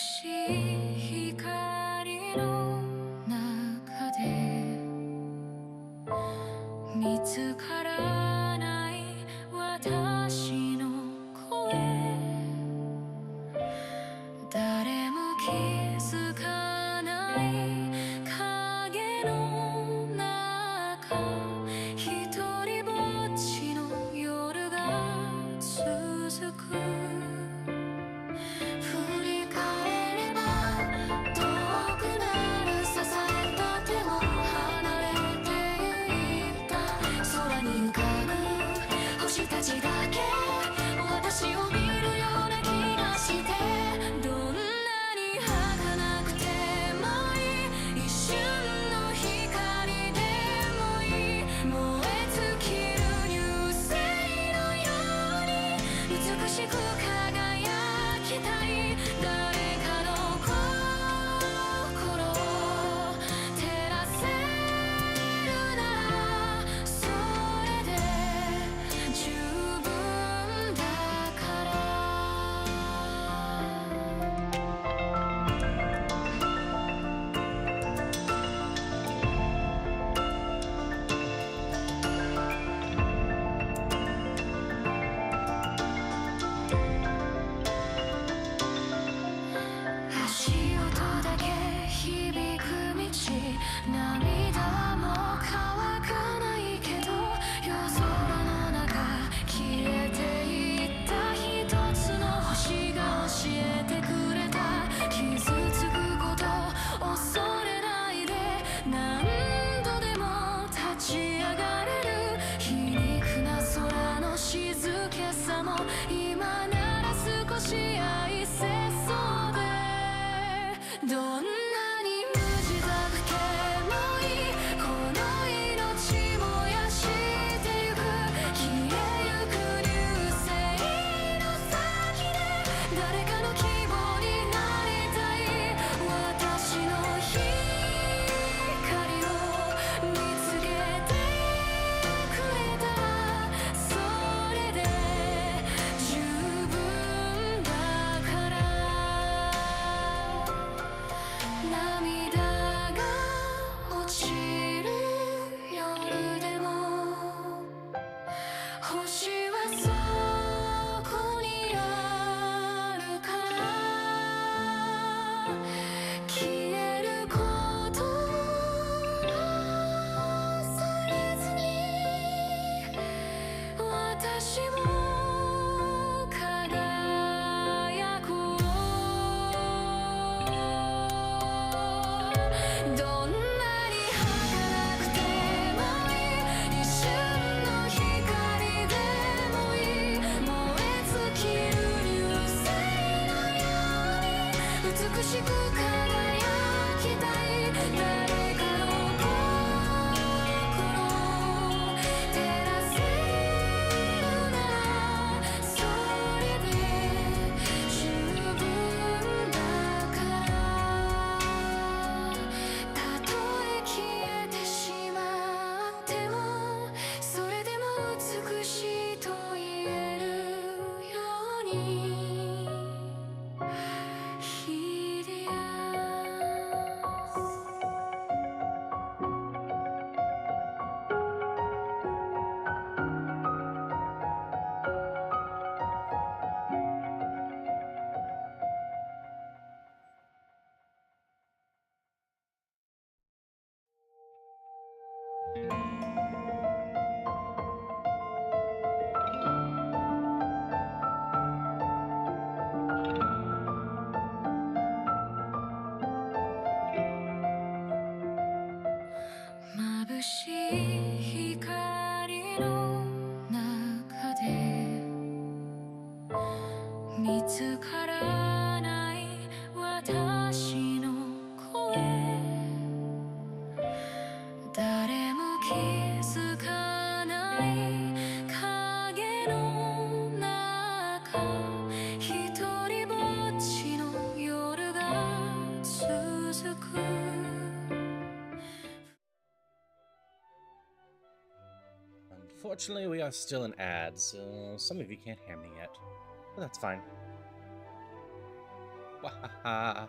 しい光の中で見つからない私の声、誰も気づかない影の中、一人ぼっちの夜が続く。振り返れば遠くなる支えた手も離れていった。空に浮かぶ星たちだけ私を見るような気がして、どんなに儚くてもいい、一瞬の光でもいい、燃え尽きる流星のように美しく輝きたい。誰かの心を照らせるならそれで十分だから。足音だけ響く道、涙も乾かないけど、夜空の中消えていった一つの星が教えてくれた。傷つくこと恐れないで、何度でも立ち上がれる。皮肉な空の静けさも今なら少し愛せそうで、どんなに無自覚でもいい、この命燃やしてゆく。消えゆく流星の先で誰かの希望になりたい。私の光を見つけてくれたらそれで十分だから。涙が落ちる夜でも星はそこにあるから、消えること恐れずに私も輝こう。どんなに儚くてもいい、一瞬の光でもいい、燃え尽きる流星のように美しく輝きたい。誰かの心を照らせるならそれで十分だから。たとえ消えてしまってもそれでも美しいと言えるように。ヒディアス。眩しい光の中で見つからない私の声、誰も気づかない影の中、一人ぼっちの夜が続く。Unfortunately, we are still in ads, so some of you can't hear me yet, but that's fine. Wahaha.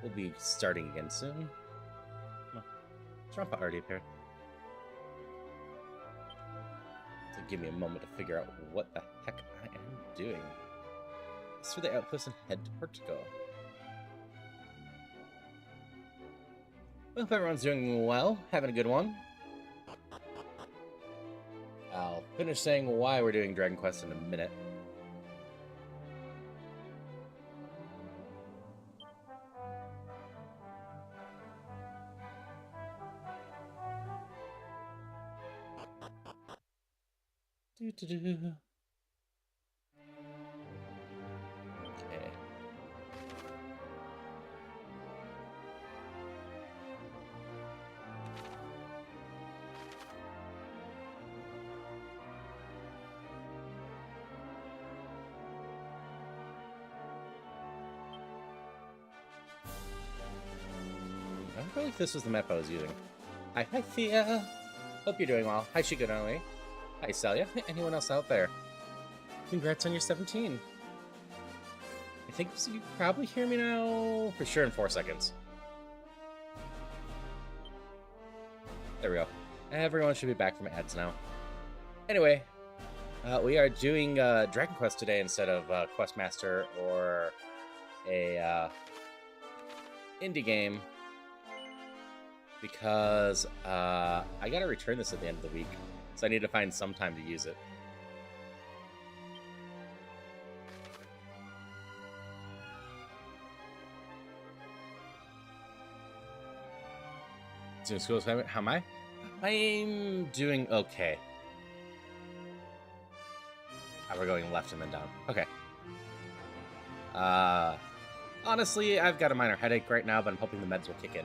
We'll be starting again soon. Come on. Trumpa already appeared. So give me a moment to figure out what the heck I am doing. Let's do the outpost and head to Portugal. I hope everyone's doing well, having a good one. I'll finish saying why we're doing Dragon Quest in a minute. Okay. I don't feel like this was the map I was using. Hi, Thea. Hope you're doing well. Hi, Shigonoi. Hi, Celia. Anyone else out there? Congrats on your 17. I think you can probably hear me now for sure in 4 seconds. There we go. Everyone should be back from ads now. Anyway, we are doing Dragon Quest today instead of Questmaster or a indie game because I gotta return this at the end of the week, so I need to find some time to use it. School assignment. How am I? I'm doing okay. We're going left and then down. Okay. Honestly, I've got a minor headache right now, but I'm hoping the meds will kick in.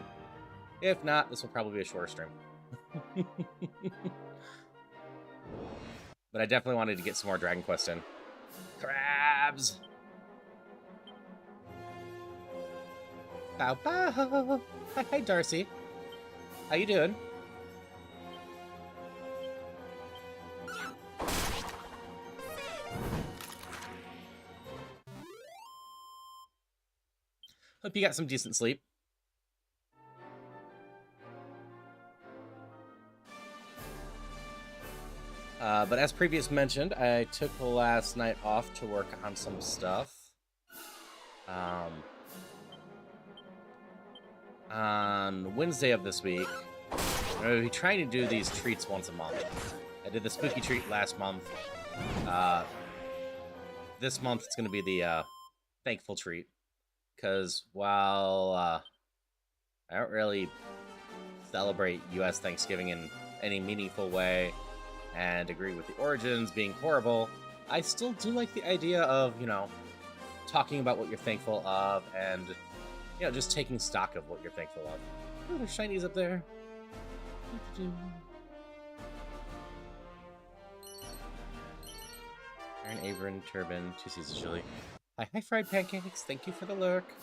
If not, this will probably be a shorter stream. But I definitely wanted to get some more Dragon Quest in. Crabs! Bow bow! Hi, Darcy. How you doing? Hope you got some decent sleep. But as previous mentioned, I took the last night off to work on some stuff. On Wednesday of this week, I'm going to be trying to do these treats once a month. I did the spooky treat last month. This month it's going to be the thankful treat. Because while I don't really celebrate U.S. Thanksgiving in any meaningful way and agree with the origins being horrible, I still do like the idea of, you know, talking about what you're thankful of and, you know, just taking stock of what you're thankful of. Oh, there's shinies up there. Aaron, Averin, Turban, 2 seasons chili. Hi, Fried Pancakes. Thank you for the lurk.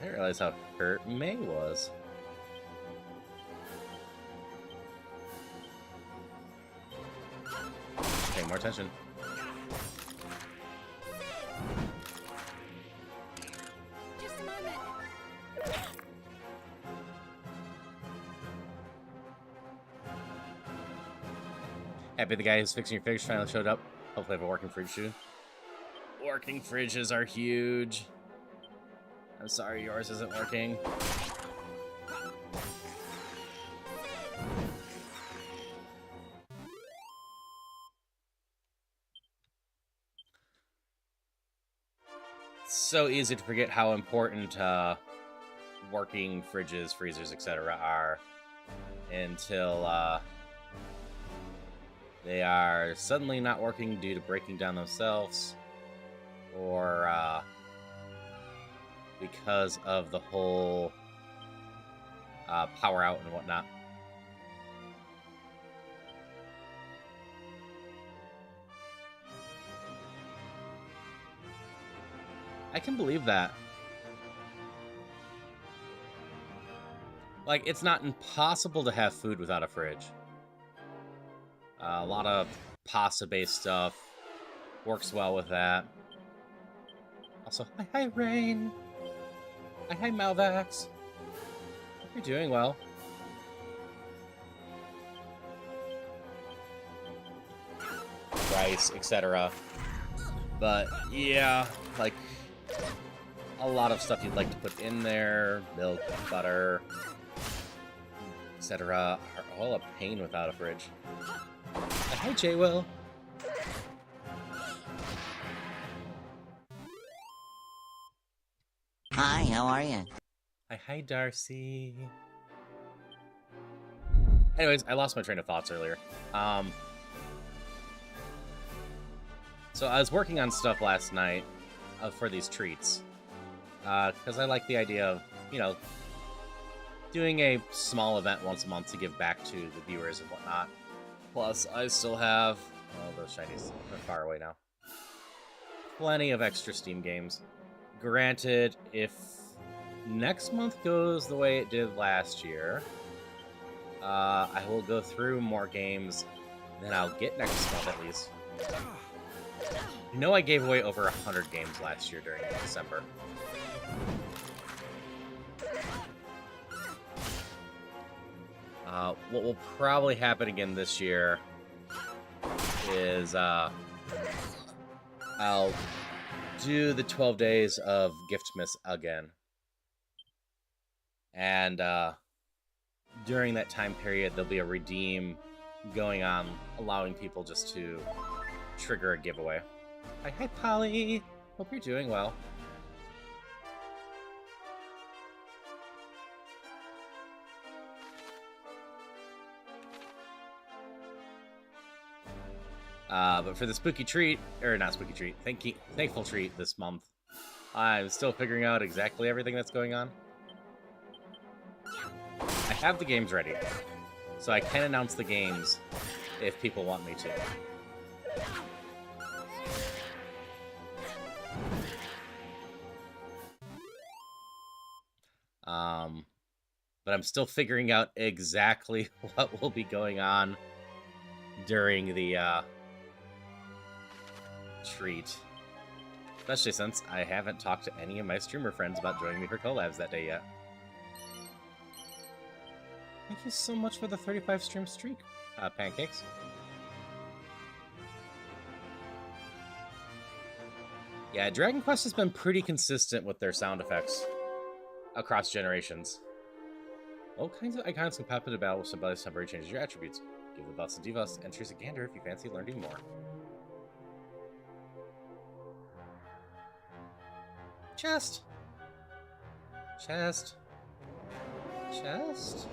I didn't realize how hurt May was. Pay more attention. Just a moment. Happy the guy who's fixing your fridge finally showed up. Hopefully I have a working fridge soon. Working fridges are huge. I'm sorry yours isn't working. It's so easy to forget how important working fridges, freezers, etc. are until they are suddenly not working due to breaking down themselves, or because of the whole power out and whatnot. I can believe that. Like, it's not impossible to have food without a fridge. A lot of pasta-based stuff. Works well with that. Also, hi Rain. Hi Malvax. Hope you're doing well. Rice, etc. But yeah, like a lot of stuff you'd like to put in there, milk, butter, etc. are all a pain without a fridge. Hi J-Will. Hi, how are you? Hi Darcy. Anyways, I lost my train of thoughts earlier. So I was working on stuff last night for these treats. Because I like the idea of, you know, doing a small event once a month to give back to the viewers and whatnot. Plus, I still have... Oh, those shinies are far away now. Plenty of extra Steam games. Granted, if next month goes the way it did last year, I will go through more games than I'll get next month at least. You know I gave away over 100 games last year during December. What will probably happen again this year is I'll do the 12 days of Giftmas again. And during that time period, there'll be a redeem going on, allowing people just to trigger a giveaway. Hi, Polly. Hope you're doing well. But for the spooky treat, or not spooky treat, thankful treat this month, I'm still figuring out exactly everything that's going on. I have the games ready, so I can announce the games if people want me to. But I'm still figuring out exactly what will be going on during the treat. Especially since I haven't talked to any of my streamer friends about joining me for collabs that day yet. Thank you so much for the 35 stream streak, Pancakes. Yeah, Dragon Quest has been pretty consistent with their sound effects across generations. All kinds of icons compatible to battle with Symbiotes temporarily changes your attributes. Give the boss to Divas and Teresa Gander if you fancy learning more. Chest. Chest. Chest.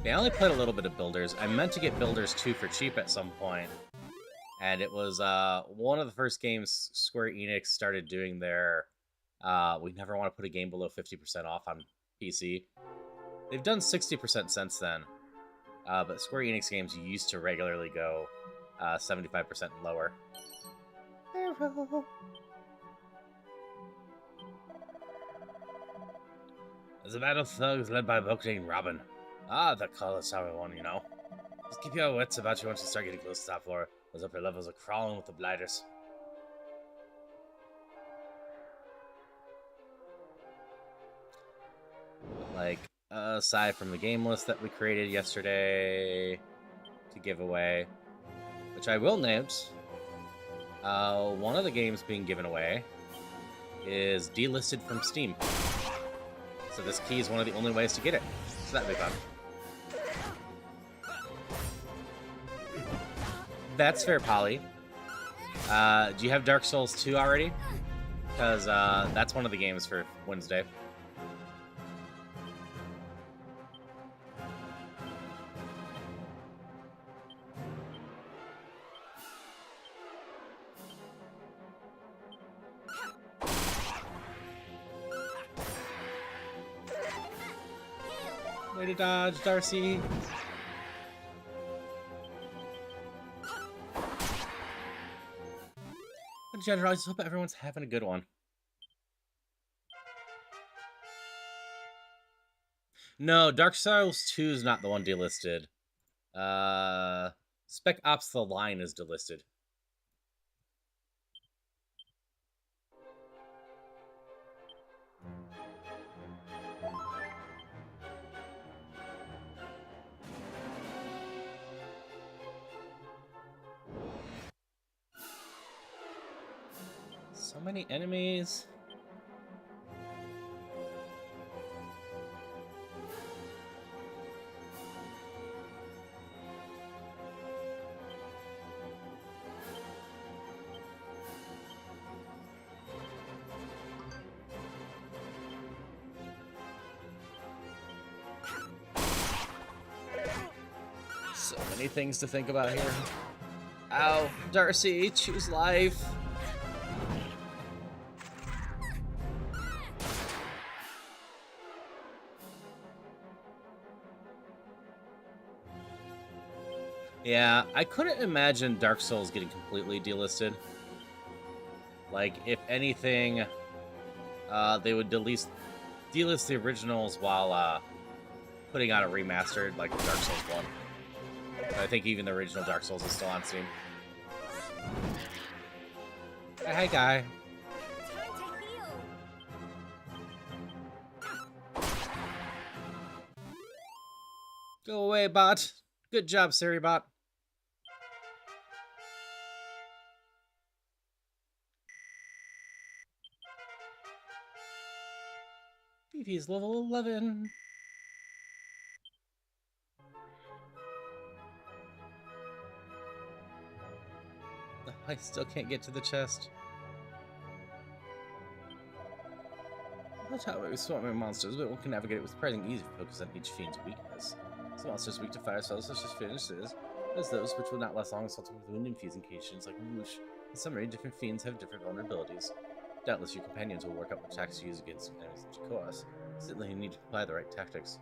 Yeah, I only played a little bit of Builders. I meant to get Builders 2 for cheap at some point. And it was one of the first games Square Enix started doing their we never want to put a game below 50% off on PC. They've done 60% since then. But Square Enix games used to regularly go 75% and lower. Arrow. There's a band of thugs led by Boketing Robin. Ah, the Kurosawa one, you know. Just keep your wits about you once you start getting close to top floor. Those upper levels are crawling with the blighters. Like, aside from the game list that we created yesterday to give away, which I will note, one of the games being given away is delisted from Steam. So this key is one of the only ways to get it. So that'd be fun. That's fair, Polly. Do you have Dark Souls 2 already? Because that's one of the games for Wednesday. Way to dodge, Darcy. general, I just hope everyone's having a good one. No, Dark Souls 2 is not the one delisted. Spec Ops The Line is delisted. So many enemies. So many things to think about here. Ow, Darcy, choose life. Yeah, I couldn't imagine Dark Souls getting completely delisted. Like, if anything, they would delist the originals while putting out a remastered, like Dark Souls 1. I think even the original Dark Souls is still on Steam. Hey, guy. Go away, bot. Good job, Siribot. Fifi's level 11. I still can't get to the chest. That's how we swarming monsters, but one can navigate it with surprising ease if you focus on each fiend's weakness. Some monsters weak to fire spells such as finishes, as those which will not last long assaulted with wind-infused incantations like whoosh. In summary, different fiends have different vulnerabilities. Doubtless your companions will work out what attacks to use against enemies of Jacoas. Certainly you need to apply the right tactics.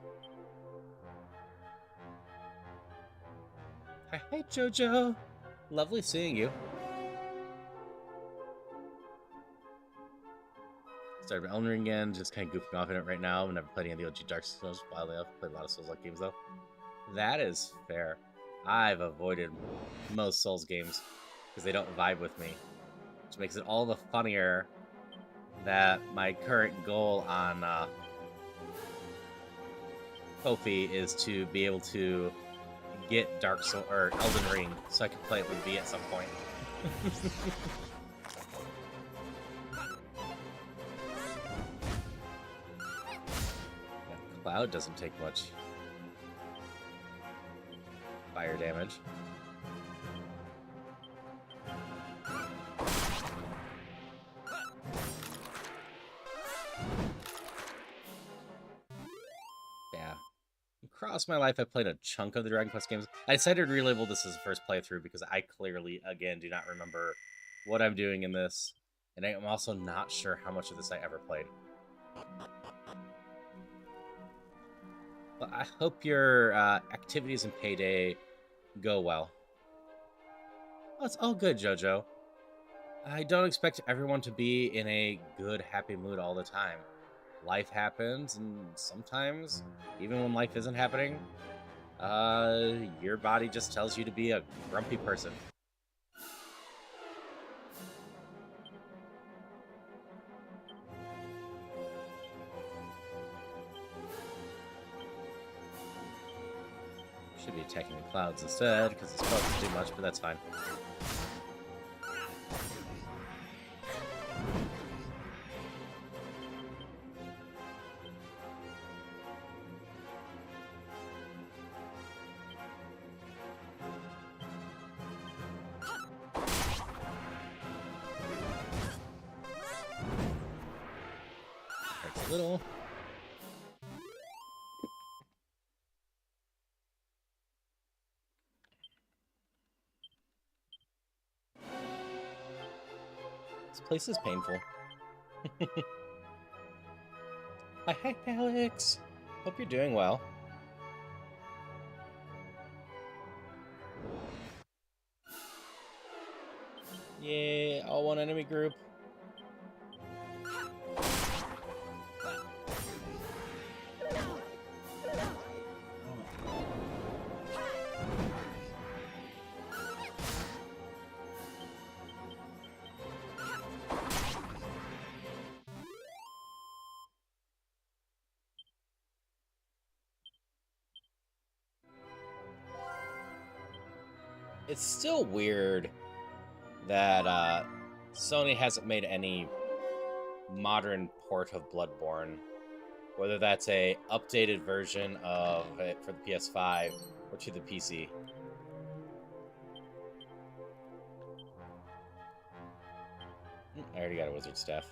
Hi, Jojo! Lovely seeing you. Started Elden Ring again, just kind of goofing off in it right now. I've never played any of the OG Dark Souls, wildly I've played a lot of Souls-like games though. That is fair. I've avoided most Souls games because they don't vibe with me, which makes it all the funnier that my current goal on Kofi is to be able to get Dark Souls or Elden Ring so I can play it with V at some point. Cloud doesn't take much fire damage. Yeah. Across my life, I played a chunk of the Dragon Quest games. I decided to relabel this as a first playthrough because I clearly, again, do not remember what I'm doing in this. And I'm also not sure how much of this I ever played. Well, I hope your activities in Payday go well. Oh, it's all good, Jojo. I don't expect everyone to be in a good, happy mood all the time. Life happens, and sometimes, even when life isn't happening, your body just tells you to be a grumpy person. Should be attacking the clouds instead, because the spell doesn't do much, but that's fine. Hurts a little. This place is painful. Hi, Alex. Hope you're doing well. Yay, all one enemy group. It's still weird that Sony hasn't made any modern port of Bloodborne, whether that's a updated version of it for the PS5 or to the PC. I already got a wizard staff.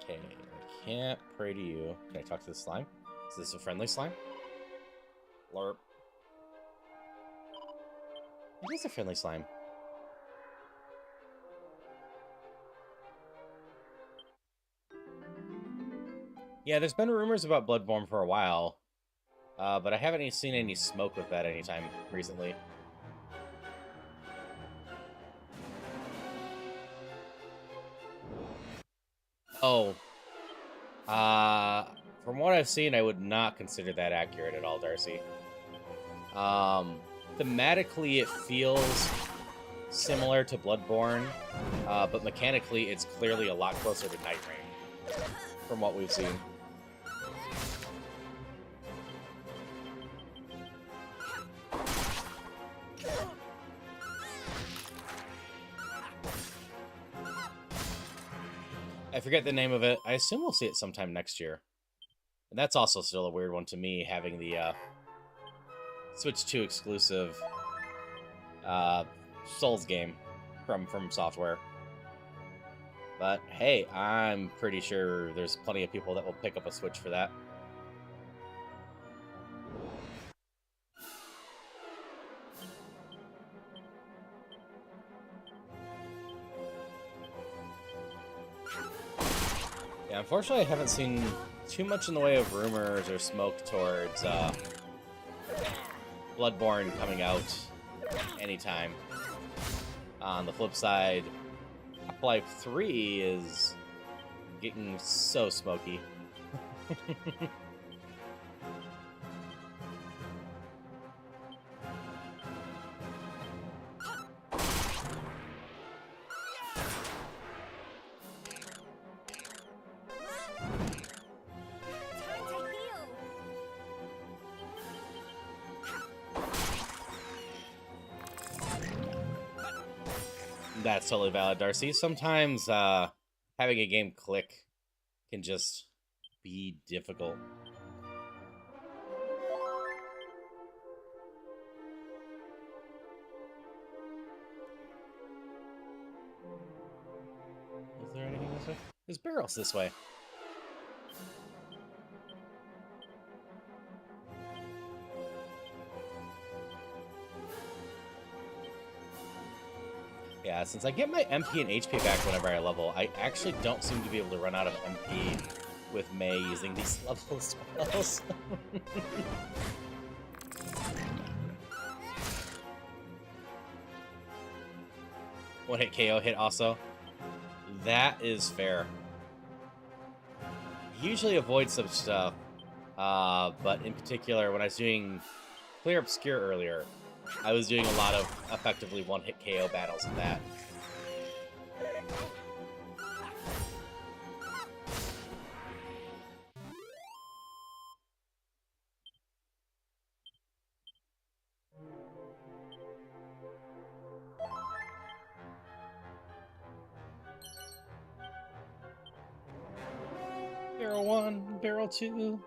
Okay, I can't pray to you. Can I talk to the slime? Is this a friendly slime? Lurp. It is a friendly slime. Yeah, there's been rumors about Bloodborne for a while, but I haven't seen any smoke with that anytime recently. Oh. From what I've seen, I would not consider that accurate at all, Darcy. Thematically, it feels similar to Bloodborne, but mechanically, it's clearly a lot closer to Night Rain, from what we've seen. I forget the name of it. I assume we'll see it sometime next year. And that's also still a weird one to me, having the Switch 2 exclusive Souls game from Software. But hey, I'm pretty sure there's plenty of people that will pick up a Switch for that. Yeah, unfortunately, I haven't seen too much in the way of rumors or smoke towards Bloodborne coming out anytime. On the flip side, Half-Life 3 is getting so smoky. That's totally valid, Darcy. Sometimes having a game click can just be difficult. Is there anything this way? There's barrels this way. Yeah, since I get my MP and HP back whenever I level, I actually don't seem to be able to run out of MP with May using these level spells. One hit KO hit also. That is fair. I usually avoid some stuff, but in particular, when I was doing Clear Obscure earlier, I was doing a lot of effectively one-hit KO battles in that. Barrel 1, Barrel 2.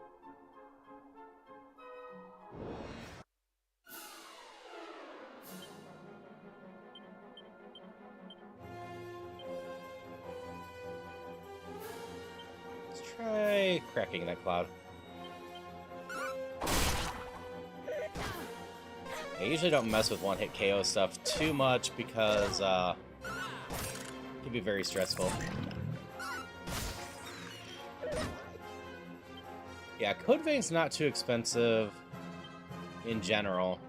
Try cracking that cloud. I usually don't mess with one-hit KO stuff too much because it can be very stressful. Yeah, Code Vein's not too expensive in general.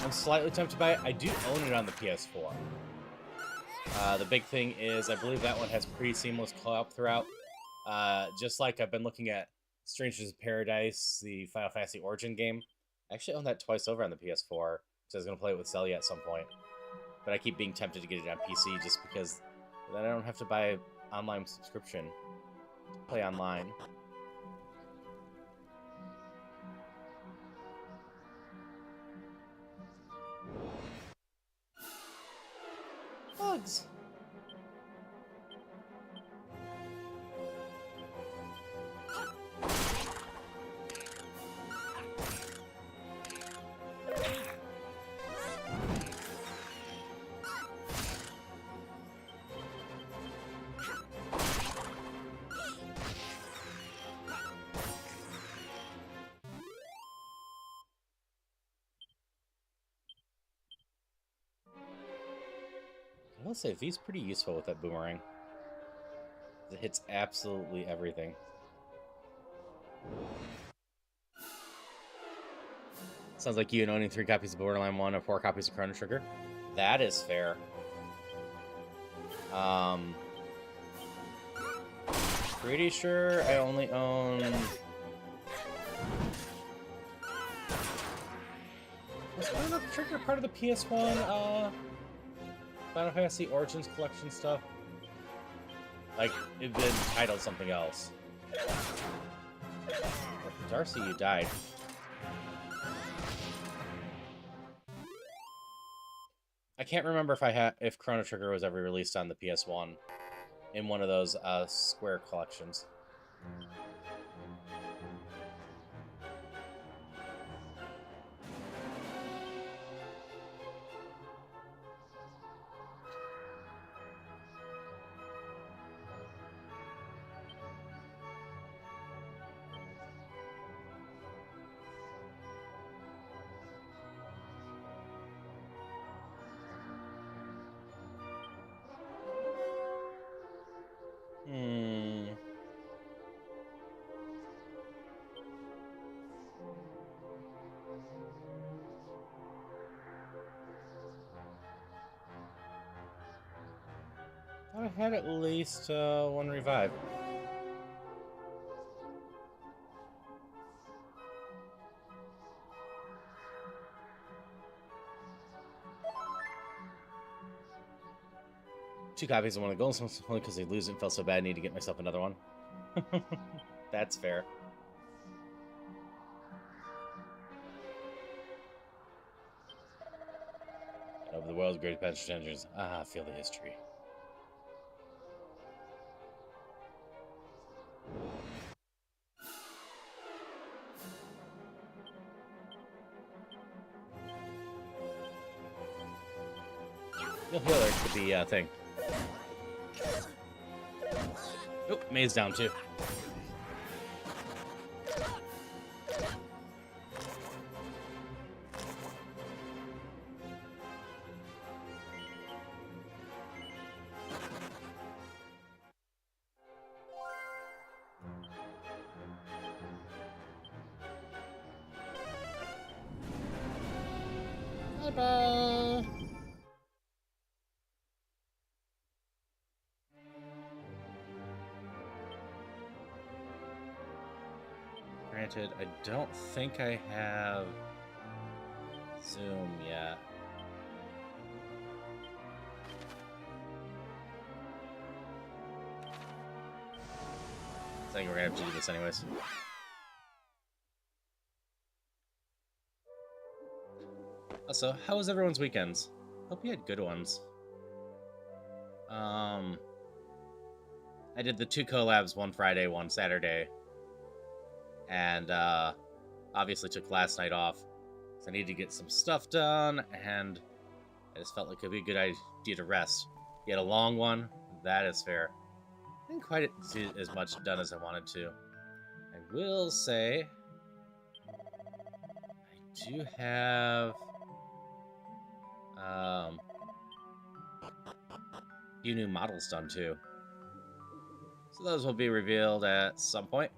I'm slightly tempted by it. I do own it on the PS4. The big thing is, I believe that one has pretty seamless co-op throughout. Just like I've been looking at Strangers of Paradise, the Final Fantasy Origin game. I actually own that twice over on the PS4, so I was going to play it with Celia at some point. But I keep being tempted to get it on PC just because then I don't have to buy an online subscription to play online. Bugs! I will say, V's pretty useful with that boomerang. It hits absolutely everything. Sounds like you and owning 3 copies of Borderline 1 or 4 copies of Chrono Trigger. That is fair. Pretty sure I only own... Was Chrono Trigger part of the PS1 Final Fantasy Origins collection stuff? Like, it'd been titled something else. Darcy, you died. I can't remember if Chrono Trigger was ever released on the PS1 in one of those Square collections. I had at least one revive. Two copies of one of the gold ones, only because they lose it and felt so bad I need to get myself another one. That's fair. Over the world's greatest adventure engines. Ah, feel the history. You'll heal her to the thing. Oh, May's down too. Bye-bye. Granted, I don't think I have Zoom yet. I think we're gonna have to do this anyways. Also, how was everyone's weekends? Hope you had good ones. I did the 2 collabs, one Friday, one Saturday. And obviously took last night off. So I needed to get some stuff done, and I just felt like it would be a good idea to rest. You had a long one, that is fair. I didn't quite get as much done as I wanted to. I will say, I do have few new models done too. So those will be revealed at some point.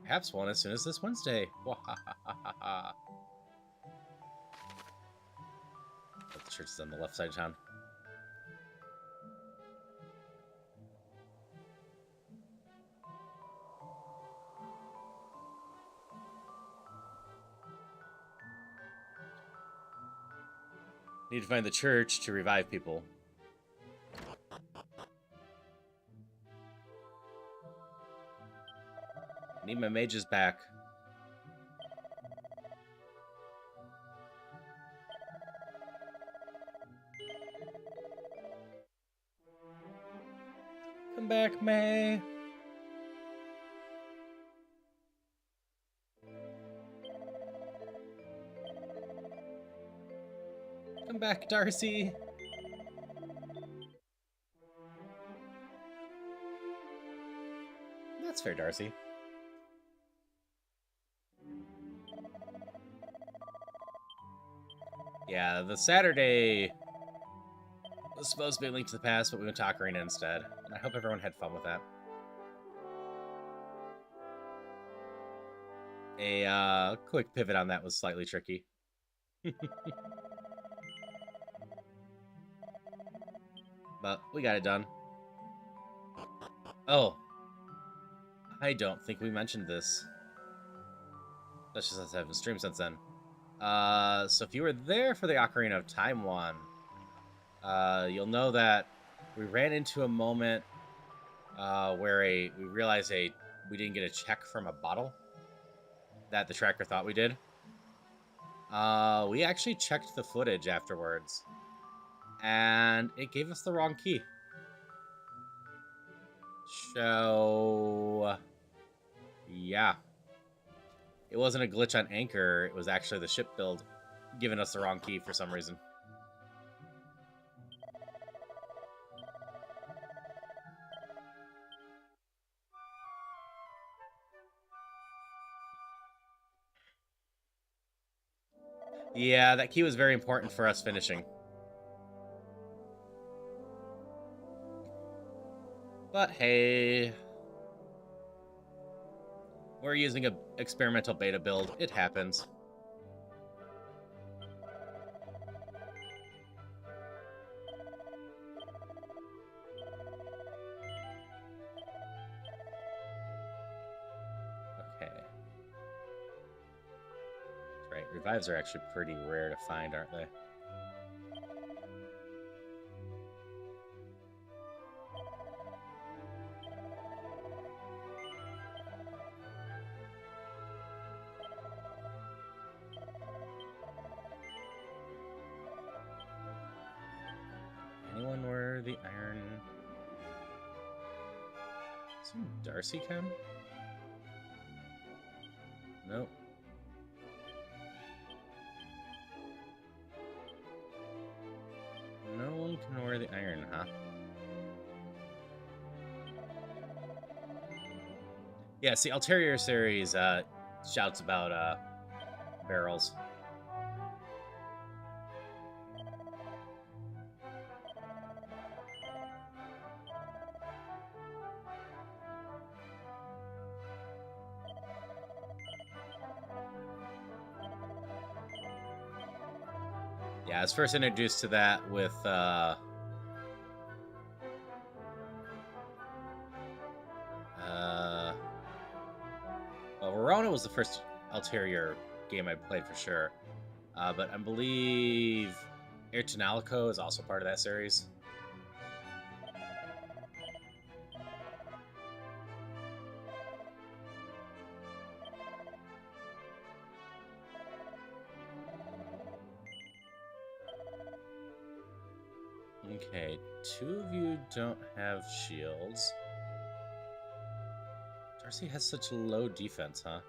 Perhaps one as soon as this Wednesday. Wahahaha. The church is on the left side of town. Need to find the church to revive people. Need my mages back. Come back, May. Come back, Darcy. That's fair, Darcy. Yeah, the Saturday was supposed to be a Link to the Past, but we went to Ocarina instead. And I hope everyone had fun with that. A quick pivot on that was slightly tricky. But we got it done. Oh. I don't think we mentioned this. That's just us having stream since then. So if you were there for the Ocarina of Time one, you'll know that we ran into a moment where we realized we didn't get a check from a bottle that the tracker thought we did. We actually checked the footage afterwards, and it gave us the wrong key. So, yeah. It wasn't a glitch on Anchor, it was actually the ship build giving us the wrong key for some reason. Yeah, that key was very important for us finishing. But hey, we're using an experimental beta build. It happens. Okay. That's right. Revives are actually pretty rare to find, aren't they? Anyone where the iron... Isn't Darcy come? Nope. No one can wear the iron, huh? Yeah, see, Ulterior series shouts about barrels. Yeah, I was first introduced to that with well, Verona was the first Ulterior game I played for sure. But I believe Air Tonalico is also part of that series. Okay, two of you don't have shields. Darcy has such low defense, huh?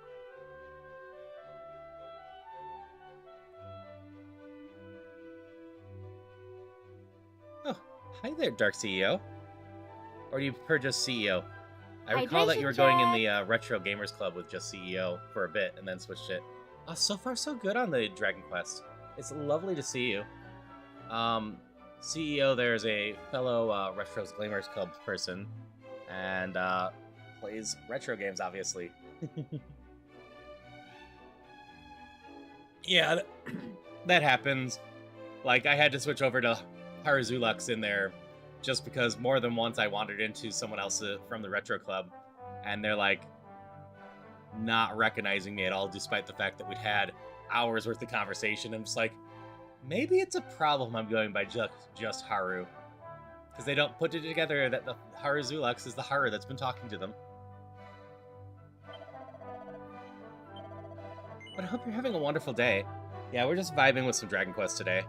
Oh, hi there, Dark CEO. Or do you prefer just CEO? I recall that you were going in the Retro Gamers Club with just CEO for a bit and then switched it. So far, so good on the Dragon Quest. It's lovely to see you. CEO there is a fellow Retros Gamers Club person, and plays retro games, obviously. Yeah, that happens. Like, I had to switch over to Harazulux in there just because more than once I wandered into someone else from the Retro Club, and they're like not recognizing me at all, despite the fact that we'd had hours worth of conversation. I'm just like, maybe it's a problem I'm going by just Haru. Because they don't put it together that the Harazulux is the Haru that's been talking to them. But I hope you're having a wonderful day. Yeah, we're just vibing with some Dragon Quest today.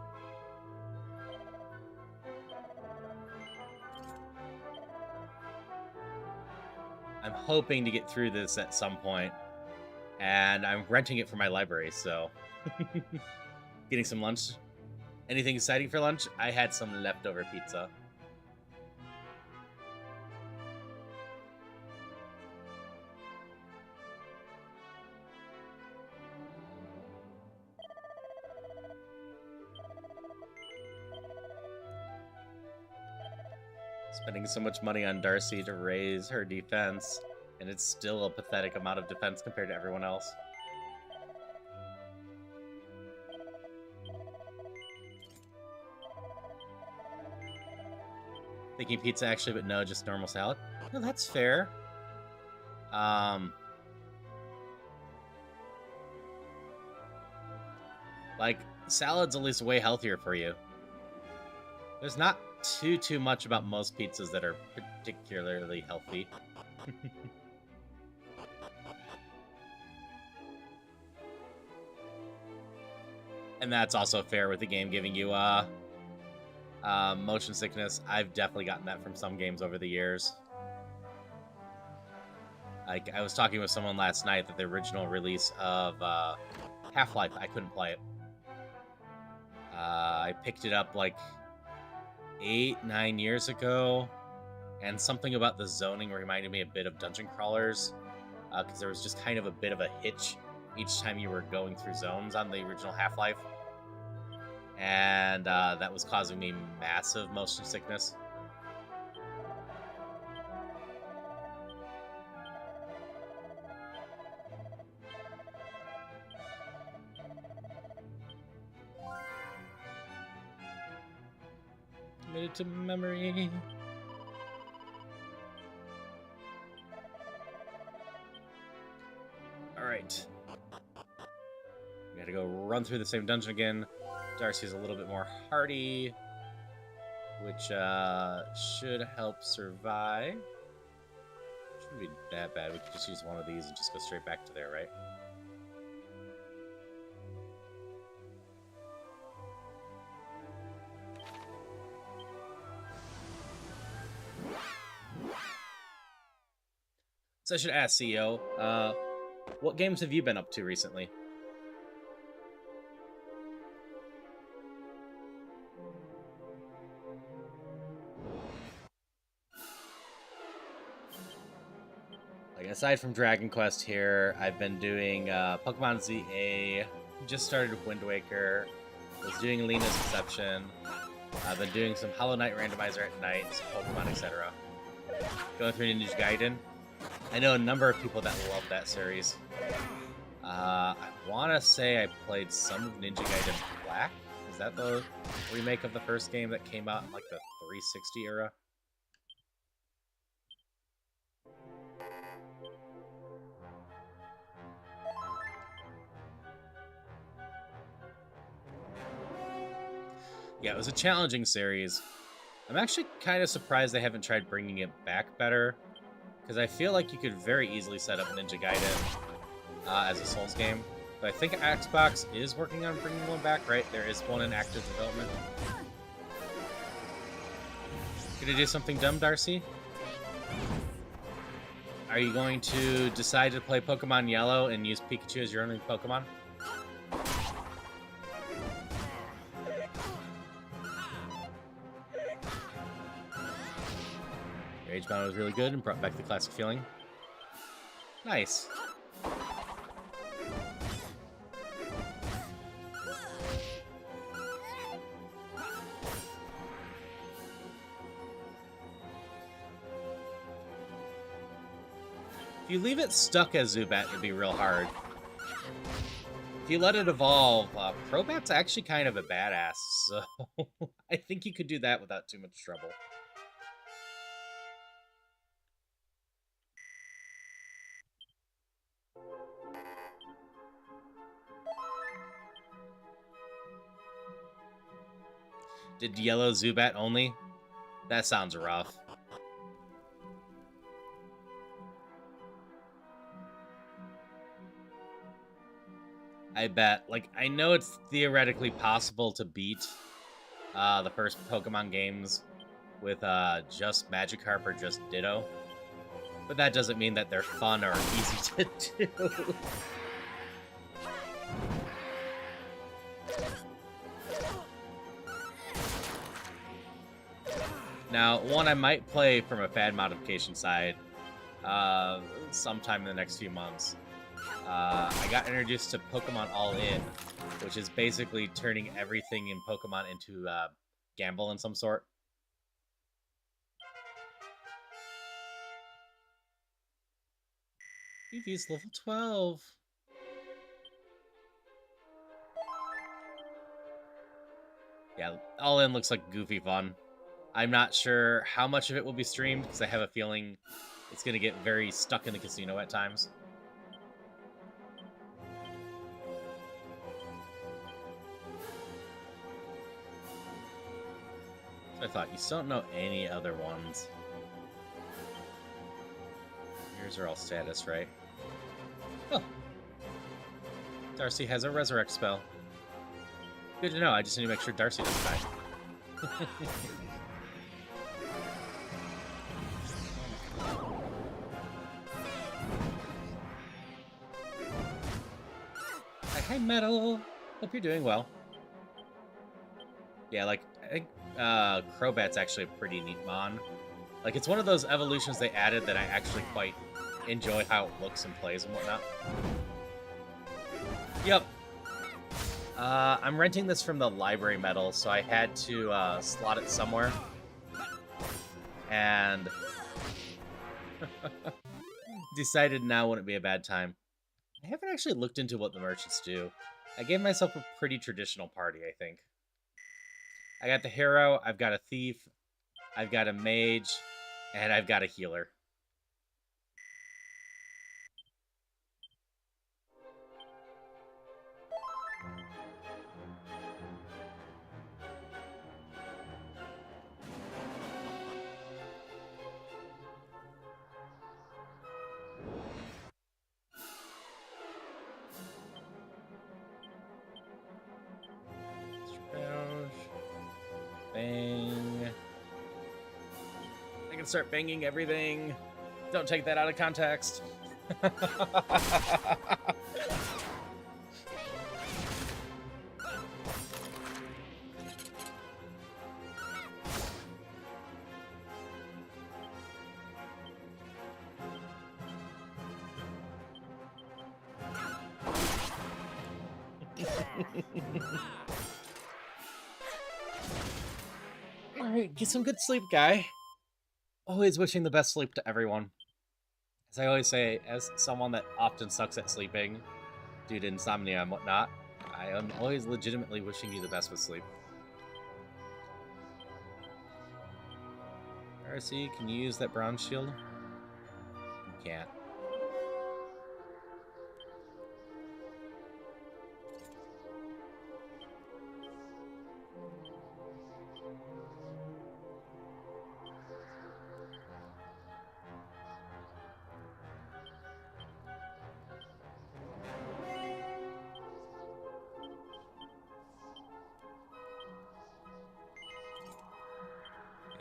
I'm hoping to get through this at some point, and I'm renting it for my library, so getting some lunch. Anything exciting for lunch? I had some leftover pizza. Spending so much money on Darcy to raise her defense, and it's still a pathetic amount of defense compared to everyone else. Thinking pizza actually, but no, just normal salad. No, that's fair. Like, salad's at least way healthier for you. There's not too much about most pizzas that are particularly healthy. And that's also fair with the game giving you motion sickness. I've definitely gotten that from some games over the years. Like, I was talking with someone last night that the original release of Half-Life, I couldn't play it. I picked it up like 8-9 years ago, and something about the zoning reminded me a bit of Dungeon Crawlers, because there was just kind of a bit of a hitch each time you were going through zones on the original Half-Life, and that was causing me massive motion sickness. Committed to memory. Alright. We gotta go run through the same dungeon again. Darcy's a little bit more hardy, which should help survive. Shouldn't be that bad. We could just use one of these and just go straight back to there, right? So I should ask CEO, what games have you been up to recently? Like, aside from Dragon Quest here, I've been doing Pokemon ZA, just started Wind Waker, was doing Lena's Deception, I've been doing some Hollow Knight Randomizer at night, some Pokemon, etc. Going through Ninja Gaiden. I know a number of people that love that series. I want to say I played some of Ninja Gaiden Black. Is that the remake of the first game that came out in like the 360 era? Yeah, it was a challenging series. I'm actually kind of surprised they haven't tried bringing it back better, because I feel like you could very easily set up Ninja Gaiden as a Souls game. But I think Xbox is working on bringing one back, right? There is one in active development. Gonna do something dumb, Darcy? Are you going to decide to play Pokemon Yellow and use Pikachu as your only Pokemon? Rage Bound was really good and brought back the classic feeling. Nice. If you leave it stuck as Zubat, it'd be real hard. If you let it evolve, Crobat's actually kind of a badass, so I think you could do that without too much trouble. Did yellow Zubat only? That sounds rough. I bet. Like, I know it's theoretically possible to beat the first Pokemon games with just Magikarp or just Ditto, but that doesn't mean that they're fun or easy to do. Now, one I might play from a fan modification side sometime in the next few months. I got introduced to Pokemon All-In, which is basically turning everything in Pokemon into gamble in some sort. Eevee's level 12. Yeah, All-In looks like goofy fun. I'm not sure how much of it will be streamed, because I have a feeling it's going to get very stuck in the casino at times. So I thought, you still don't know any other ones. Yours are all status, right? Oh. Darcy has a resurrect spell. Good to know, I just need to make sure Darcy doesn't die. Hi, Metal! Hope you're doing well. Yeah, like, I think Crobat's actually a pretty neat mon. Like, it's one of those evolutions they added that I actually quite enjoy how it looks and plays and whatnot. Yep. I'm renting this from the library Metal, so I had to slot it somewhere. And decided now wouldn't be a bad time. I haven't actually looked into what the merchants do. I gave myself a pretty traditional party, I think. I got the hero, I've got a thief, I've got a mage, and I've got a healer. Bang. I can start banging everything. Don't take that out of context. Alright, get some good sleep, guy. Always wishing the best sleep to everyone. As I always say, as someone that often sucks at sleeping due to insomnia and whatnot, I am always legitimately wishing you the best with sleep. Darcy, can you use that brown shield? You can't.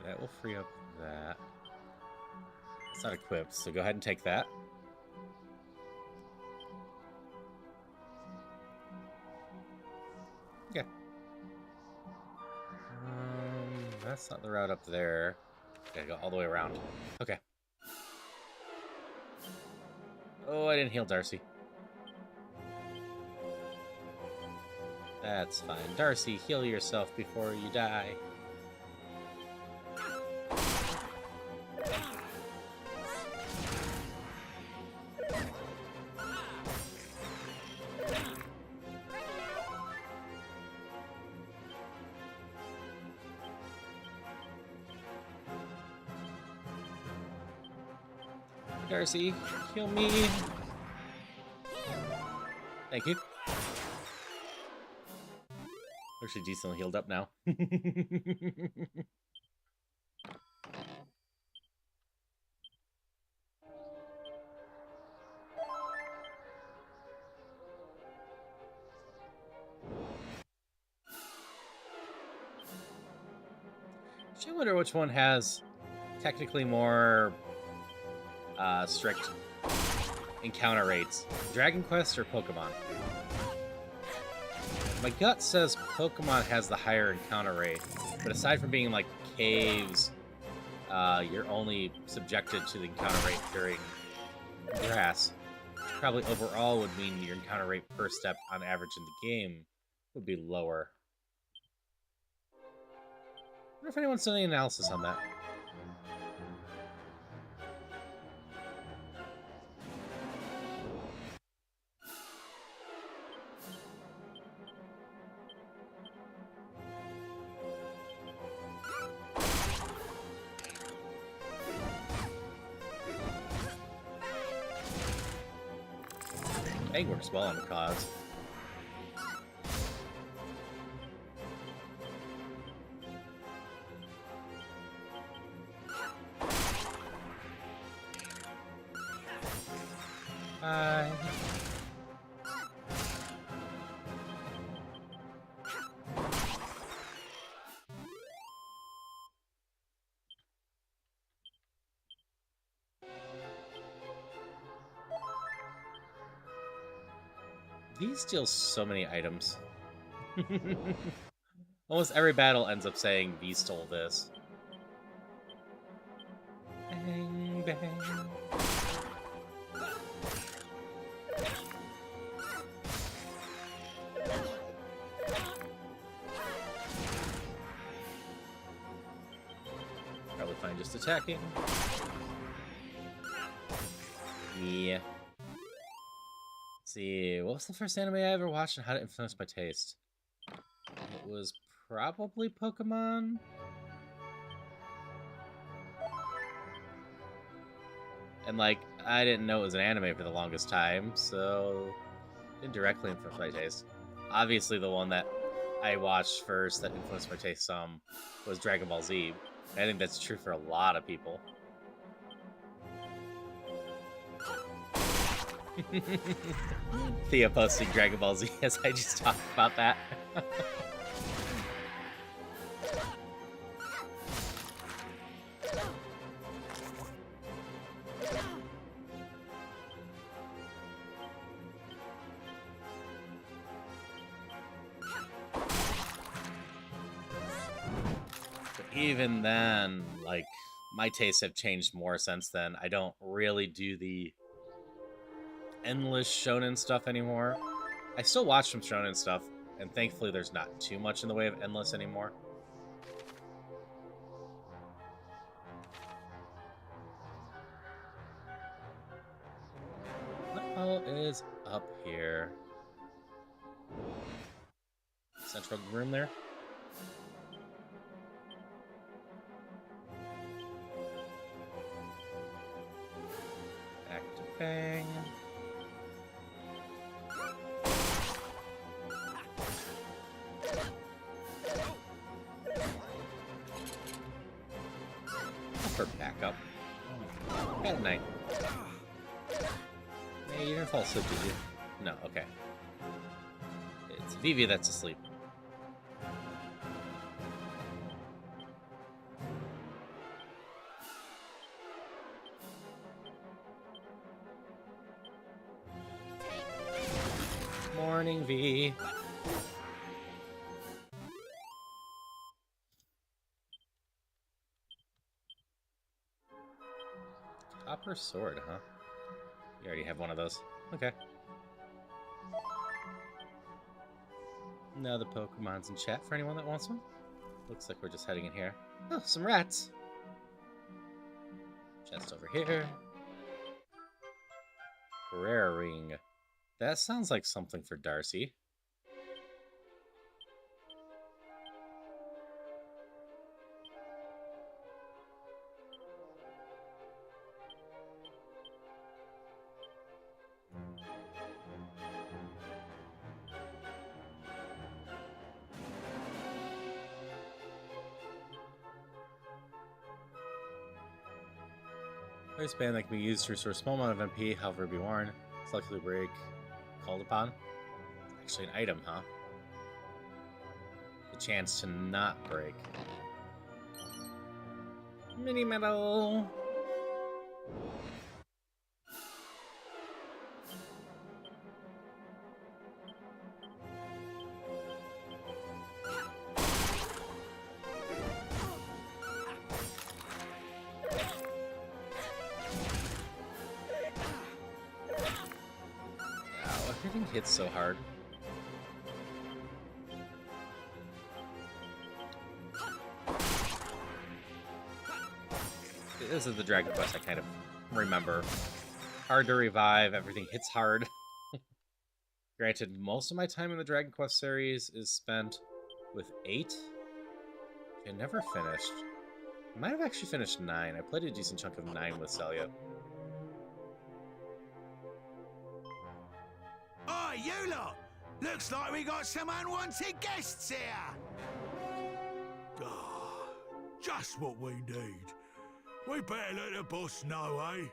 That will free up that. It's not equipped, so go ahead and take that. Okay. That's not the route up there. Gotta go all the way around. Okay. Oh, I didn't heal Darcy. That's fine. Darcy, heal yourself before you die. Darcy, heal me. Thank you. Actually decently healed up now. I wonder which one has technically more strict encounter rates, Dragon Quest or Pokemon? My gut says Pokemon has the higher encounter rate, but aside from being like caves, you're only subjected to the encounter rate during grass, which probably overall would mean your encounter rate per step on average in the game would be lower. I wonder if anyone's done any analysis on that. Egg works well on cause. Hi. He steals so many items. Almost every battle ends up saying V stole this. Bang, bang. Probably fine just attacking. Yeah. Let's see, what was the first anime I ever watched and how it influenced my taste? It was probably Pokemon. And like, I didn't know it was an anime for the longest time, so it didn't directly influence my taste. Obviously, the one that I watched first that influenced my taste some was Dragon Ball Z. I think that's true for a lot of people. Thea posting Dragon Ball Z as I just talked about that. Even then, like, my tastes have changed more since then. I don't really do the endless shonen stuff anymore. I still watch some shonen stuff, and thankfully there's not too much in the way of endless anymore. What all is up here? Central room there? Back to bang. For backup. At night. Hey, you didn't fall asleep, did you? No, okay. It's Vivi that's asleep. Morning, V. Copper sword, huh? You already have one of those. Okay. Now the Pokemon's in chat for anyone that wants one. Looks like we're just heading in here. Oh, some rats. Chest over here. Rare ring. That sounds like something for Darcy. Waistband that can be used to restore a small amount of MP, however be worn. Selectively break. Called upon. Actually an item, huh? The chance to not break. Mini medal. Everything hits so hard. This is the Dragon Quest I kind of remember. Hard to revive, everything hits hard. Granted, most of my time in the Dragon Quest series is spent with 8. I never finished. I might have actually finished 9. I played a decent chunk of 9 with Celia. Oi, you lot! Looks like we got some unwanted guests here! Ah, just what we need. We better let the boss know, eh?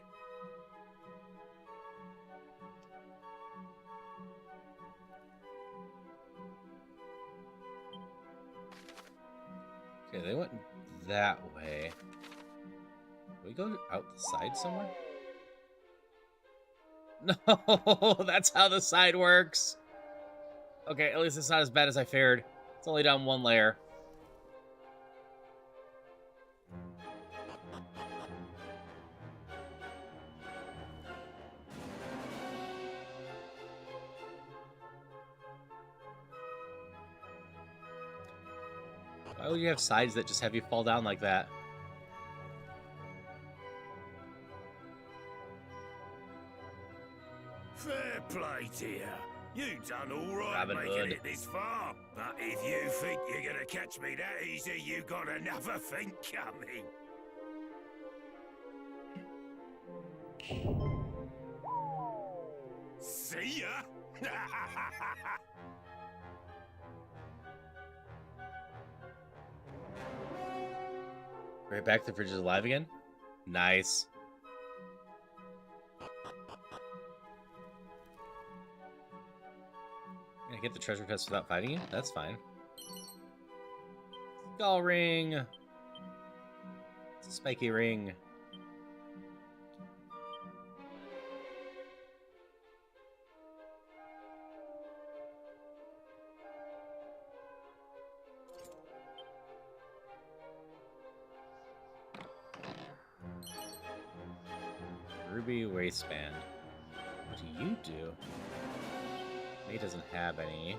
Okay, they went that way. Can we go out the side somewhere? No, that's how the side works. Okay, at least it's not as bad as I feared. It's only down 1 layer. Why would you have sides that just have you fall down like that? Fair play to you. You done all right Robin making Hood. it this far. But if you think you're gonna catch me that easy, you got another thing coming. See ya? Right back, the fridge is alive again? Nice. Can I get the treasure chest without fighting you? That's fine. Skull ring! It's a spiky ring. Ruby waistband. What do you do? He doesn't have any.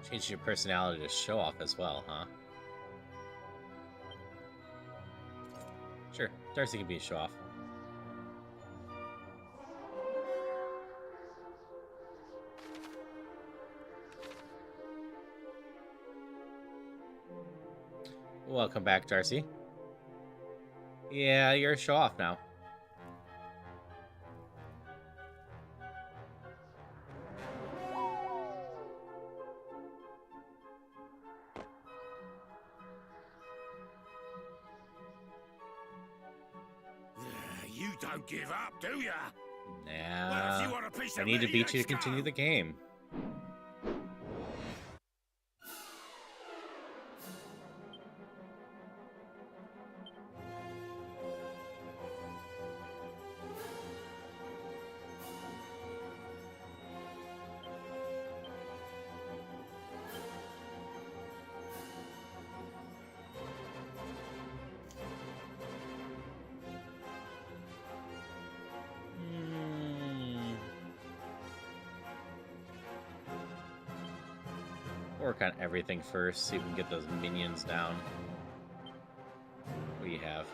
Change your personality to show off as well, huh? Sure, Darcy can be a show off. Welcome back, Darcy. Yeah, you're a show off now. You don't give up, do ya? Nah, Well, if you want a piece I of need to me, beat you to let's continue go. the game. Work on everything first, see if we can get those minions down. What do you have?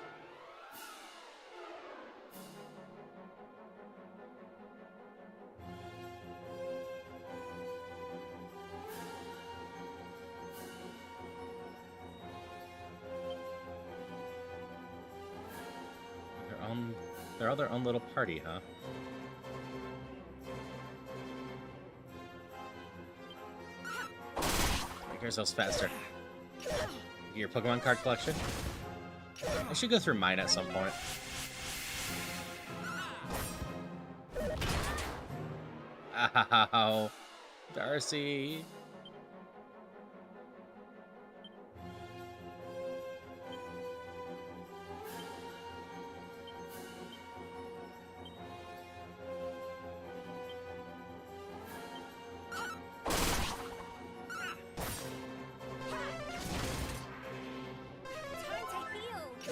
Their other own little party, huh? Make ourselves faster. Your Pokemon card collection? I should go through mine at some point. Ow. Darcy.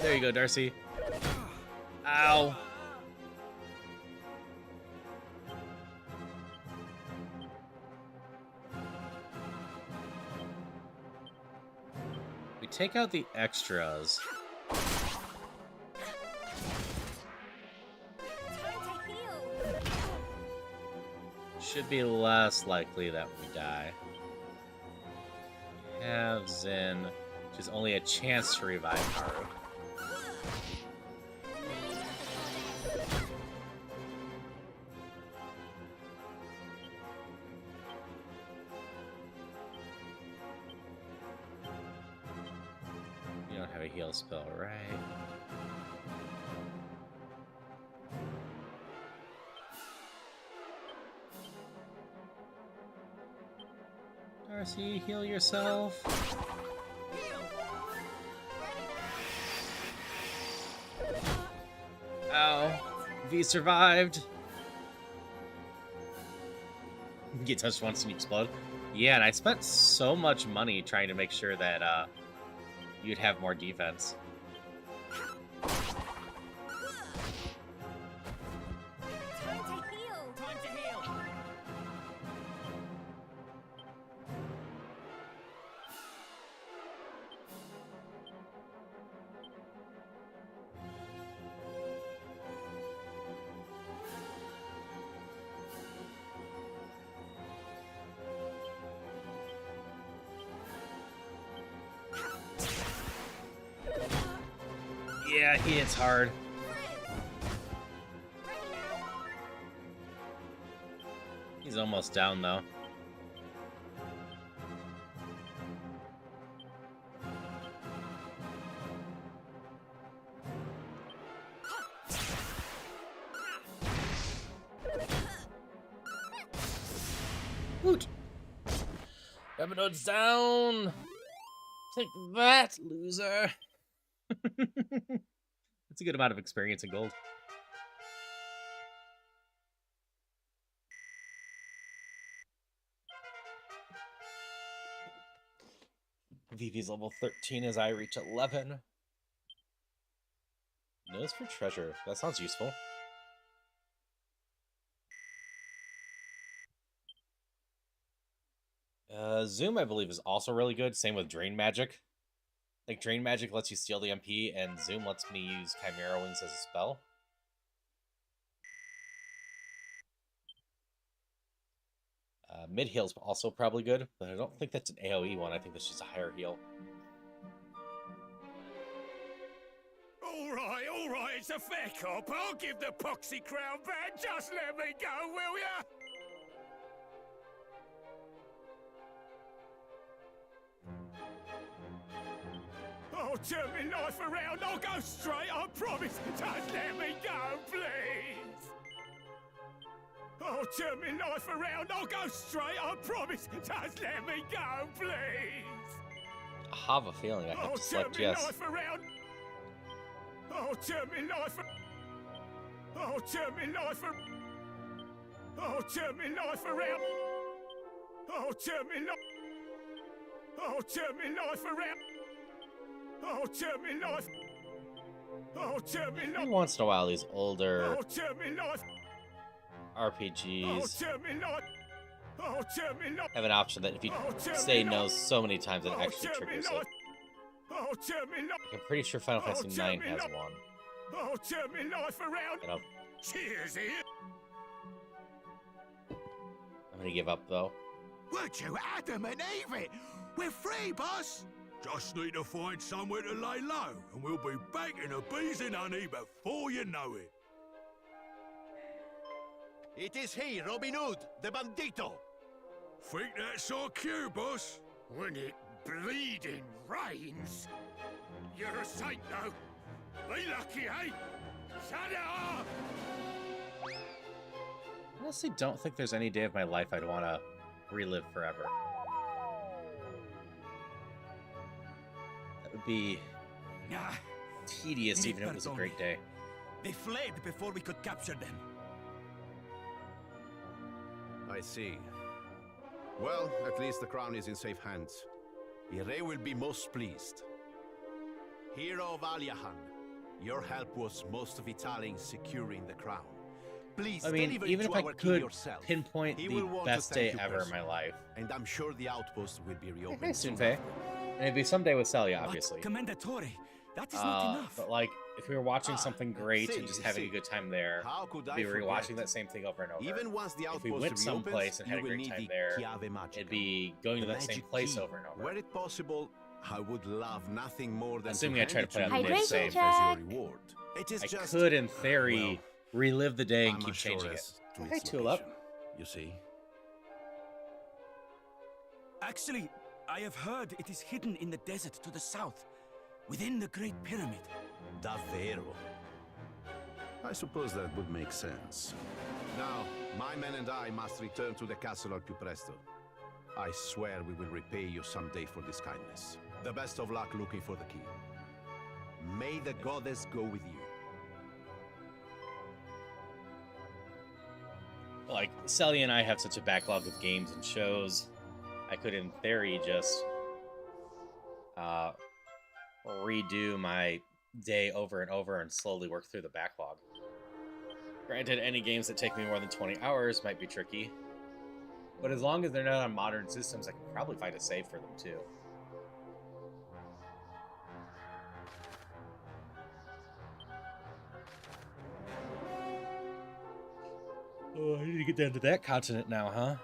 There you go, Darcy. Ow. We take out the extras. Should be less likely that we die. We have Zen, which is only a chance to revive Haru. You don't have a heal spell, right? Darcy, heal yourself. Ow. V survived. Get touched once and you explode. Yeah, and I spent so much money trying to make sure that you'd have more defense. Yeah, he hits hard. He's almost down, though. Woot! Rapidode's down! Take that, loser! It's a good amount of experience in gold. Vivi's level 13 as I reach 11. Nose for treasure. That sounds useful. Zoom, I believe, is also really good. Same with Drain Magic. Like, Drain Magic lets you steal the MP, and Zoom lets me use Chimera Wings as a spell. Mid heal's also probably good, but I don't think that's an AoE one. I think that's just a higher heal. All right, it's a fair cop. I'll give the poxy crown back. Just let me go, will ya? I'll turn my life around. I'll go straight. I promise. Just let me go, please. I'll turn my life around. I'll go straight. I promise. Just let me go, please. I have a feeling I have to select yes. I'll turn my life. I'll turn my life. I'll turn my life around. I'll turn my life. I'll turn my life around. I'll turn my life. I'll turn my life. Every once in a while, these older I'll turn my life. RPGs I'll turn my life. I'll turn my life. have an option that if you say no so many times, it actually triggers it. I'll turn my life. I'm pretty sure Final Fantasy IX has one. I'll turn my life around. And Cheers, here. I'm gonna give up though. Would you Adam and Eve it? We're free, boss. Just need to find somewhere to lay low, and we'll be back in the bees and honey before you know it. It is he, Robin Hood, the bandito. Think that's our cue, boss? When it bleeding rains, you're a saint though. Be lucky, eh? Shut it up! I honestly don't think there's any day of my life I'd want to relive forever. That would be Nah, tedious, even if it was a great day. they fled before we could capture them. I see. Well, at least the crown is in safe hands. Ire will be most pleased. Hero of Aliahan, your help was most vital in securing the crown. Please I mean, deliver even it if to I our king could yourself. pinpoint He the will want to best thank day you ever in my personally. life, And I'm sure the outpost will be reopened hey, soon Sunfei. after. And it'd be someday with Celia, obviously. But, Commendatore, that is not enough. But like, if we were watching something great and see, just having a see. good time there, How could I be rewatching forget? that same thing over and over. Even once the If outpost we went reopens, someplace and had you a will great need time the there, Chiave Magica. it'd be going to The that same magic place key. over and over. Were it possible, I would love nothing more than Assuming to I try hand to play it on you the yourself Hydration as check. your reward. It is I just could, in theory, well, relive the day and I'm keep as changing sure it. as to Okay, its Tulip. location, you see. Actually, I have heard it is hidden in the desert to the south, within the Great Pyramid. Davvero. I suppose that would make sense. Now, my men and I must return to the castle al più presto. I swear we will repay you someday for this kindness. The best of luck looking for the key. May the goddess go with you. Like, Celia and I have such a backlog of games and shows. I could, in theory, just redo my day over and over and slowly work through the backlog. Granted, any games that take me more than 20 hours might be tricky, but as long as they're not on modern systems, I can probably find a save for them too. Oh, I need to get down to that continent now, huh?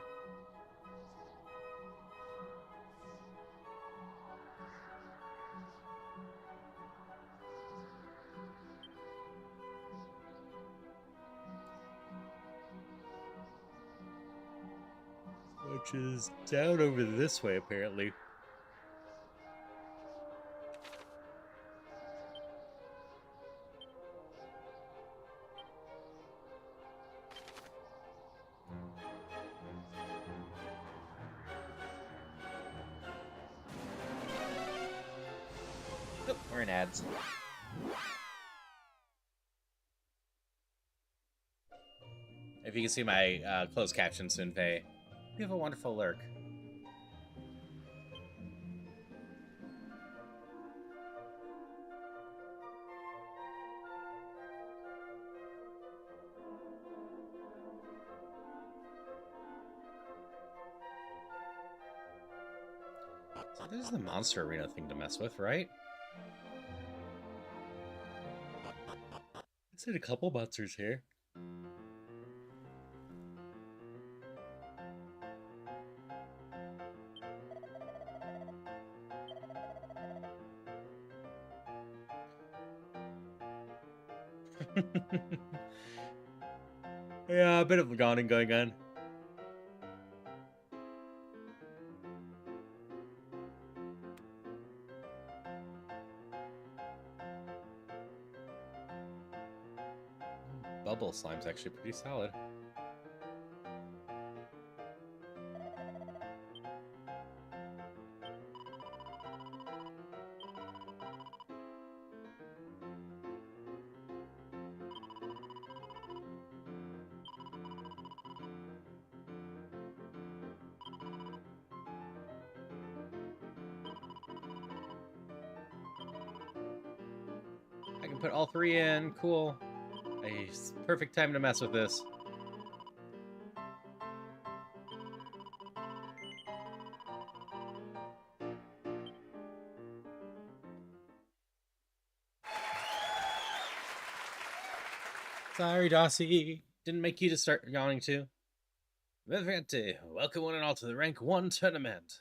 Which is down over this way, apparently. Oh, we're in ads. If you can see my closed caption, Sunfei, you have a wonderful lurk. So there's the monster arena thing to mess with, right? I've seen a couple monsters here. Yeah, a bit of yawning going on. Bubble slime's actually pretty solid. I can put all three in. Cool. Nice. Perfect time to mess with this. Sorry, Dossie. Didn't make you to start yawning too. Benvenuti. Welcome one and all to the Rank 1 tournament.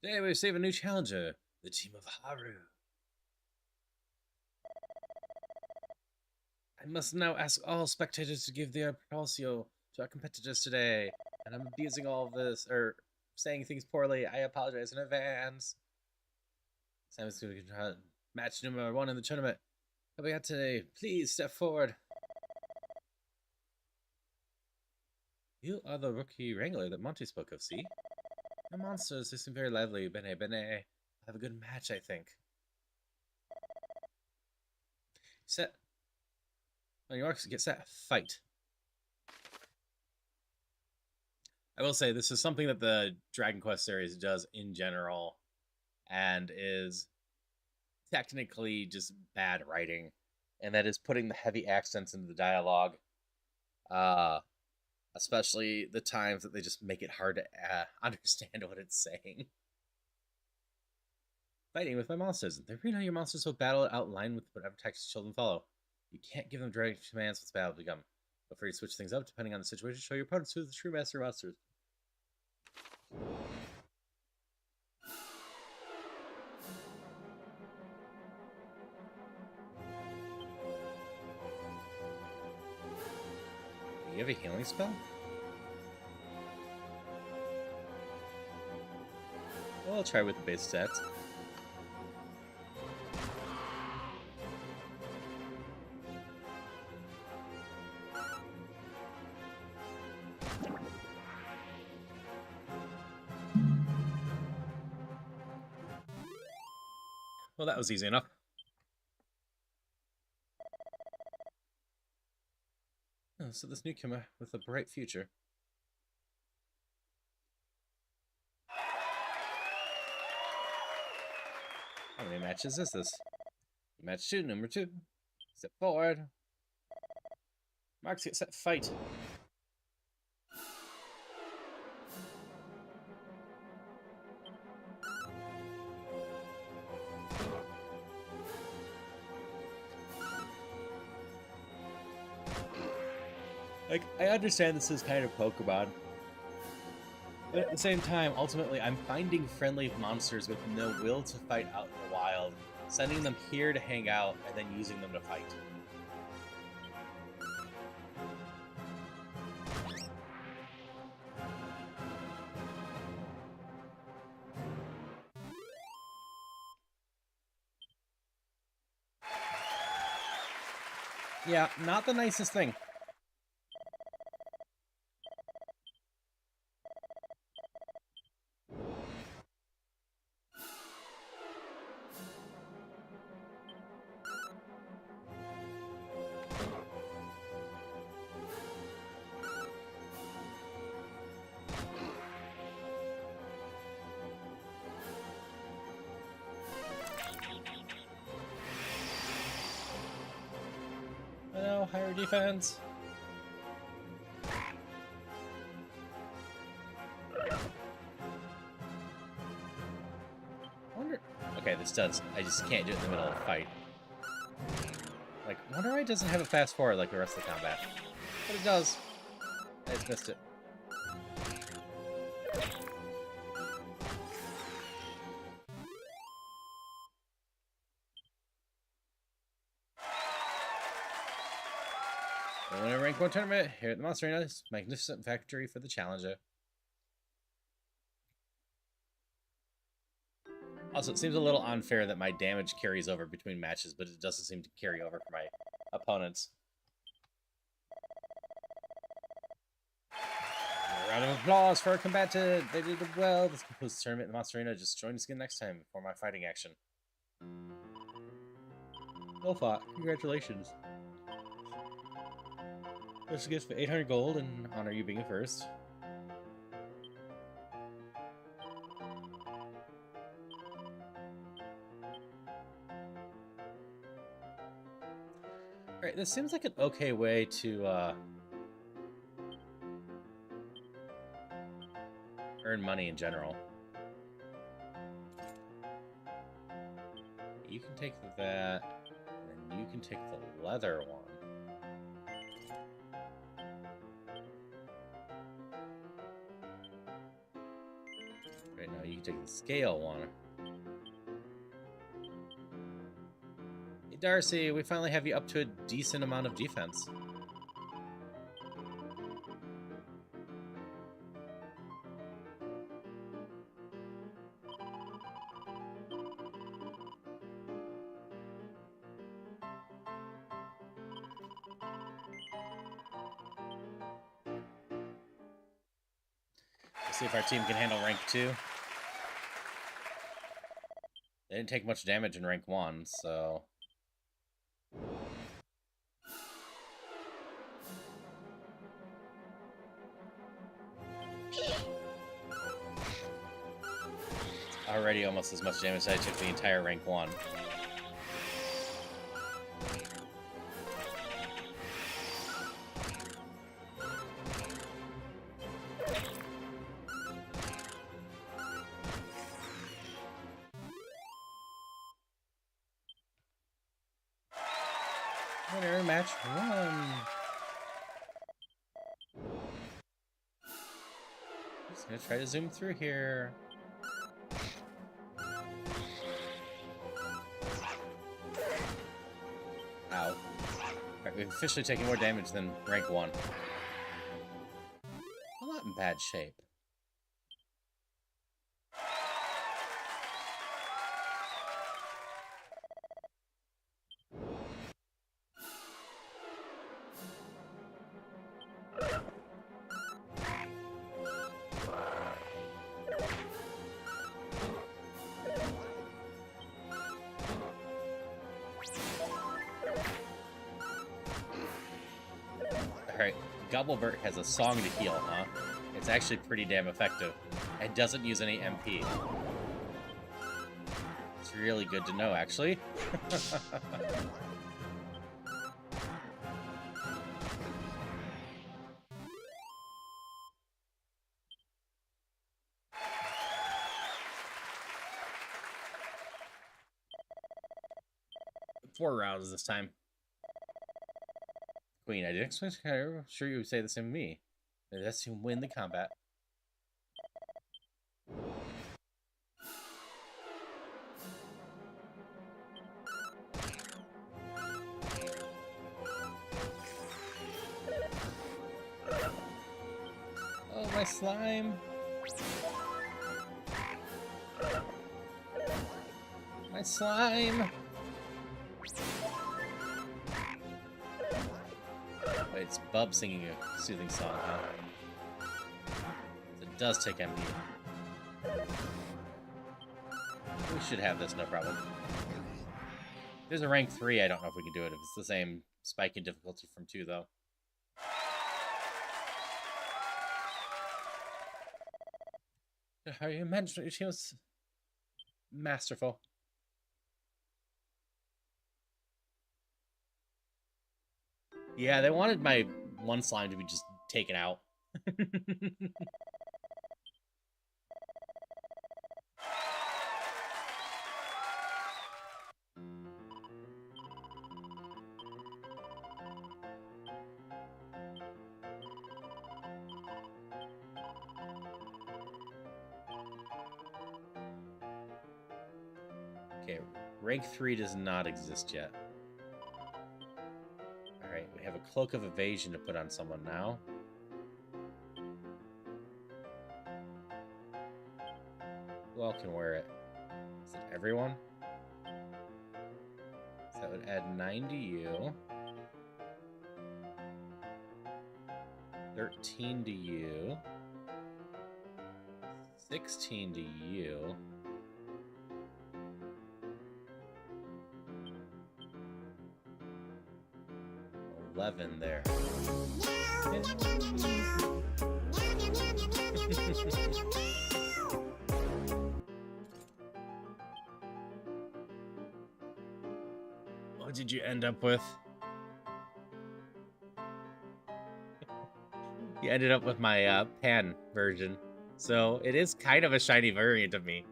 Today we receive a new challenger, the team of Haru. I must now ask all spectators to give their propulsio to our competitors today. And I'm abusing all of this, or saying things poorly. I apologize in advance. Samus going to try match number 1 in the tournament. What we got today? Please step forward. You are the rookie wrangler that Monty spoke of, see? The monsters, they seem very lively. Bene, bene. Have a good match, I think. Set. On your marks, get set. Fight. I will say, this is something that the Dragon Quest series does in general, and is technically just bad writing, and that is putting the heavy accents into the dialogue. Especially the times that they just make it hard to understand what it's saying. Fighting with my monsters. The arena your monsters will battle outlined with whatever tactics children follow. You can't give them direct commands once battle become. Feel free to switch things up depending on the situation. Show your opponents who the true master monsters. Do you have a healing spell? Well, I'll try with the base stats. Well, that was easy enough. Oh, so this newcomer with a bright future. How many matches is this? Match 2, number 2. Step forward. Marks, get set, fight. Like, I understand this is kind of Pokemon, but at the same time, ultimately, I'm finding friendly monsters with no will to fight out in the wild, sending them here to hang out, and then using them to fight. Yeah, not the nicest thing. Higher defense. Wonder. Okay, this does. I just can't do it in the middle of a fight. Like, wonder why it doesn't have a fast forward like the rest of the combat. But it does. I just missed it. We're in a rank 1 tournament here at the Monster Arena. It's a magnificent victory for the challenger. Also, it seems a little unfair that my damage carries over between matches, but it doesn't seem to carry over for my opponents. A round of applause for our combatant. They did well. This concludes the tournament in the Monster Arena. Just join us again next time for my fighting action. Well fought. Congratulations. There's a gift for 800 gold and honor you being first. Alright, this seems like an okay way to earn money in general. You can take that, and then you can take the leather one. Right now, you can take the scale one. Hey, Darcy, we finally have you up to a decent amount of defense. See if our team can handle rank 2. They didn't take much damage in rank 1, so... Already almost as much damage as I took the entire rank 1. Winner, match 1. Just gonna try to zoom through here. Ow. Alright, we've officially taken more damage than rank 1. I'm not in bad shape. Alright, Gobblebert has a song to heal, huh? It's actually pretty damn effective, and doesn't use any MP. It's really good to know, actually. Four rounds this time. Queen, I didn't expect her. Sure you would say the same to me. Let's him win the combat. Oh, my slime. My slime. Wait, it's Bub singing a soothing song, huh? It does take MP. We should have this, no problem. If there's a rank 3, I don't know if we can do it if it's the same spike in difficulty from 2, though. How you mentioned she was masterful. Yeah, they wanted my one slime to be just taken out. Okay, rank 3 does not exist yet. Alright, we have a Cloak of Evasion to put on someone now. Who all can wear it? Is it everyone? So that would add 9 to you. 13 to you. 16 to you. 11 there. What did you end up with? You ended up with my pan version. So it is kind of a shiny variant of me.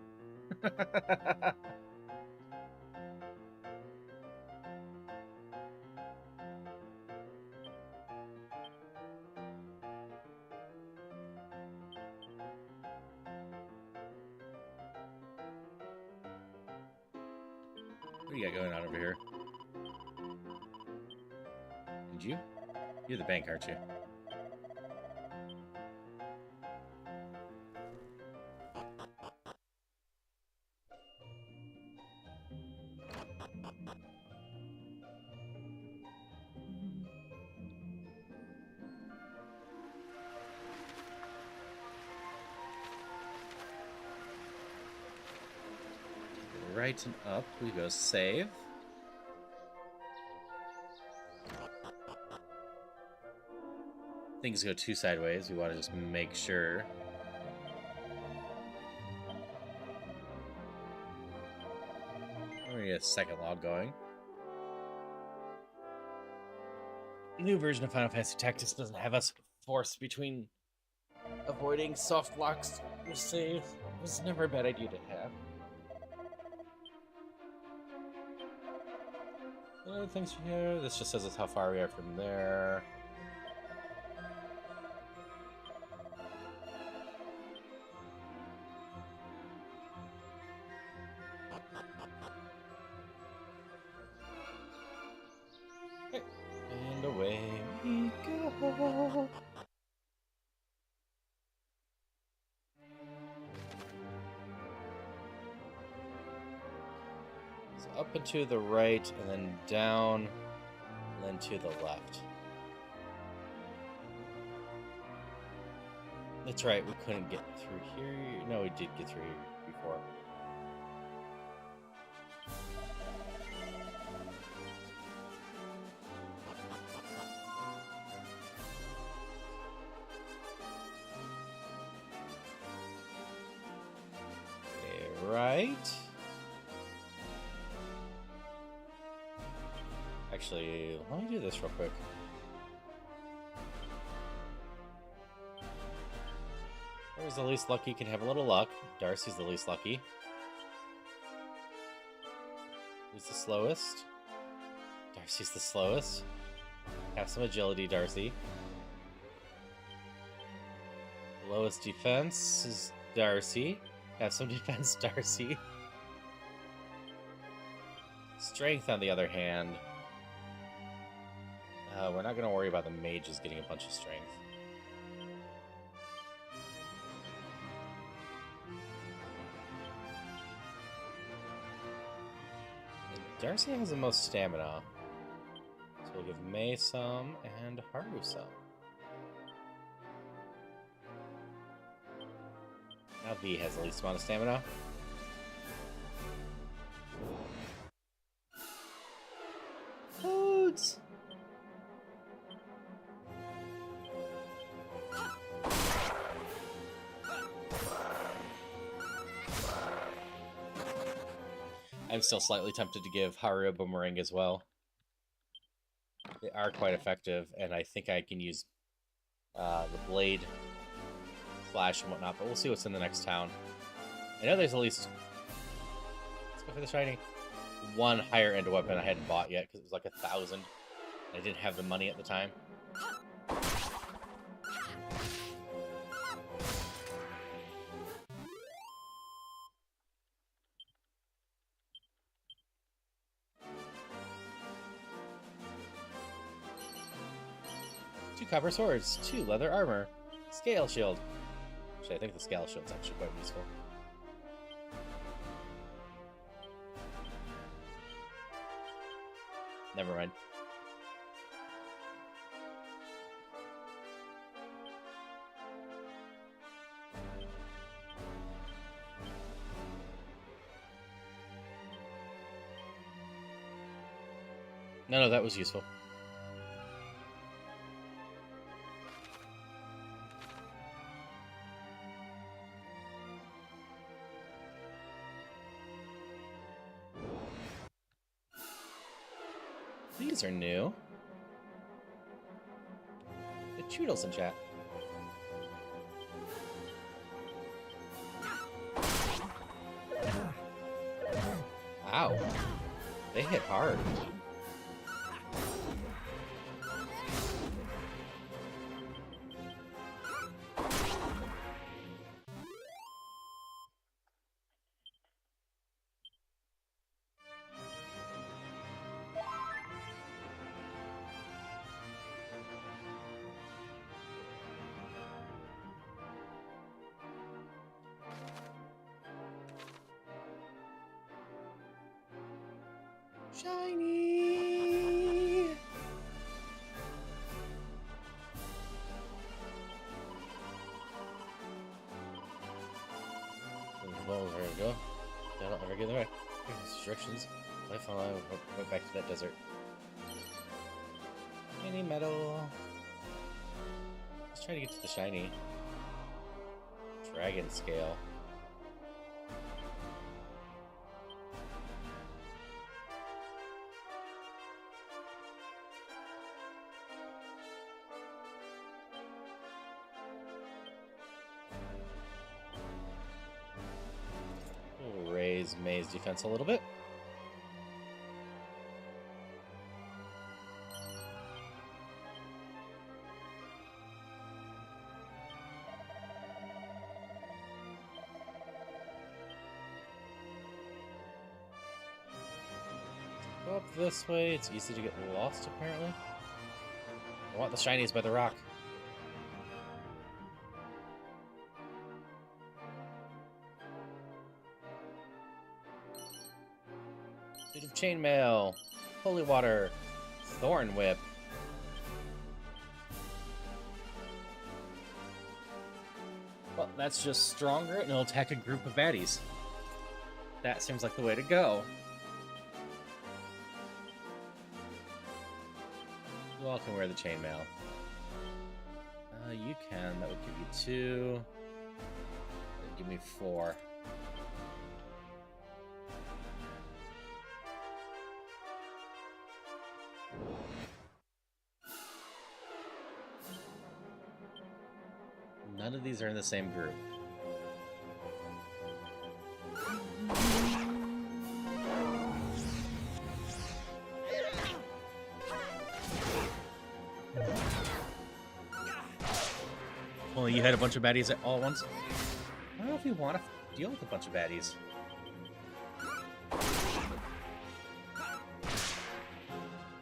What do you got going on over here? And you? You're the bank, aren't you? right and up. We go save. Things go too sideways. We want to just make sure. We're gonna get a second log going. New version of Final Fantasy Tactics doesn't have us forced between avoiding soft locks with save. It was never a bad idea to have. Other things here. This just says us how far we are from there. Okay. And away we go. So up and to the right, and then down, and then to the left. That's right, we couldn't get through here. No, we did get through here before. Okay, right. Actually, let me do this real quick. Whoever's the least lucky can have a little luck. Darcy's the least lucky. Who's the slowest? Darcy's the slowest. Have some agility, Darcy. Lowest defense is Darcy. Have some defense, Darcy. Strength, on the other hand. We're not going to worry about the mages getting a bunch of strength. Darcy has the most stamina. So we'll give May some and Haru some. Now V has the least amount of stamina. Foods! I'm still slightly tempted to give Haru a boomerang as well. They are quite effective, and I think I can use the blade, slash, and whatnot, but we'll see what's in the next town. I know there's at least... Let's go for the shiny. One higher-end weapon I hadn't bought yet, because it was like 1,000. I didn't have the money at the time. Two copper swords, 2 leather armor, scale shield. Actually, I think the scale shield's actually quite useful. Never mind. No, that was useful. These are new. The Choodles in chat. Wow. They hit hard. Shiny! Well, there we go. That'll ever get away. Restrictions. I finally went back to that desert. Mini metal. Let's try to get to the shiny. Dragon scale. We'll raise May's defense a little bit. Go up this way, it's easy to get lost apparently. I want the shinies by the rock. Suit of Chainmail, Holy Water, Thorn Whip. Well, that's just stronger and it'll attack a group of baddies. That seems like the way to go. You all can wear the chainmail. You can. That would give you 2. That would give me 4. None of these are in the same group. Well, you had a bunch of baddies all at once. I don't know if you want to deal with a bunch of baddies.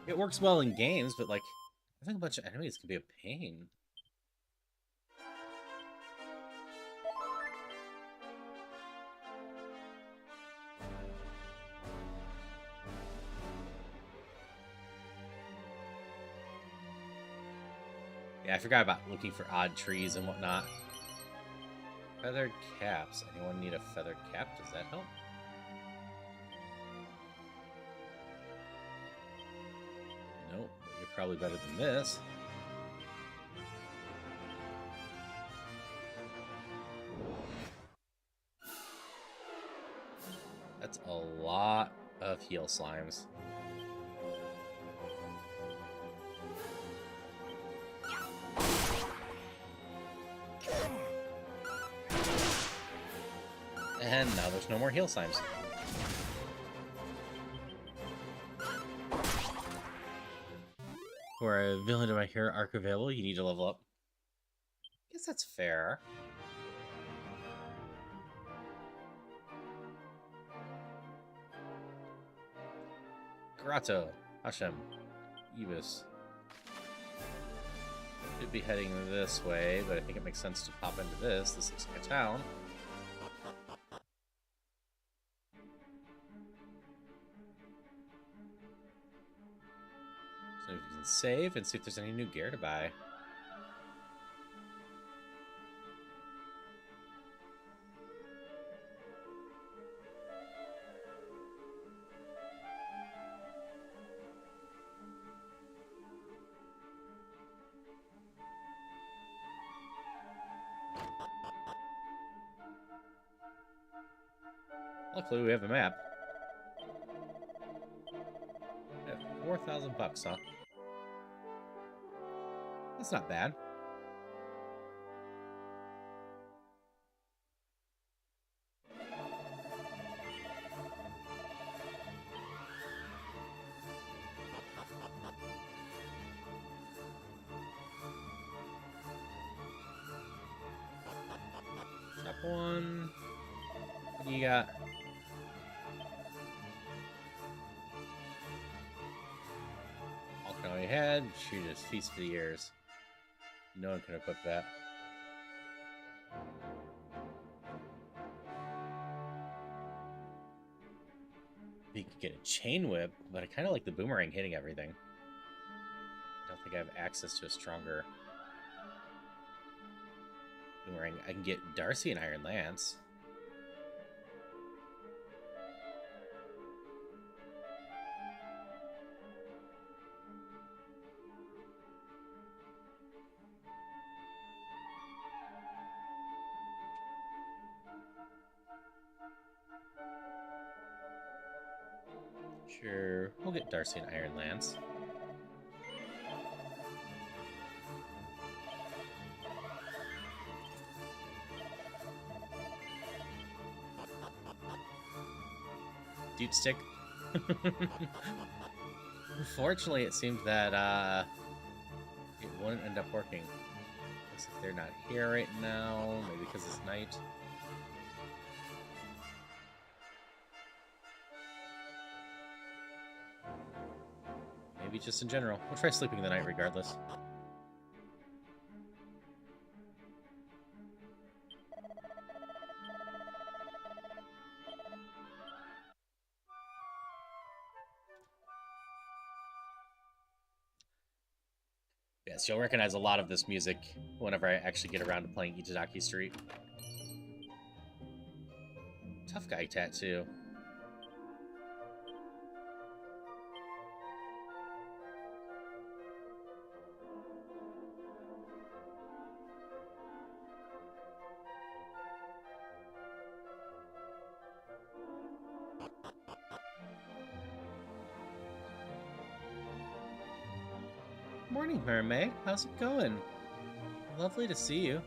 It works well in games, but like, I think a bunch of enemies can be a pain. Yeah, I forgot about looking for odd trees and whatnot. Feathered caps. Anyone need a feathered cap? Does that help? Nope, but you're probably better than this. That's a lot of heal slimes. And now there's no more heal slimes. For a villain to my hero arc available, you need to level up. I guess that's fair. Grotto, Hashem, Ibis. Should be heading this way, but I think it makes sense to pop into this. This looks like a town. So we can save and see if there's any new gear to buy. Luckily, we have a map. We have 4,000 bucks, huh? That's not bad. Shop one. What do you got? All can only head. Shoot his feast for the ears. No one can equip that. You could get a chain whip, but I kind of like the boomerang hitting everything. I don't think I have access to a stronger boomerang. I can get Darcy and Iron Lance. Sure, we'll get Darcy and Ironlands. Dude stick. Unfortunately, it seemed that it wouldn't end up working. Looks like they're not here right now, maybe because it's night. Maybe just in general. We'll try sleeping the night regardless. Yes, you'll recognize a lot of this music whenever I actually get around to playing Itadaki Street. Tough guy tattoo. Morning, Mermaid. How's it going? Lovely to see you.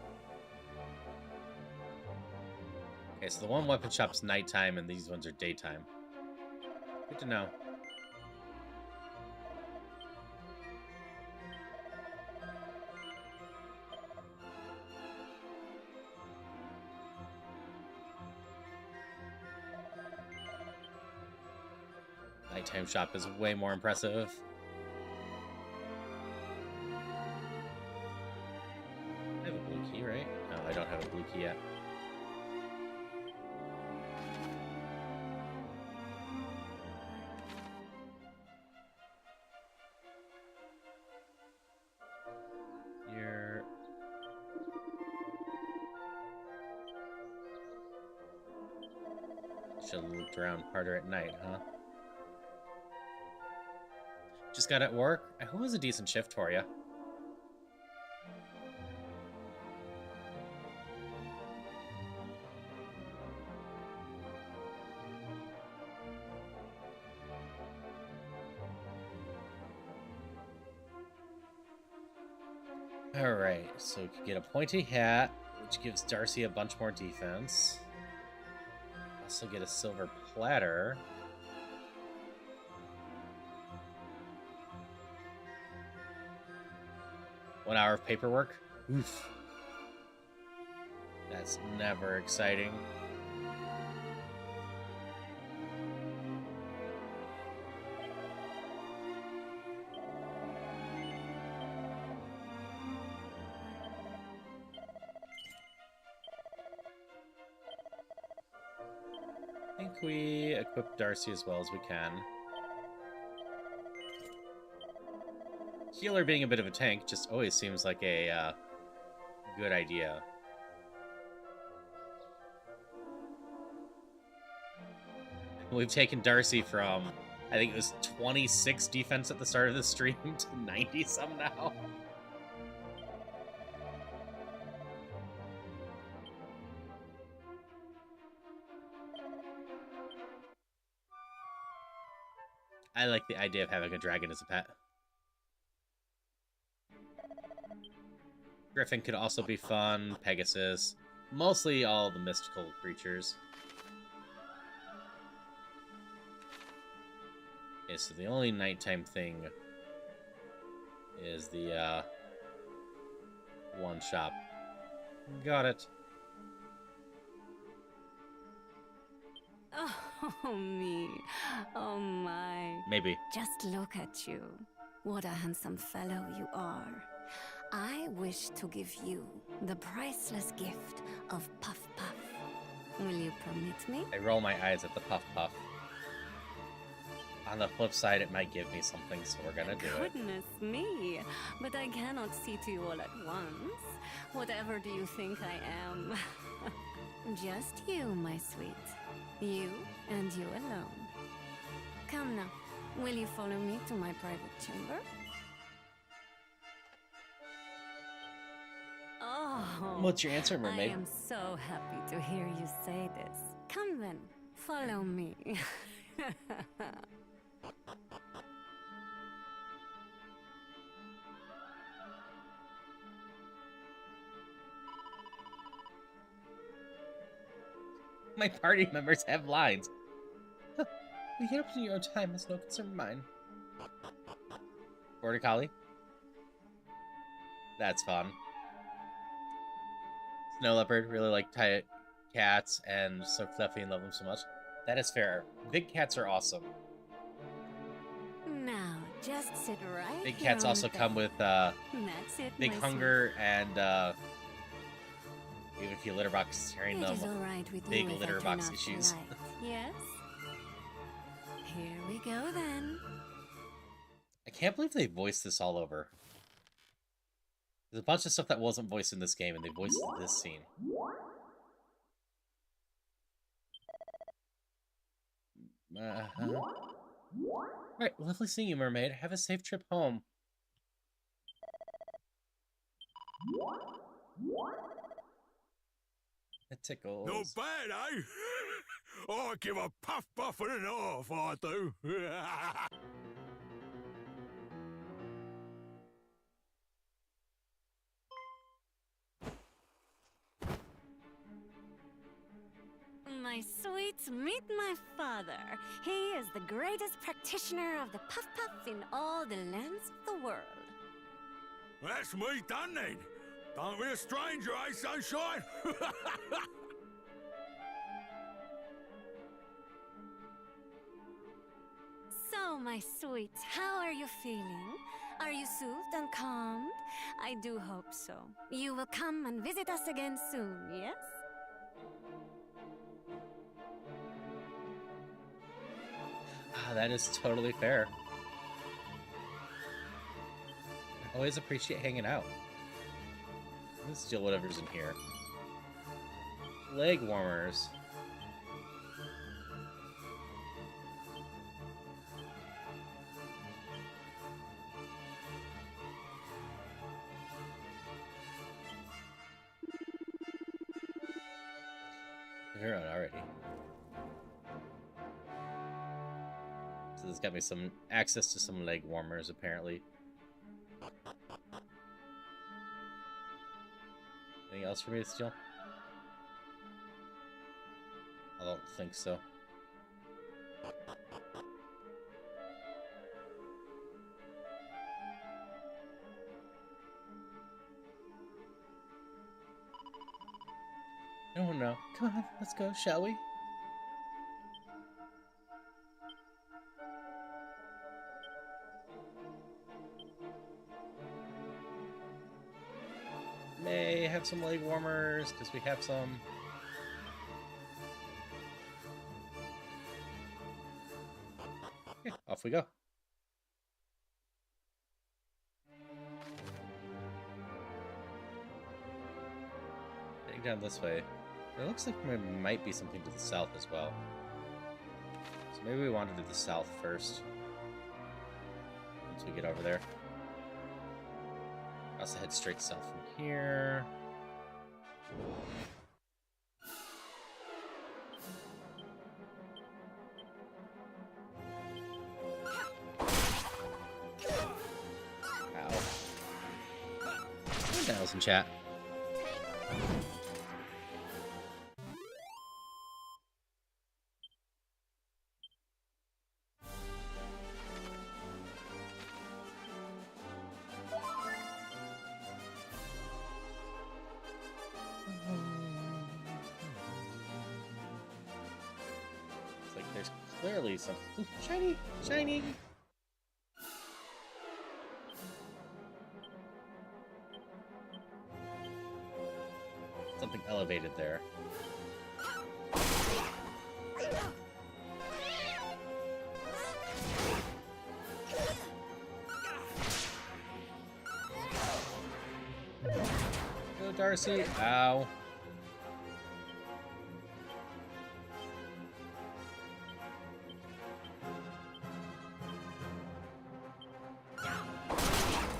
Okay, so the one weapon shop's nighttime and these ones are daytime. Good to know. Nighttime shop is way more impressive. I have a blue key, right? No, I don't have a blue key yet. You're... Should have looked around harder at night, huh? Just got at work? I hope it was a decent shift for you. Alright, so we could get a pointy hat, which gives Darcy a bunch more defense. Also get a silver platter. 1 hour of paperwork? Oof. That's never exciting. I think we equip Darcy as well as we can. Healer being a bit of a tank just always seems like a good idea. We've taken Darcy from, I think it was 26 defense at the start of the stream to 90 some now. I like the idea of having a dragon as a pet. Griffin could also be fun, Pegasus, mostly all the mystical creatures. Okay, so the only nighttime thing is the one shop. Got it. Oh, me. Oh, my. Maybe. Just look at you. What a handsome fellow you are. I wish to give you the priceless gift of Puff Puff. Will you permit me? I roll my eyes at the Puff Puff. On the flip side, it might give me something, so we're gonna do it. Goodness me. But I cannot see to you all at once. Whatever do you think I am? Just you, my sweet. You and you alone. Come now. Will you follow me to my private chamber? Oh, What's your answer, mermaid? I am so happy to hear you say this. Come then, follow me. My party members have lines. Huh. We get up to your own time. It's no concern of mine. Border Collie. That's fun. Snow Leopard. Really like tight cats and so fluffy and love them so much. That is fair. Big cats are awesome. Now, just sit right Big here cats on also the come bed. with That's it, big my hunger and even if you litter box carrying sweet. them. It is all right with big you if litter I turn box off the issues. light, yes? Here we go then. I can't believe they voiced this all over. There's a bunch of stuff that wasn't voiced in this game, and they voiced this scene. Alright, lovely seeing you, mermaid. Have a safe trip home. It tickles. Not bad, eh? I give a puff and a half, I do. My sweets, meet my father. He is the greatest practitioner of the puff puff in all the lands of the world. That's me done then. Don't be a stranger, eh, sunshine? So, my sweets, how are you feeling? Are you soothed and calmed? I do hope so. You will come and visit us again soon, yes? Ah, that is totally fair. I always appreciate hanging out. Let's steal whatever's in here. Leg warmers. You're on already. So this got me some access to some leg warmers, apparently. Anything else for me to steal? I don't think so. I don't know. Come on, let's go, shall we? May have some leg warmers, because we have some. Okay, off we go. Heading down this way. It looks like there might be something to the south as well. So maybe we wander to the south first. Once we get over there. I also head straight south from here. Ow. That was in chat. It's like there's clearly some. Ooh, shiny! Shiny! Something elevated there. Go, Darcy. Ow.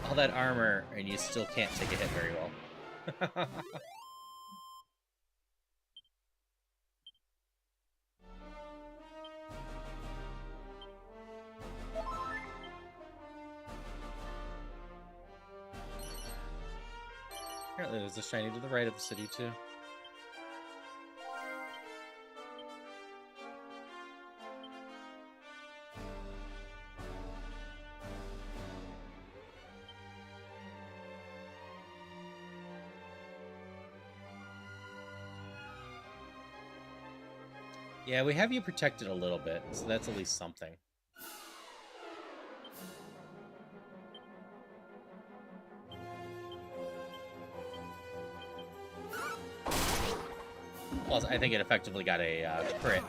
All that armor, and you still can't take a hit very well. Apparently there's a shiny to the right of the city, too. Yeah, we have you protected a little bit, so that's at least something. Plus, I think it effectively got a crit.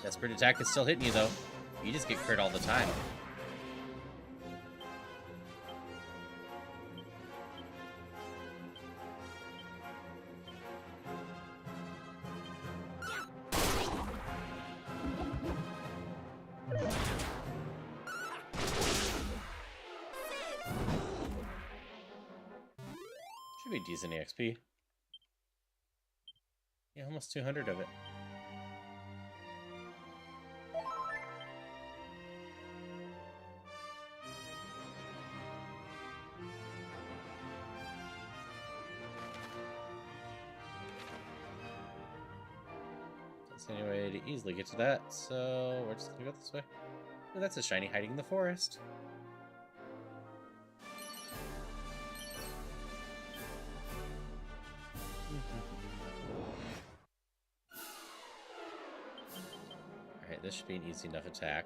Desperate attack is still hitting you, though. You just get crit all the time. Should be decent EXP. Yeah, almost 200 of it. That's any way to easily get to that, so we're just gonna go this way. Oh, that's a shiny hiding in the forest. Alright, this should be an easy enough attack.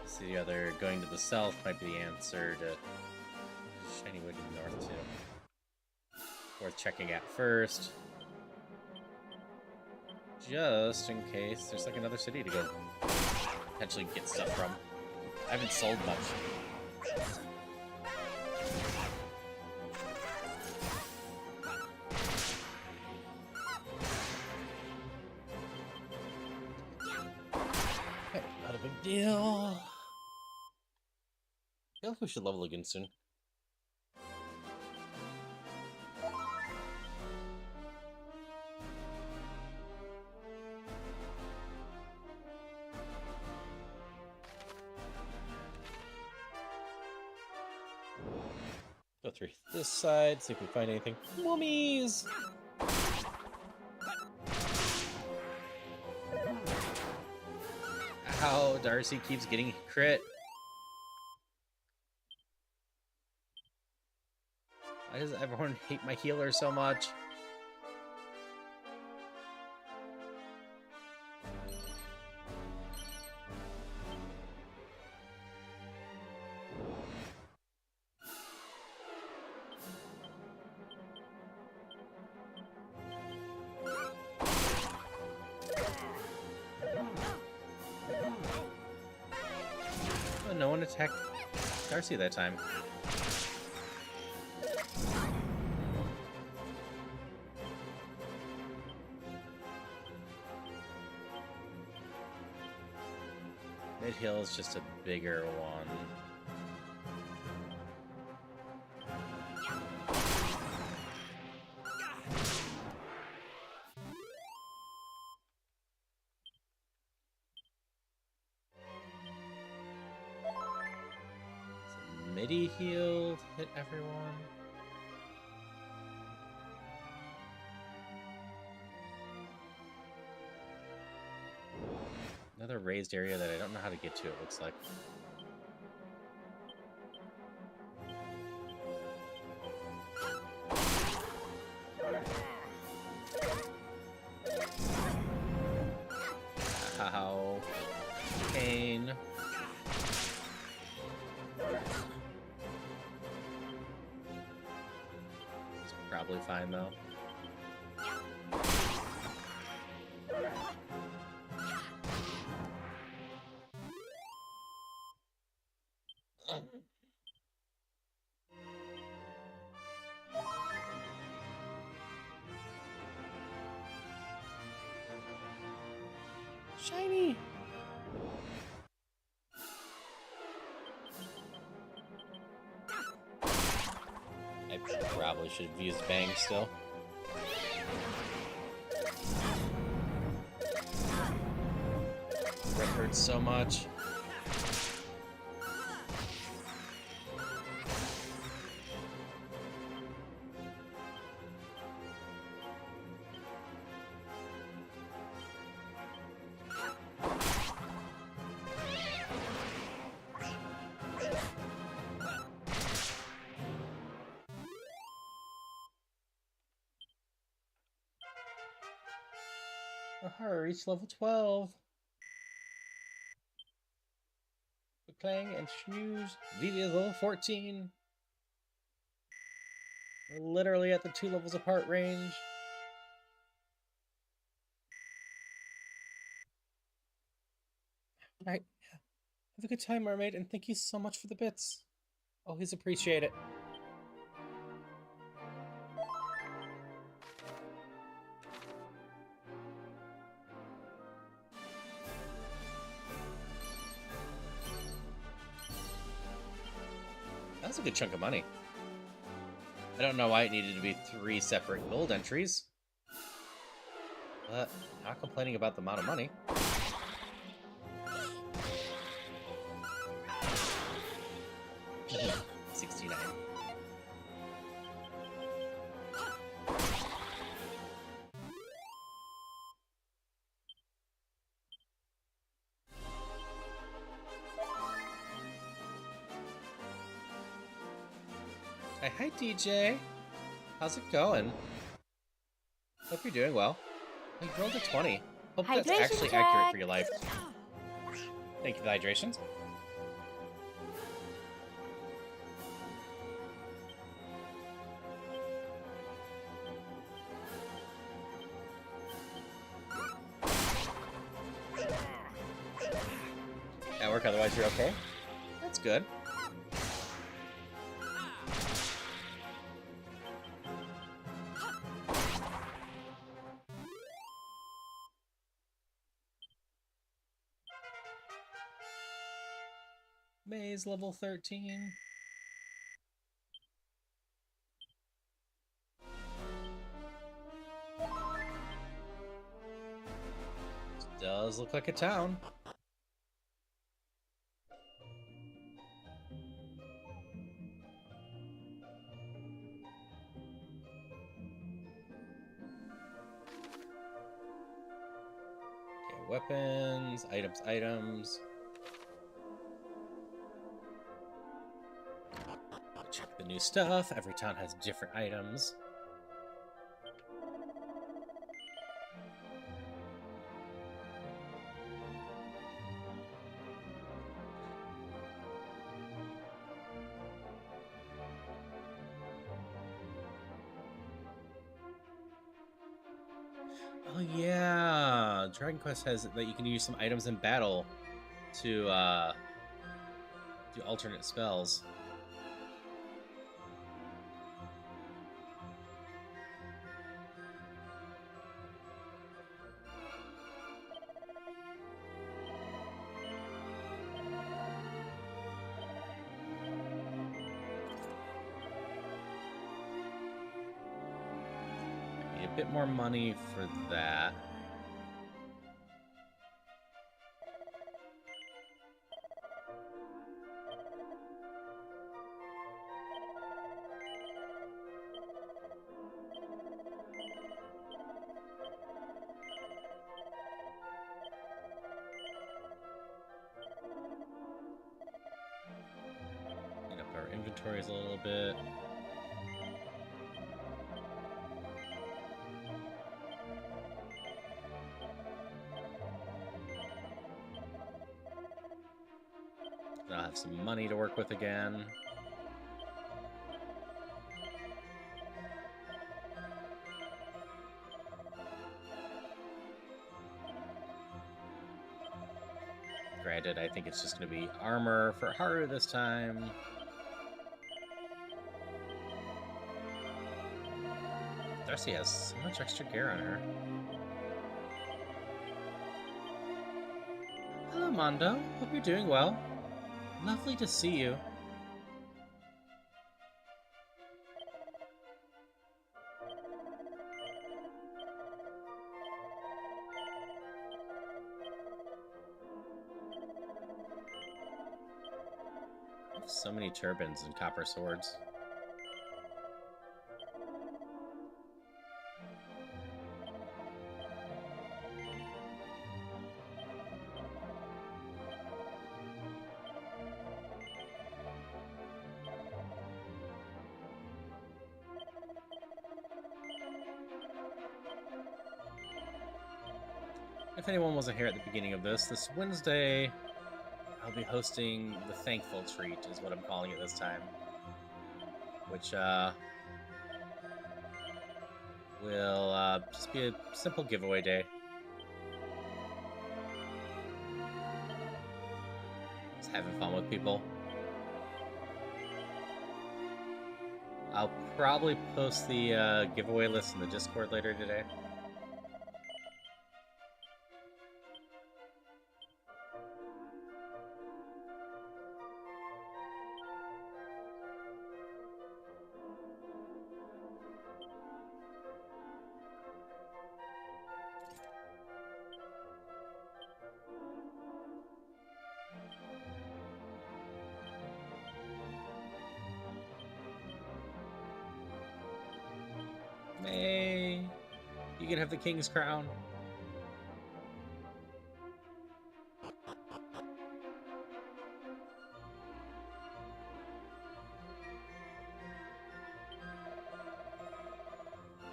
See the other going to the south might be the answer to shiny wood in the north too. Worth checking out first. Just in case there's like another city to go potentially get stuff from. I haven't sold much. Okay, not a big deal. I feel like we should level again soon. Go through this side, see if we find anything. Mummies! Ow, Darcy keeps getting crit. Why does everyone hate my healer so much? Oh, no one attacked Darcy that time. Mid Hill is just a bigger one. Midi healed, hit everyone. Another raised area that I don't know how to get to, it looks like. Ow. Pain. This is probably fine though. Shiny! I probably should have used Bang still. That hurts so much. Aha, reach level 12. Clang and Snooze. Vivi is level 14. We're literally at the 2 levels apart range. Right. Have a good time, mermaid, and thank you so much for the bits. Always appreciate it. That was a good chunk of money. I don't know why it needed to be 3 separate gold entries. But not complaining about the amount of money. $69. Hey, hi DJ. How's it going? Hope you're doing well. You rolled a 20. Hope that's Hydration actually check. accurate for your life. Thank you for the hydrations. That work, otherwise you're okay? That's good. Maze level 13. Does look like a town. Okay, weapons, items. Check the new stuff. Every town has different items. Oh yeah, Dragon Quest has that you can use some items in battle to do alternate spells. Need a bit more money for that. Clean up our inventories a little bit. Now I have some money to work with again. Granted, I think it's just going to be armor for Haru this time. Darcy has so much extra gear on her. Hello, Mondo. Hope you're doing well. Lovely to see you. So many turbans and copper swords. If anyone wasn't here at the beginning of this Wednesday, I'll be hosting the Thankful Treat, is what I'm calling it this time. Which, will, just be a simple giveaway day. Just having fun with people. I'll probably post the, giveaway list in the Discord later today. May, you can have the king's crown.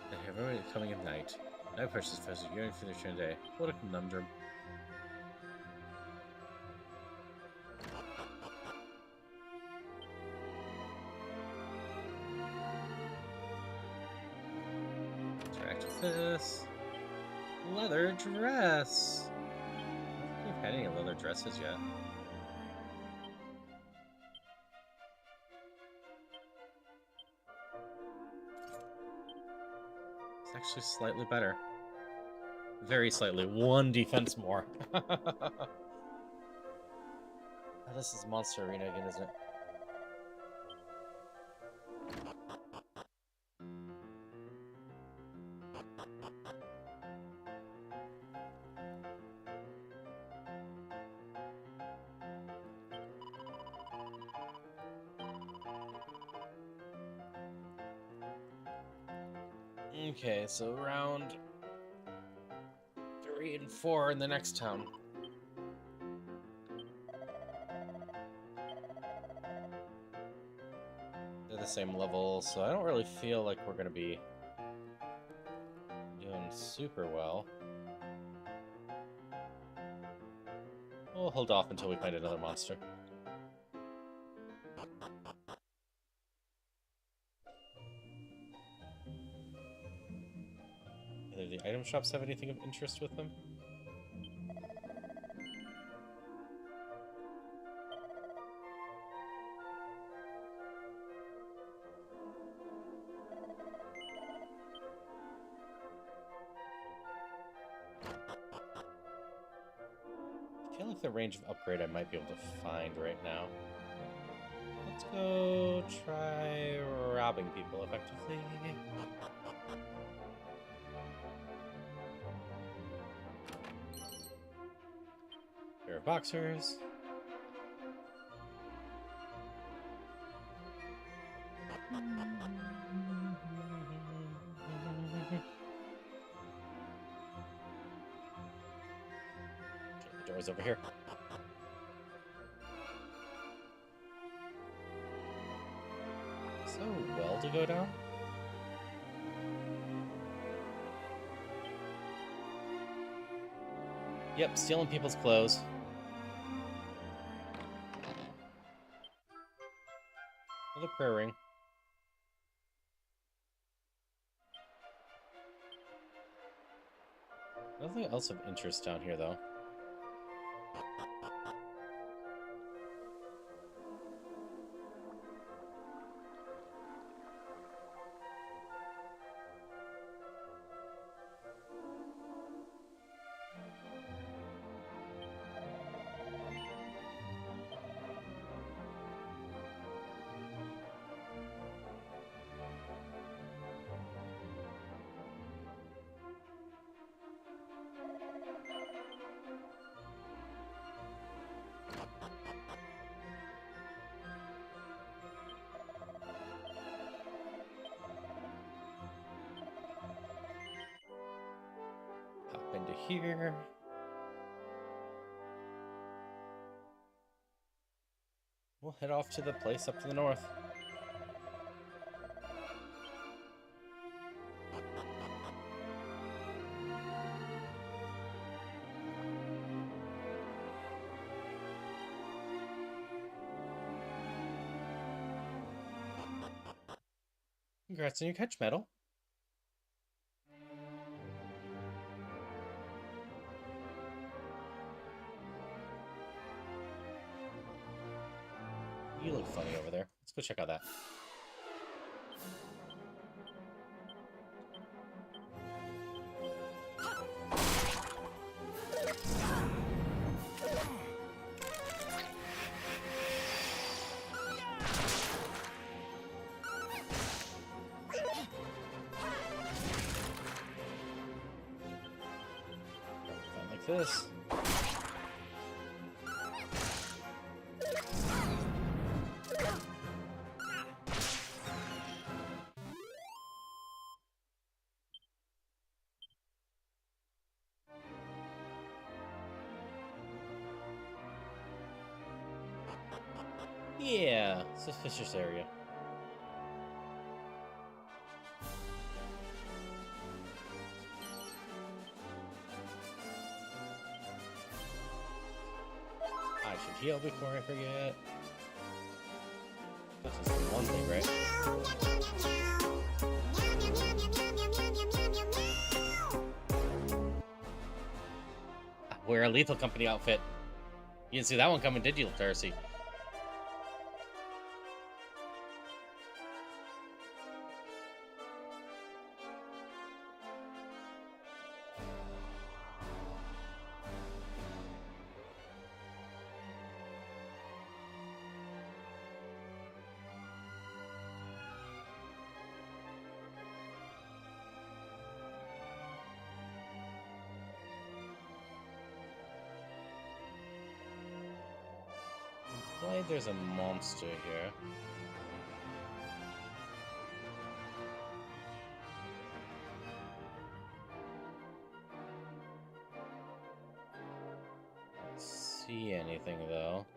They have already coming at night. I purchased first you're going to finish your day. What a conundrum. Interact with this. Leather dress. I don't think we've had any leather dresses yet. It's actually slightly better. Very slightly. 1 defense more. Oh, this is Monster Arena again, isn't it? Okay, so round 3 and 4 in the next town. They're the same level, so I don't really feel like we're gonna be doing super well. We'll hold off until we find another monster. Do the item shops have anything of interest with them? I feel like the range of upgrade I might be able to find right now. Let's go try robbing people effectively. Pair of boxers. Okay, the door's over here. So well to go down. Yep, stealing people's clothes. Another prayer ring. Nothing else of interest down here, though. Pop into here. We'll head off to the place up to the north. Congrats on your catch medal. You look funny over there. Let's go check out that. Something like this. Yeah, suspicious area. I should heal before I forget. That's just the one thing, right? Wear a Lethal Company outfit. You didn't see that one coming, did you, Darcy? Implied there's a monster here. Don't see anything though.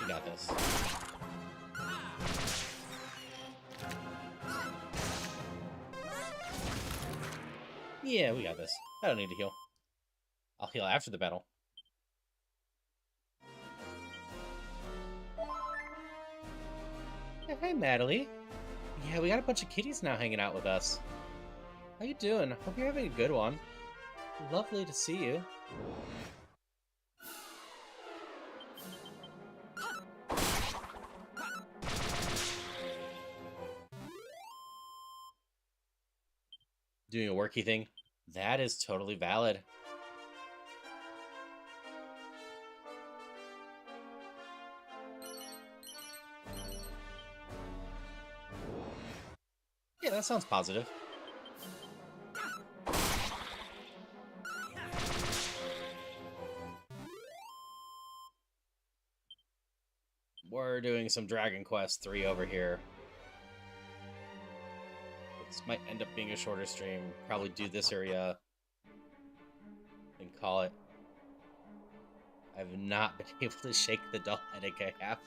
You got this. Yeah, we got this. I don't need to heal. I'll heal after the battle. Hey, Natalie. Yeah, we got a bunch of kitties now hanging out with us. How you doing? Hope you're having a good one. Lovely to see you. Doing a worky thing? That is totally valid. Yeah, that sounds positive. We're doing some Dragon Quest 3 over here. This might end up being a shorter stream. Probably do this area and call it. I've not been able to shake the dull headache I have.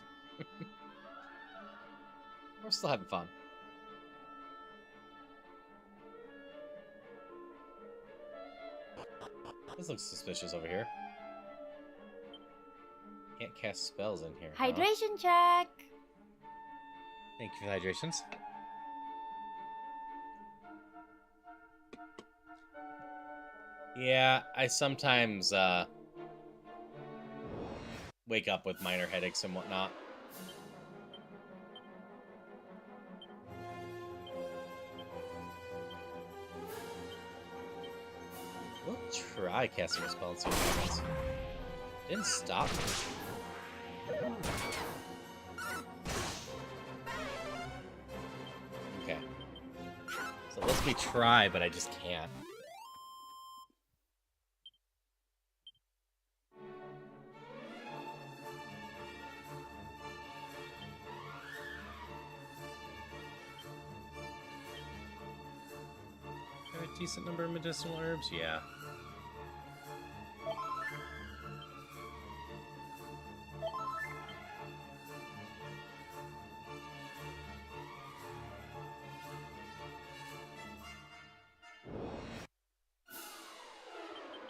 We're still having fun. This looks suspicious over here. Can't cast spells in here. Huh? Hydration check. Thank you for the hydrations. Yeah, I sometimes wake up with minor headaches and whatnot. We'll try casting a spell and see what happens. Didn't stop me. makes me try, but I just can't. Have a decent number of medicinal herbs? Yeah.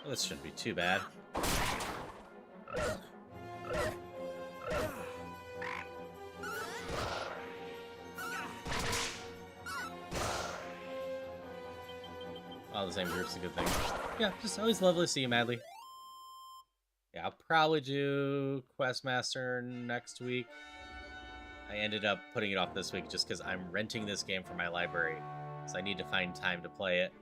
This shouldn't be too bad. All the same group's a good thing. Yeah, just always lovely to see you, Madly. Yeah, I'll probably do Questmaster next week. I ended up putting it off this week just because I'm renting this game from my library, so I need to find time to play it.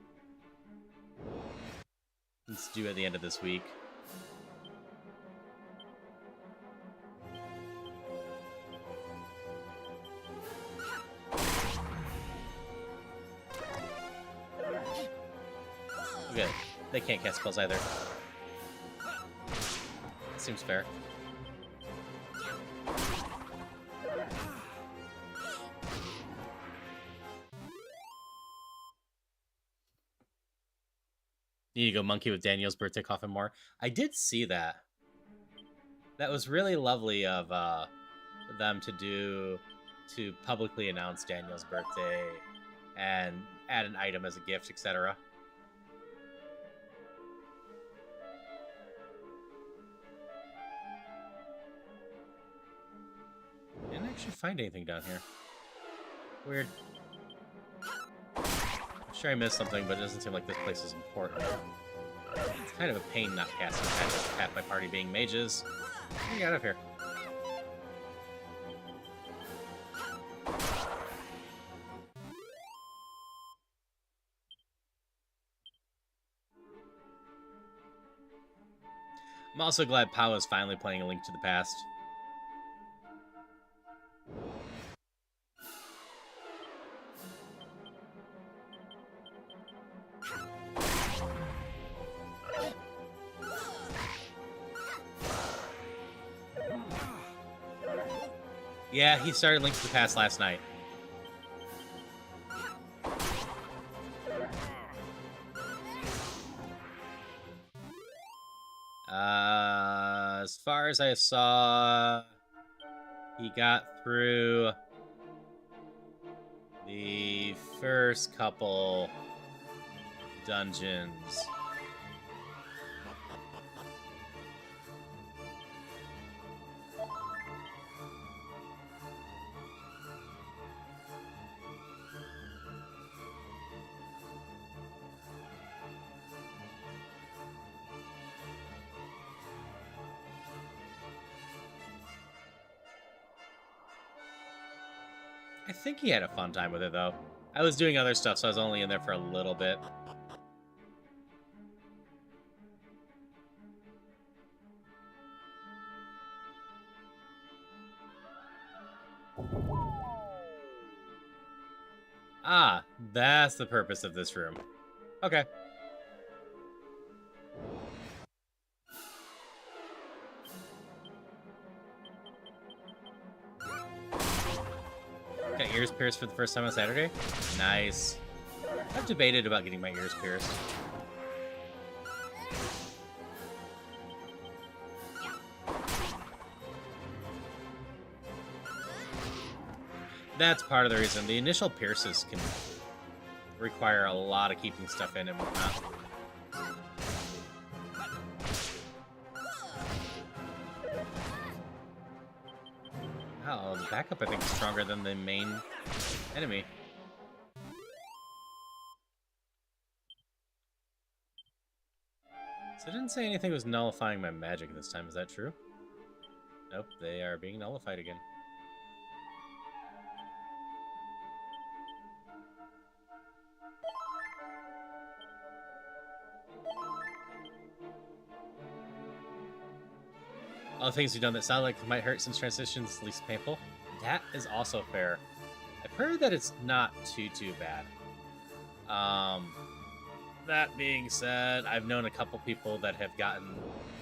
It's due at the end of this week. Okay, they can't cast spells either. Seems fair. Need to go monkey with Daniel's birthday coffin more. I did see that. That was really lovely of them to publicly announce Daniel's birthday and add an item as a gift, etc. Didn't actually find anything down here. Weird. I'm sure I missed something, but it doesn't seem like this place is important. It's kind of a pain not casting half my party being mages. Get out of here. I'm also glad Pao is finally playing A Link to the Past. Yeah, he started Link to the Past last night. As far as I saw, he got through the first couple dungeons. I think he had a fun time with it, though. I was doing other stuff, so I was only in there for a little bit. Ah, that's the purpose of this room. Okay. Got ears pierced for the first time on Saturday? Nice. I've debated about getting my ears pierced. That's part of the reason. The initial pierces can require a lot of keeping stuff in and whatnot. Oh, the backup I think is stronger than the main enemy. So it didn't say anything was nullifying my magic this time. Is that true? Nope, they are being nullified again. All the things you've done that sound like it might hurt since transition's least painful. That is also fair. I've heard that it's not too bad. That being said, I've known a couple people that have gotten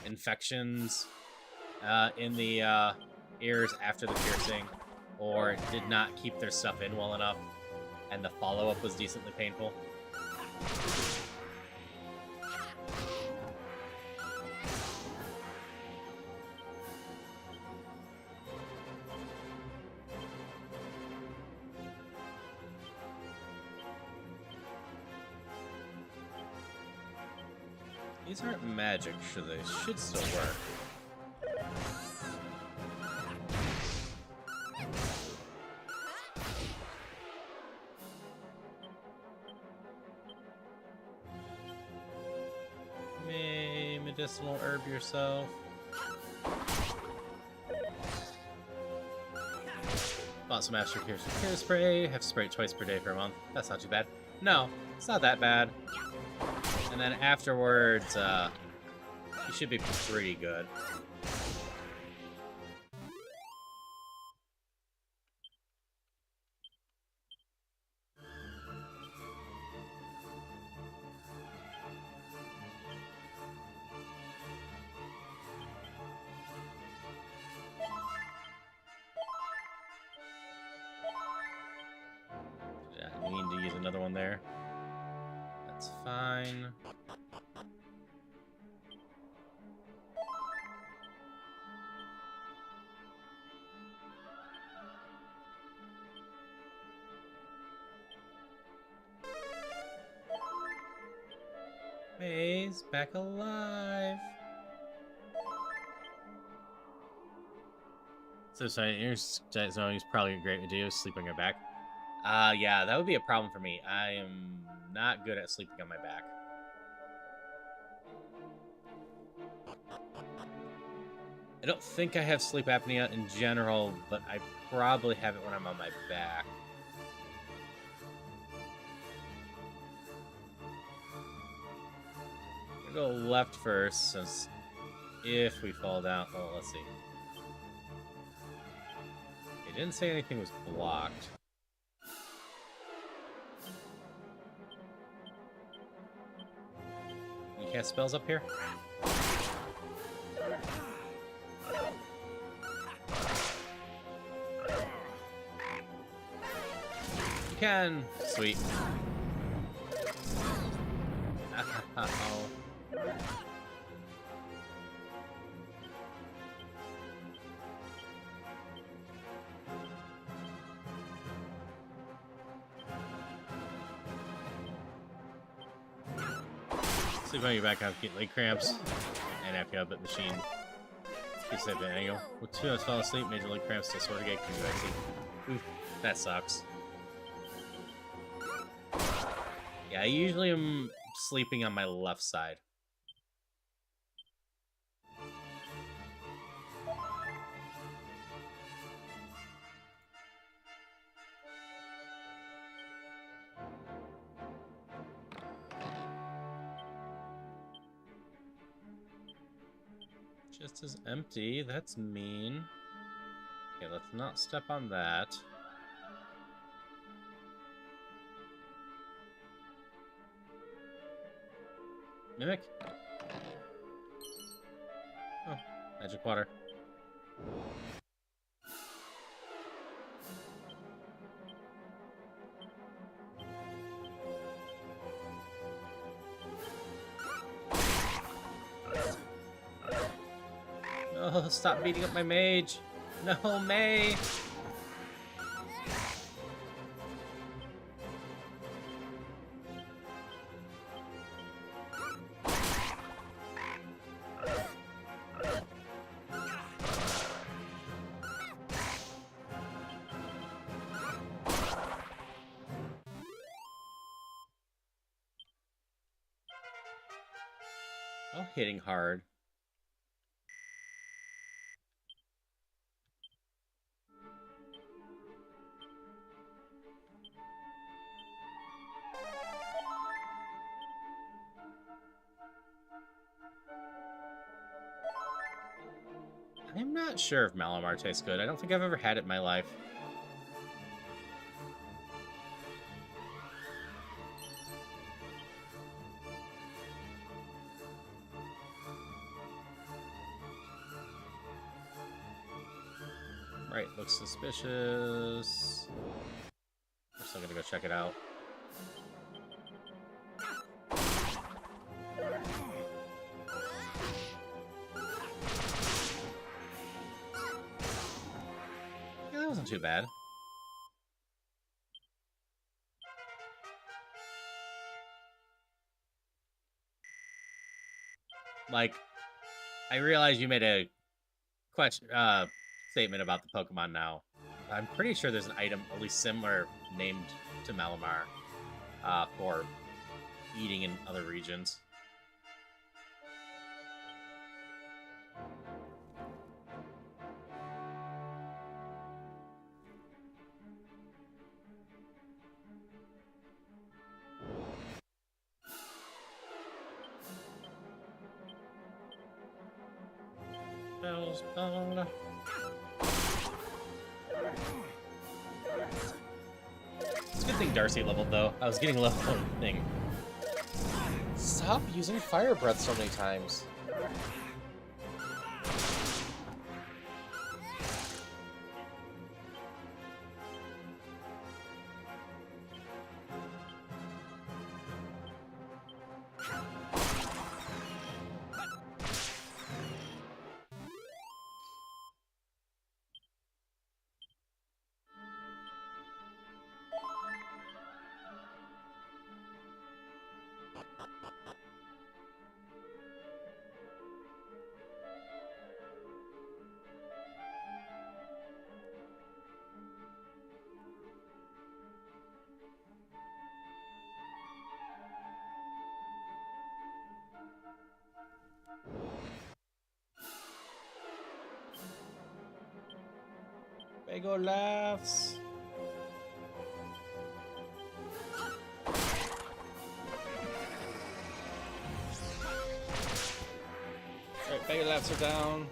infections in the ears after the piercing, or did not keep their stuff in well enough, and the follow-up was decently painful. These aren't magic, so they should still work. Medicinal herb yourself. Bought some Astro Cure spray. Have to spray it twice per day for a month. That's not too bad. No, it's not that bad. And then afterwards, you should be pretty good. Yeah, we need to use another one there. That's fine. May's back alive. So sorry, he's probably a great idea, sleep on your back. Yeah, that would be a problem for me. I am not good at sleeping on my back. I don't think I have sleep apnea in general, but I probably have it when I'm on my back. I'm gonna go left first, since if we fall down... Oh, let's see. It didn't say anything was blocked. You cast spells up here? You can! Sweet. Oh. Sleep on your back after you get leg cramps, and after you have a bit machine. Keep sleep at an angle. With 2 hours fall asleep, major leg cramps to sort of get convexy. Oof, that sucks. Yeah, I usually am sleeping on my left side. Just as empty, that's mean. Okay, let's not step on that. Mimic? Oh, magic water. No, stop beating up my mage. No, May. Oh, hitting hard. I'm not sure if Malamar tastes good. I don't think I've ever had it in my life. Right, looks suspicious. We're still gonna go check it out. Yeah, that wasn't too bad. Like, I realize you made a statement about the Pokemon now. I'm pretty sure there's an item, at least similar, named to Malamar for eating in other regions. Bells, bell. It's a good thing Darcy leveled, though. I was getting leveled thing. Stop using Fire Breath so many times. Bago laughs. Alright, Bago laughs are down.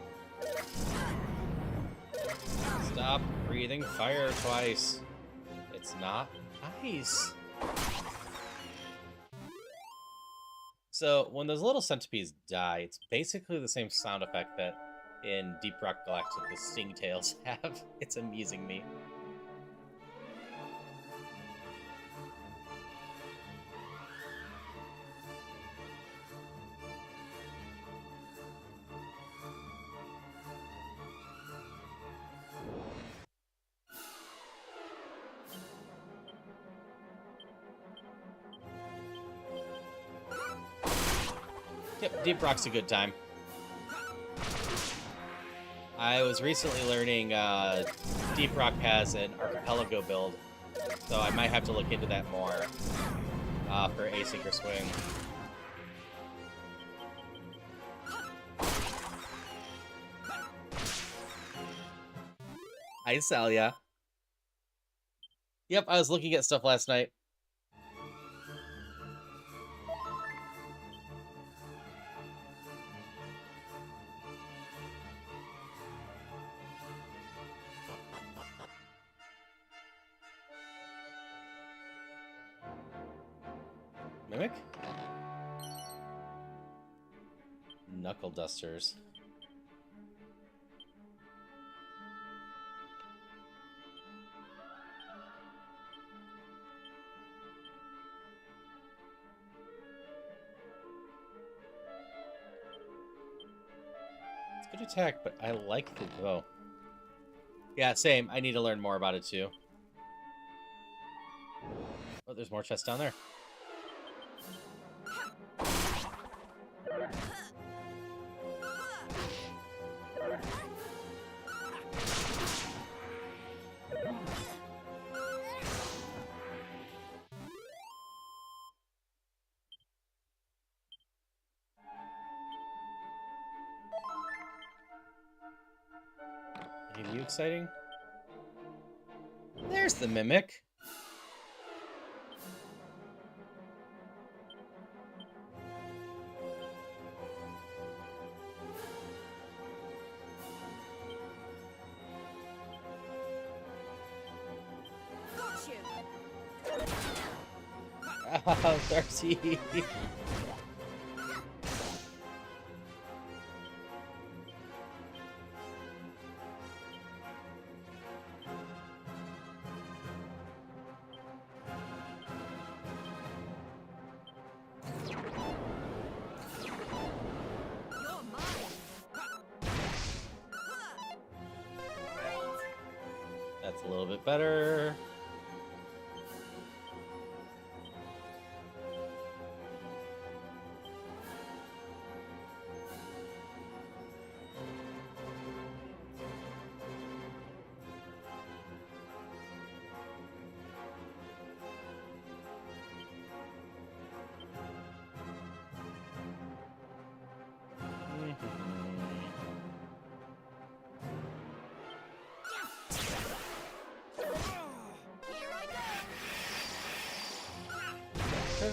Stop breathing fire twice. It's not nice. So, when those little centipedes die, it's basically the same sound effect that in Deep Rock Galactic the Stingtails have. It's amusing me. Yep, Deep Rock's a good time. I was recently learning Deep Rock has an archipelago build, so I might have to look into that more for Async or Swing. Hi, Salia. Yep, I was looking at stuff last night. Mimic? Knuckle dusters. It's good attack, but I like the bow. Yeah, same. I need to learn more about it too. Oh, there's more chests down there. Any of you exciting? There's the Mimic. Oh, Darcy. That's a little bit better.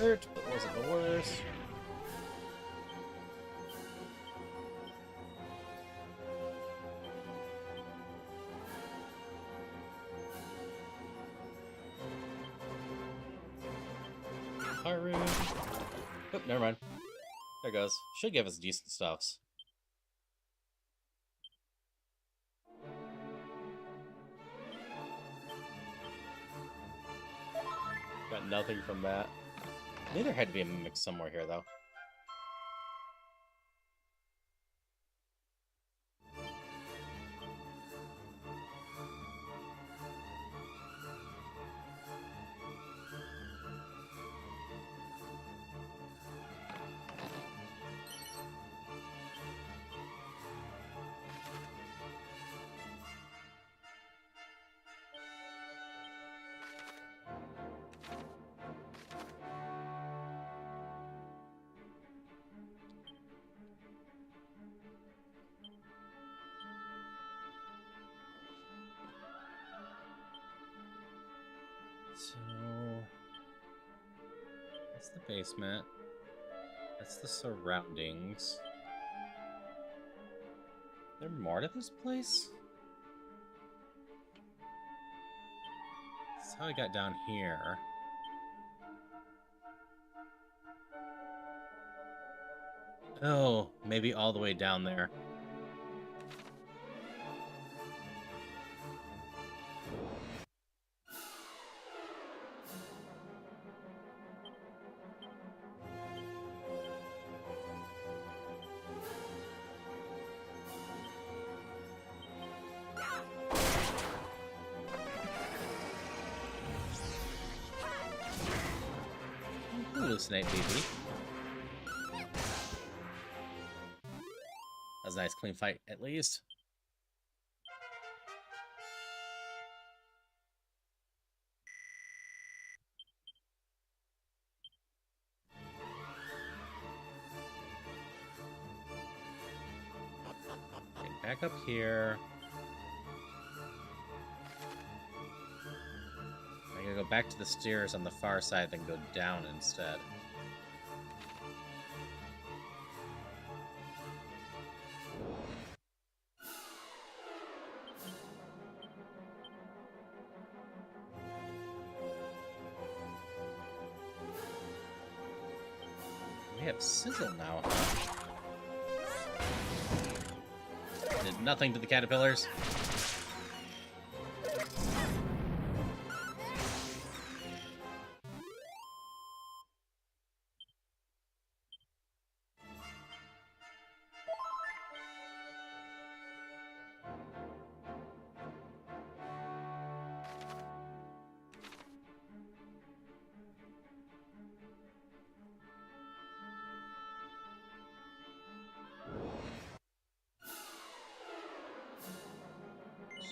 Hurt, but wasn't the worst. Heart rune. Oh, never mind. There it goes. Should give us decent stuffs. Got nothing from that. I knew there had to be a mimic somewhere here, though. So that's the basement. That's the surroundings. Is there more to this place? That's how I got down here. Oh, maybe all the way down there. Hallucinate, BB. That was a nice clean fight, at least. Okay, back up here. I gotta go back to the stairs on the far side, then go down instead. We have Sizzle now, huh? Did nothing to the caterpillars.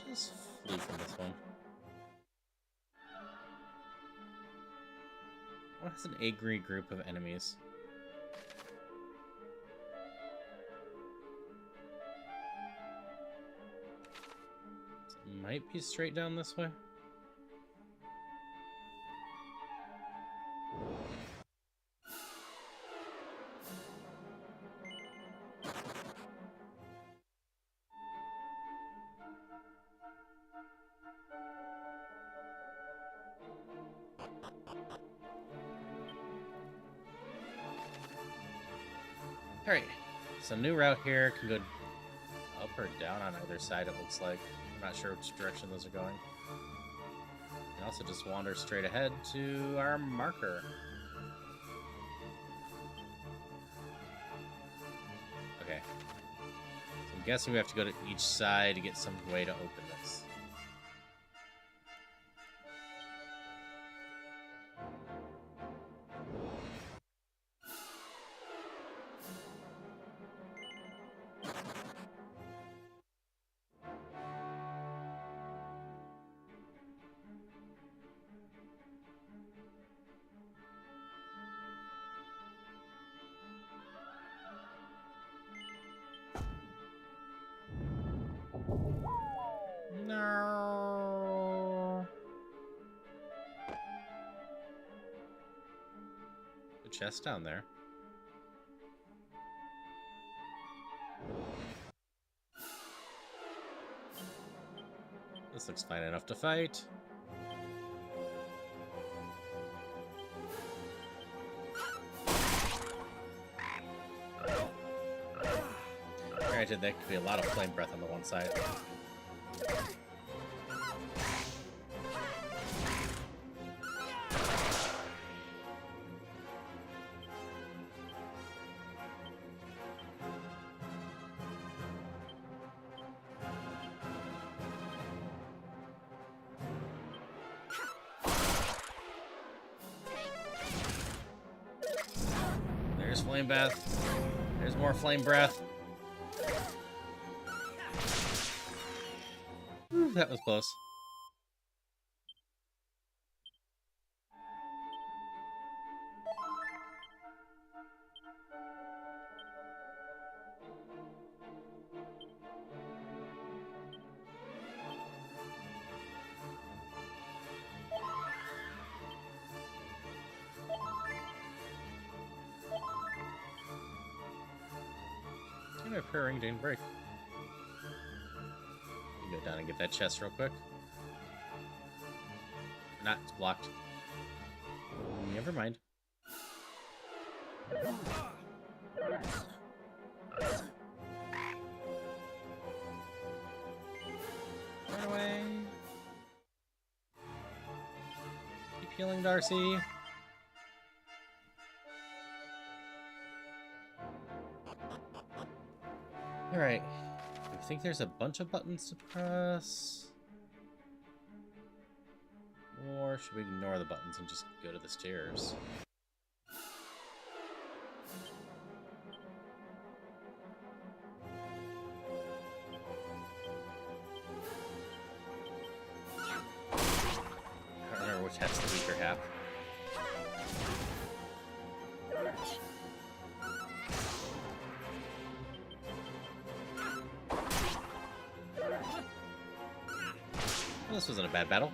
Just flee from this one. What is an angry group of enemies? It might be straight down this way. Alright, so new route here can go up or down on either side, it looks like. I'm not sure which direction those are going. You can also just wander straight ahead to our marker. Okay. So I'm guessing we have to go to each side to get some way to open this. chest down there. This looks fine enough to fight. Granted, there could be a lot of flame breath on the one side. There's flame breath. There's more flame breath. Ooh, that was close. My prayer ring didn't break. You go down and get that chest real quick. Not, it's blocked. Never mind. Run away. Keep healing, Darcy. Alright. I think there's a bunch of buttons to press. Or should we ignore the buttons and just go to the stairs? I don't remember which has the weaker half. Well, this wasn't a bad battle.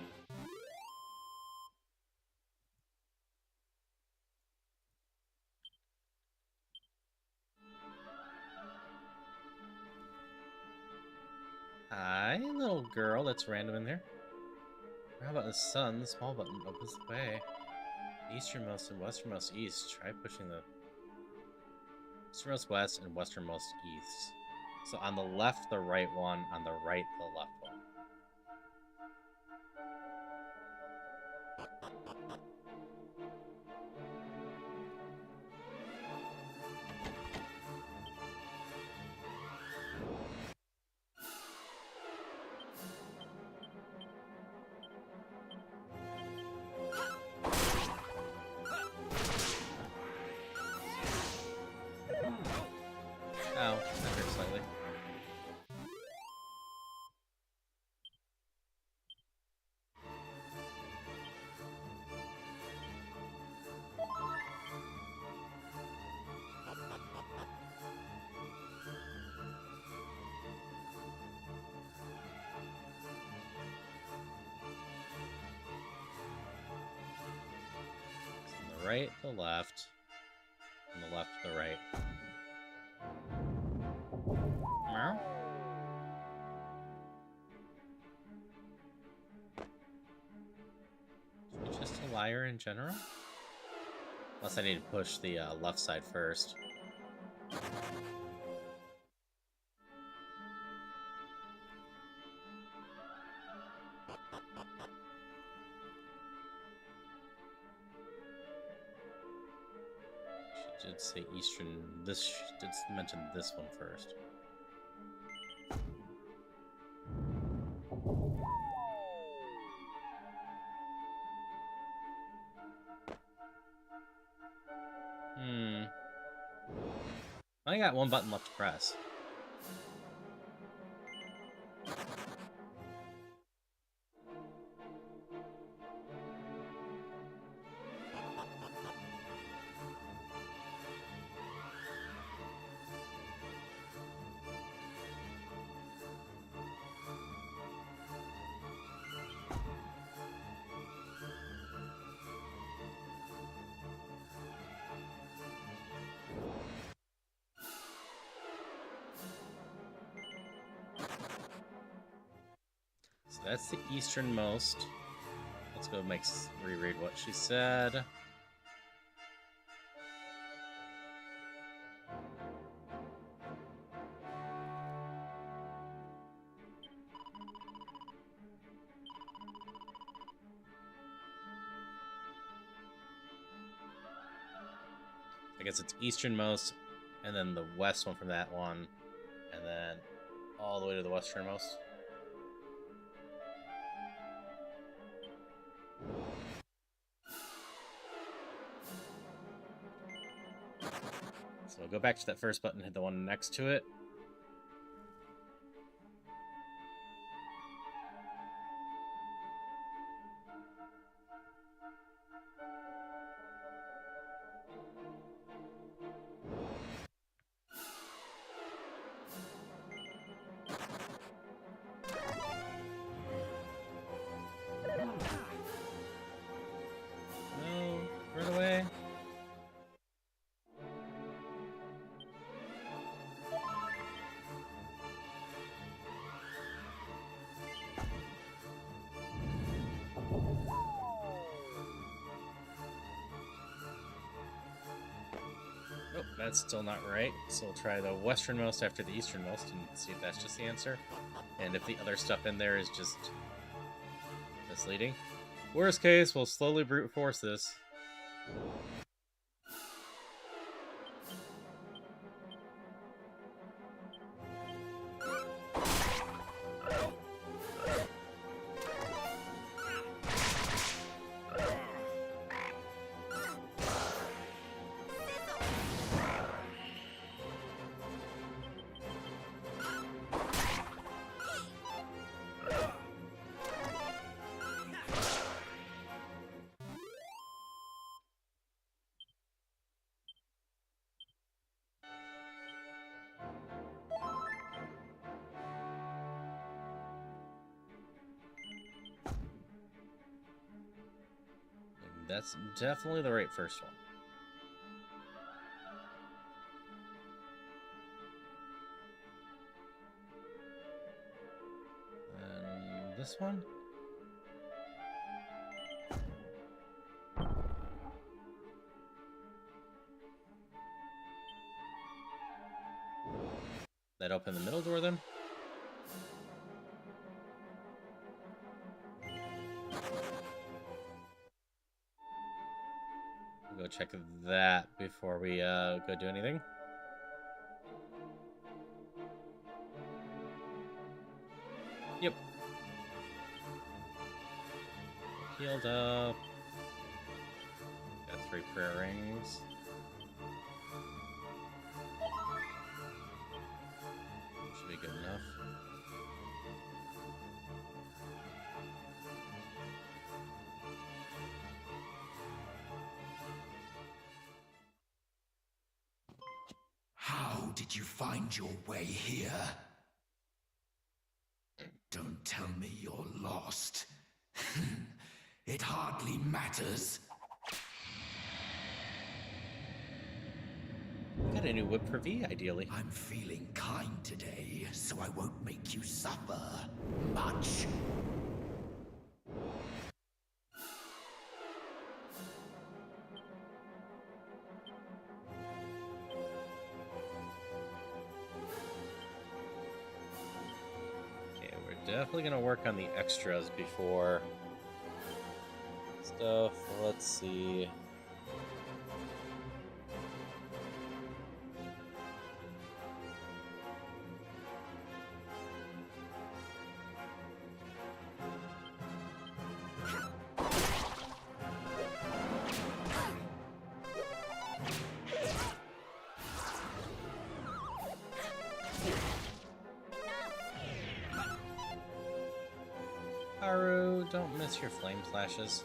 Hi, little girl. That's random in there. How about the sun? The small button opens the way. Easternmost and westernmost east. Try pushing the easternmost west and westernmost east. So on the left, the right one. On the right, the left one. Ow, that hurt slightly. From the right to the left, from the left to the right. Meow. Is he just a liar in general? Unless I need to push the left side first. She did say eastern. This she did mention this one first. I got one button left to press. So that's the easternmost. Let's go reread what she said. I guess it's easternmost, and then the west one from that one, and then all the way to the westernmost. So go back to that first button, hit the one next to it. No, run away. Nope, that's still not right. So we'll try the westernmost after the easternmost and see if that's just the answer. And if the other stuff in there is just misleading. Worst case, we'll slowly brute force this. That's definitely the right first one. And this one? That open the middle door then? Go check that before we go do anything. Yep. Healed up. Got 3 prayer rings. Should be good enough. How did you find your way here? Don't tell me you're lost. It hardly matters. Got a new whip for V, ideally. I'm feeling kind today, so I won't make you suffer much. Okay, we're definitely gonna work on the extras before stuff. Let's see. Haru, don't miss your flame flashes.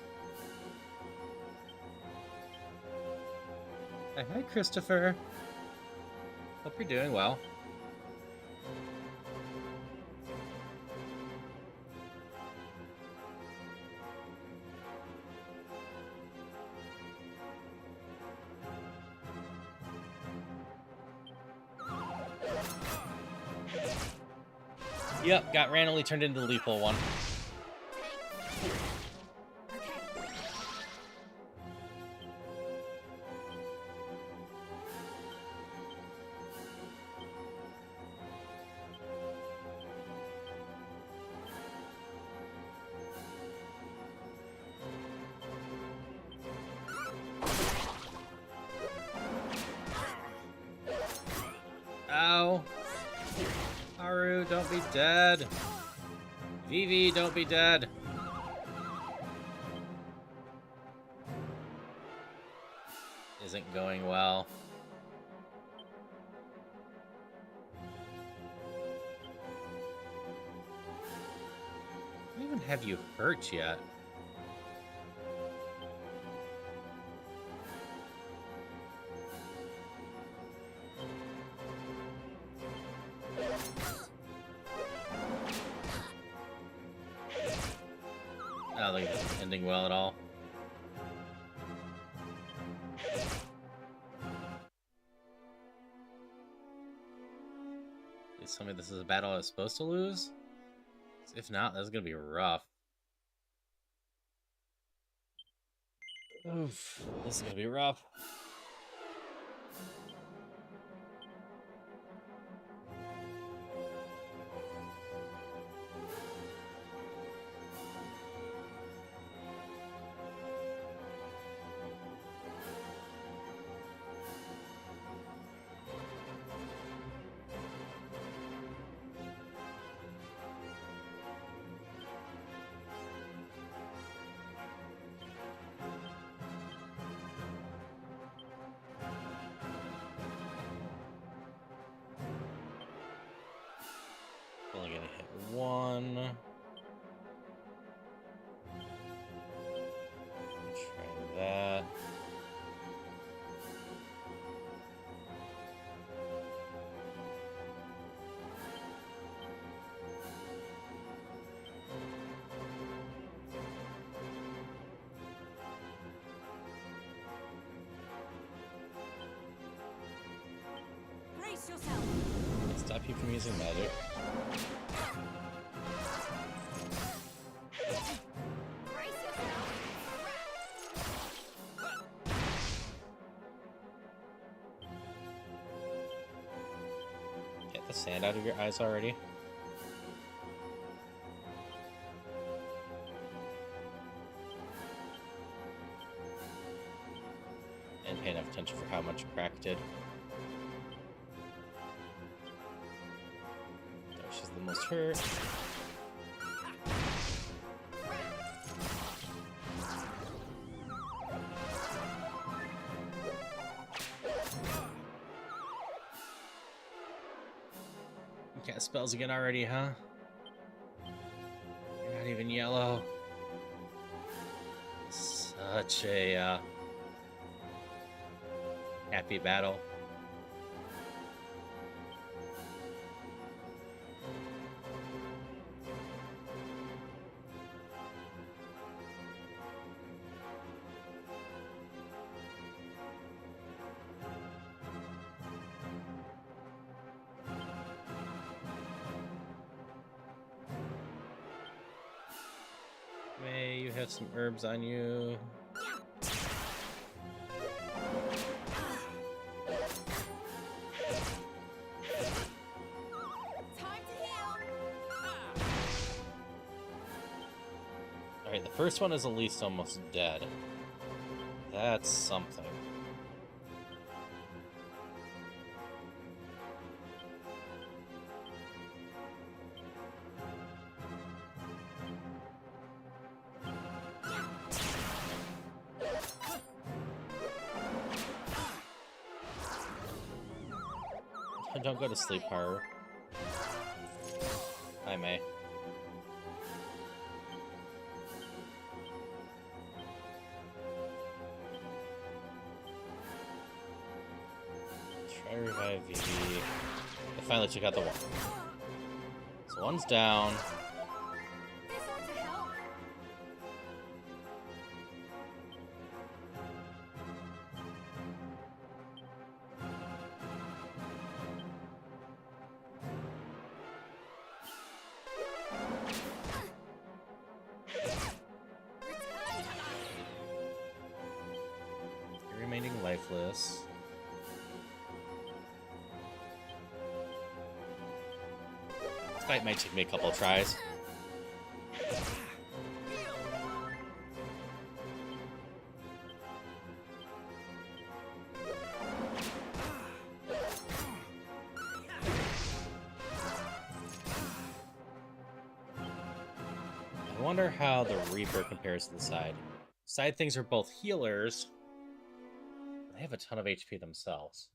Hi, Christopher. Hope you're doing well. Yep, got randomly turned into the lethal one. be dead. Vivi, don't be dead. Isn't going well. I don't even have you hurt yet. I don't think this is ending well at all. Please tell me this is a battle I was supposed to lose? If not, that's gonna be rough. Oof, this is gonna be rough. Only gonna hit one. Try that. Brace yourself. Stop you from using magic. Brace yourself. Get the sand out of your eyes already. And pay enough attention for how much crack did. She's the most hurt. You cast spells again already, huh? You're not even yellow. Such a happy battle. May you have some herbs on you. Time to heal. Alright, the first one is at least almost dead. That's something. Don't go to sleep, Haru. I may. Try revive Vivi. I finally took out the one. So one's down. This ought to help. You're remaining lifeless. This fight might take me a couple of tries. wonder how the Reaper compares to the side. Side things are both healers. But they have a ton of HP themselves.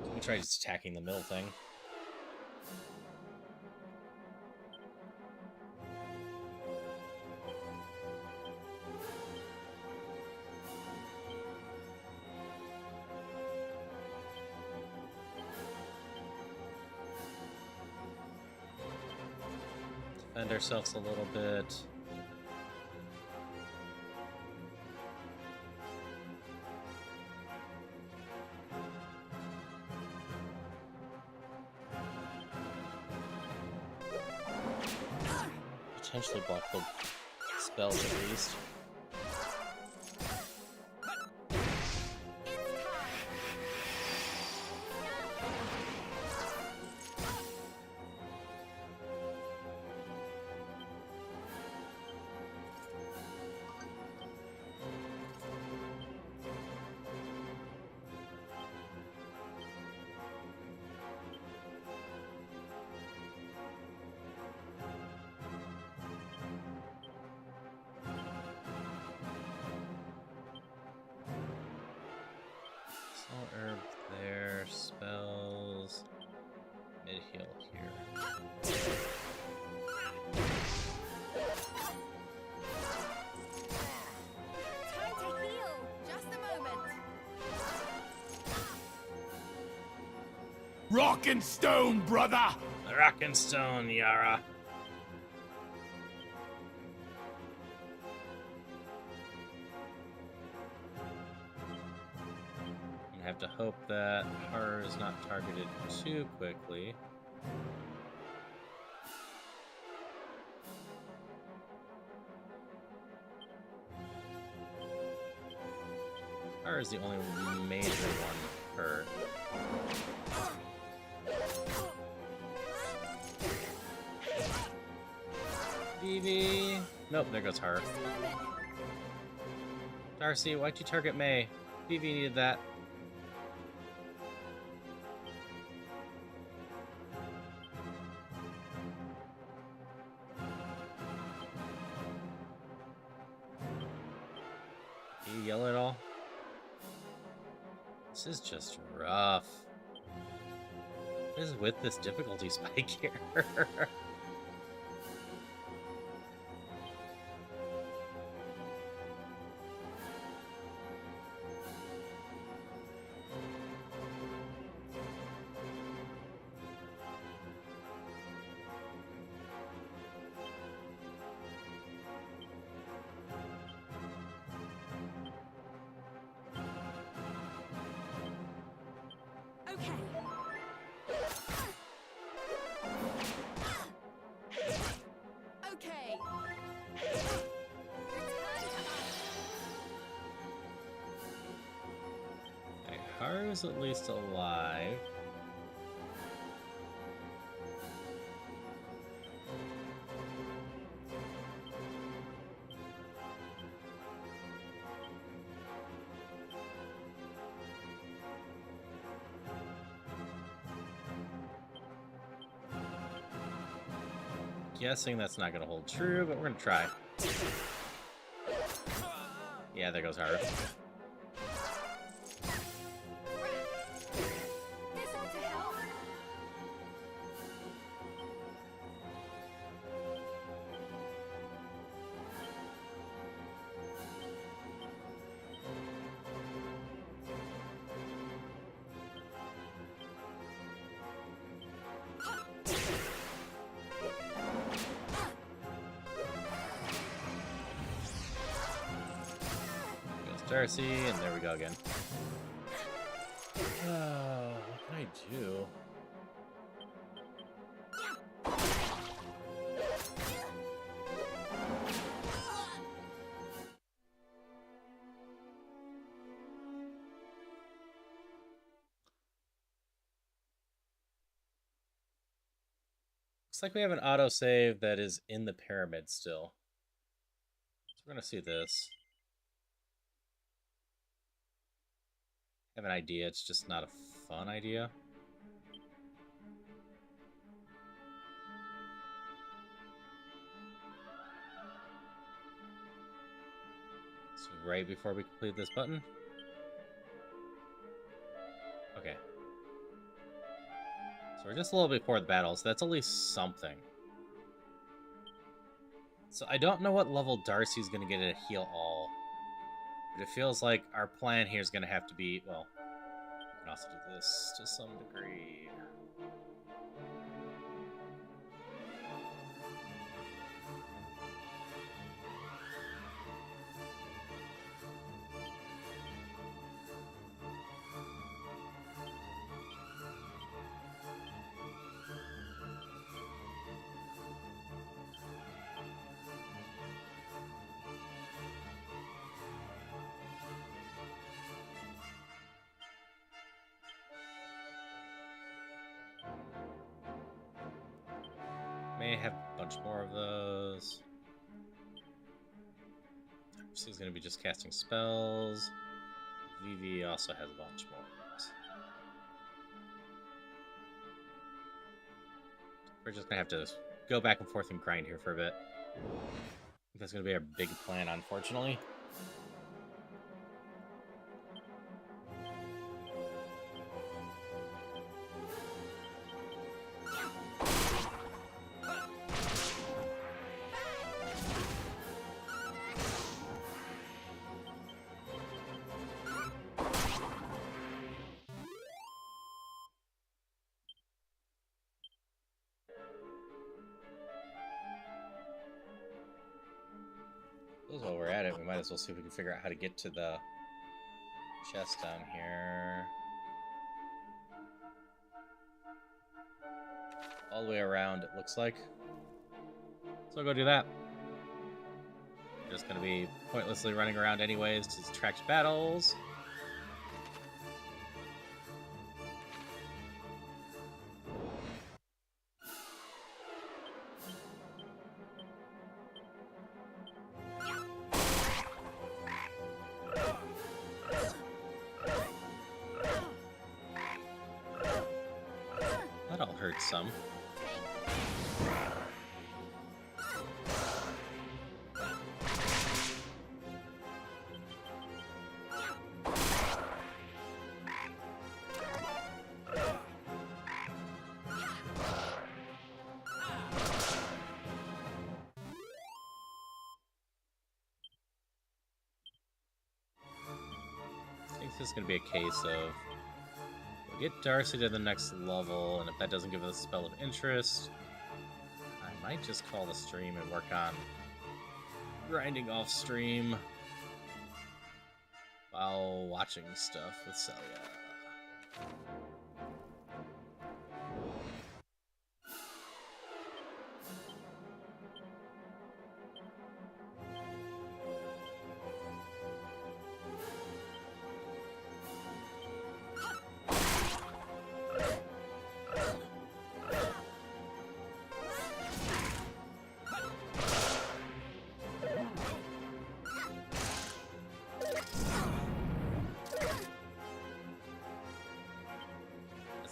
Let me try just attacking the middle thing. Defend ourselves a little bit. Potentially block the spells at least. Salt herb there, spells, mid heal here. Time to heal. Just a moment. Rock and stone, brother! Rock and stone, Yara. I have to hope that Haru is not targeted too quickly. Haru is the only major one hurt. Vivi! Nope, there goes Haru. Just a moment. Darcy, why'd you target May? Vivi needed that. Do you yell at all? This is just rough. What is with this difficulty spike here? Okay. Okay. Okay, Haru's at least alive. Guessing that's not going to hold true, but we're going to try. Yeah, there goes Haru. This ought to help. Goes Darcy, and there we go again. What can I do? Looks like we have an autosave that is in the pyramid still. So we're gonna see this. I have an idea, it's just not a fun idea. So right before we complete this button. Okay. So we're just a little bit before the battle, so that's at least something. So I don't know what level Darcy's going to get to heal all. But it feels like our plan here is going to have to be, well, we can also do this to some degree. May have a bunch more of those. She's going to be just casting spells. Vivi also has a bunch more of those. We're just going to have to go back and forth and grind here for a bit. I think that's going to be our big plan, unfortunately. While we're at it, we might as well see if we can figure out how to get to the chest down here. All the way around, it looks like. So I'll go do that. We're just going to be pointlessly running around anyways to distract battles. That'll hurt some. I think this is going to be a case of we'll get Darcy to the next level, and if that doesn't give us a spell of interest, I might just call the stream and work on grinding off stream while watching stuff with Celia.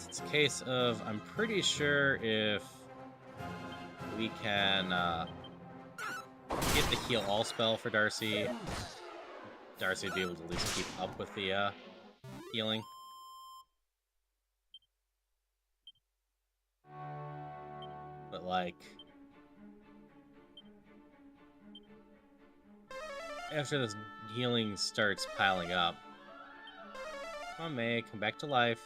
It's a case of, I'm pretty sure if we can get the heal all spell for Darcy, Darcy would be able to at least keep up with the healing. But like, after this healing starts piling up, come on May, come back to life.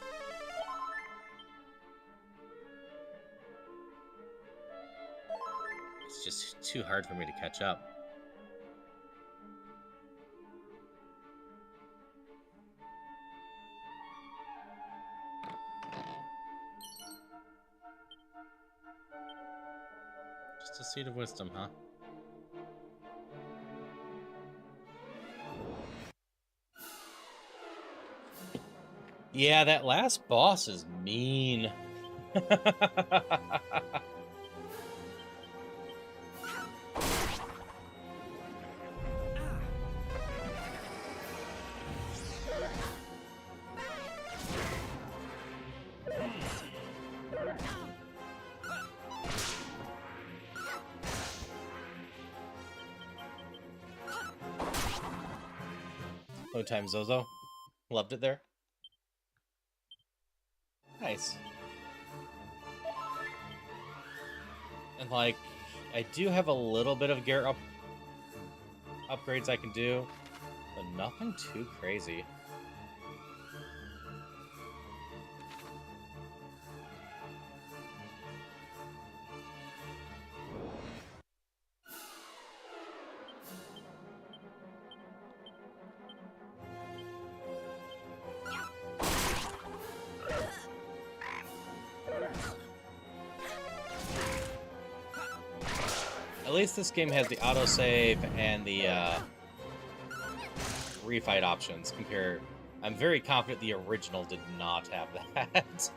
It's just too hard for me to catch up. Just a seed of wisdom, huh? Yeah, that last boss is mean. Low time Zozo. Loved it there. Nice. And like, I do have a little bit of gear upgrades I can do, but nothing too crazy. At least this game has the autosave and the refight options. I'm very confident the original did not have that.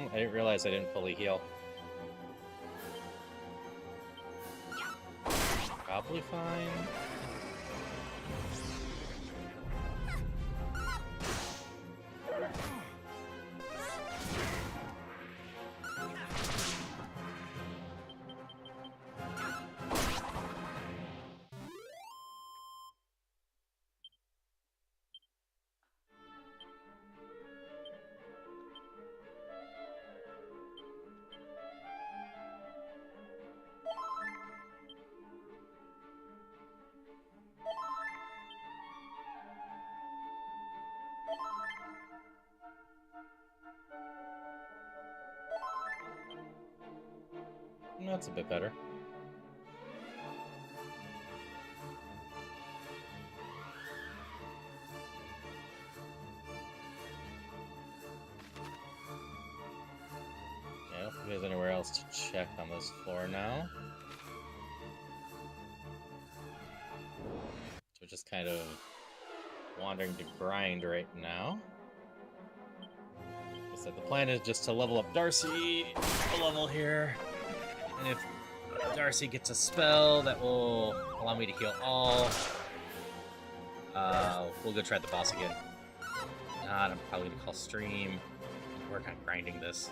I didn't realize I didn't fully heal. Probably fine. That's a bit better. Yeah, I don't think there's anywhere else to check on this floor now. So we're just kind of wandering to grind right now. Like I said, the plan is just to level up Darcy a level here. And if Darcy gets a spell that will allow me to heal all, we'll go try the boss again. Not, I'm probably gonna call stream. Work on grinding this.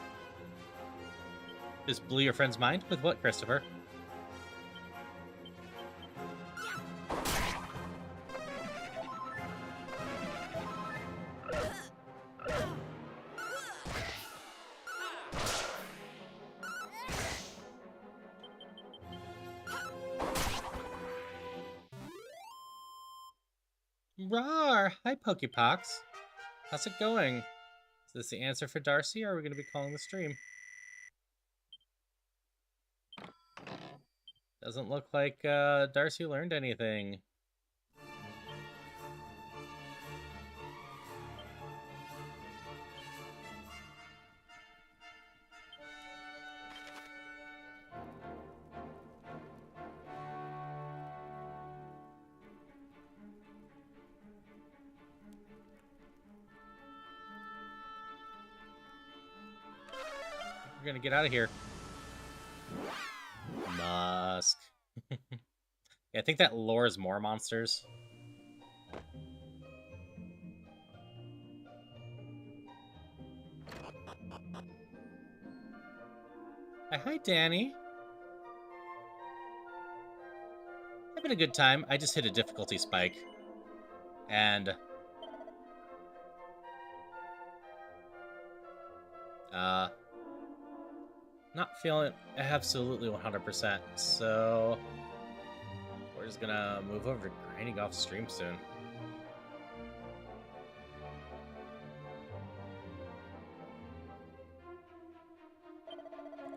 Just blew your friend's mind with what, Christopher? Rawr! Hi, Pokepox. How's it going? Is this the answer for Darcy, or are we going to be calling the stream? Doesn't look like Darcy learned anything. We're gonna get out of here. Musk. Yeah, I think that lures more monsters. Hi, Danny. Having a good time. I just hit a difficulty spike. And not feeling absolutely 100%, so we're just gonna move over to grinding off stream soon.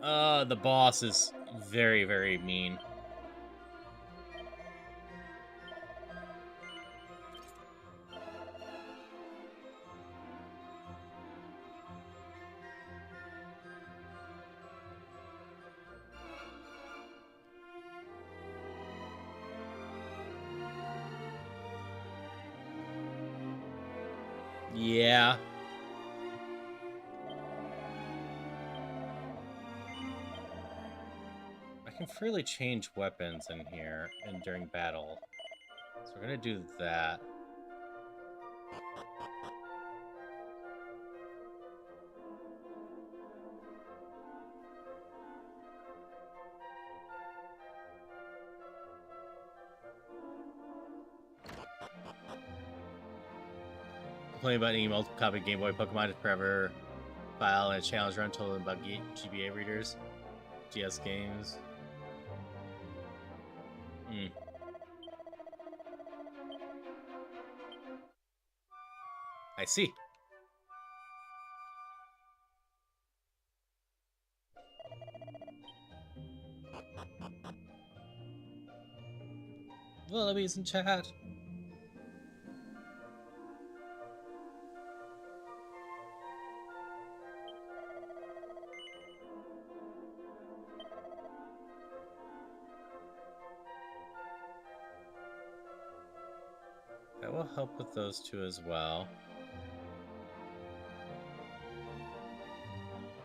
The boss is very, very mean. Yeah. I can freely change weapons in here and during battle. So we're gonna do that. Complaining about any multiple copy Game Boy Pokemon is forever file and a challenge run total about GBA readers, GS games. I see. Willoughby's in chat. That will help with those two as well.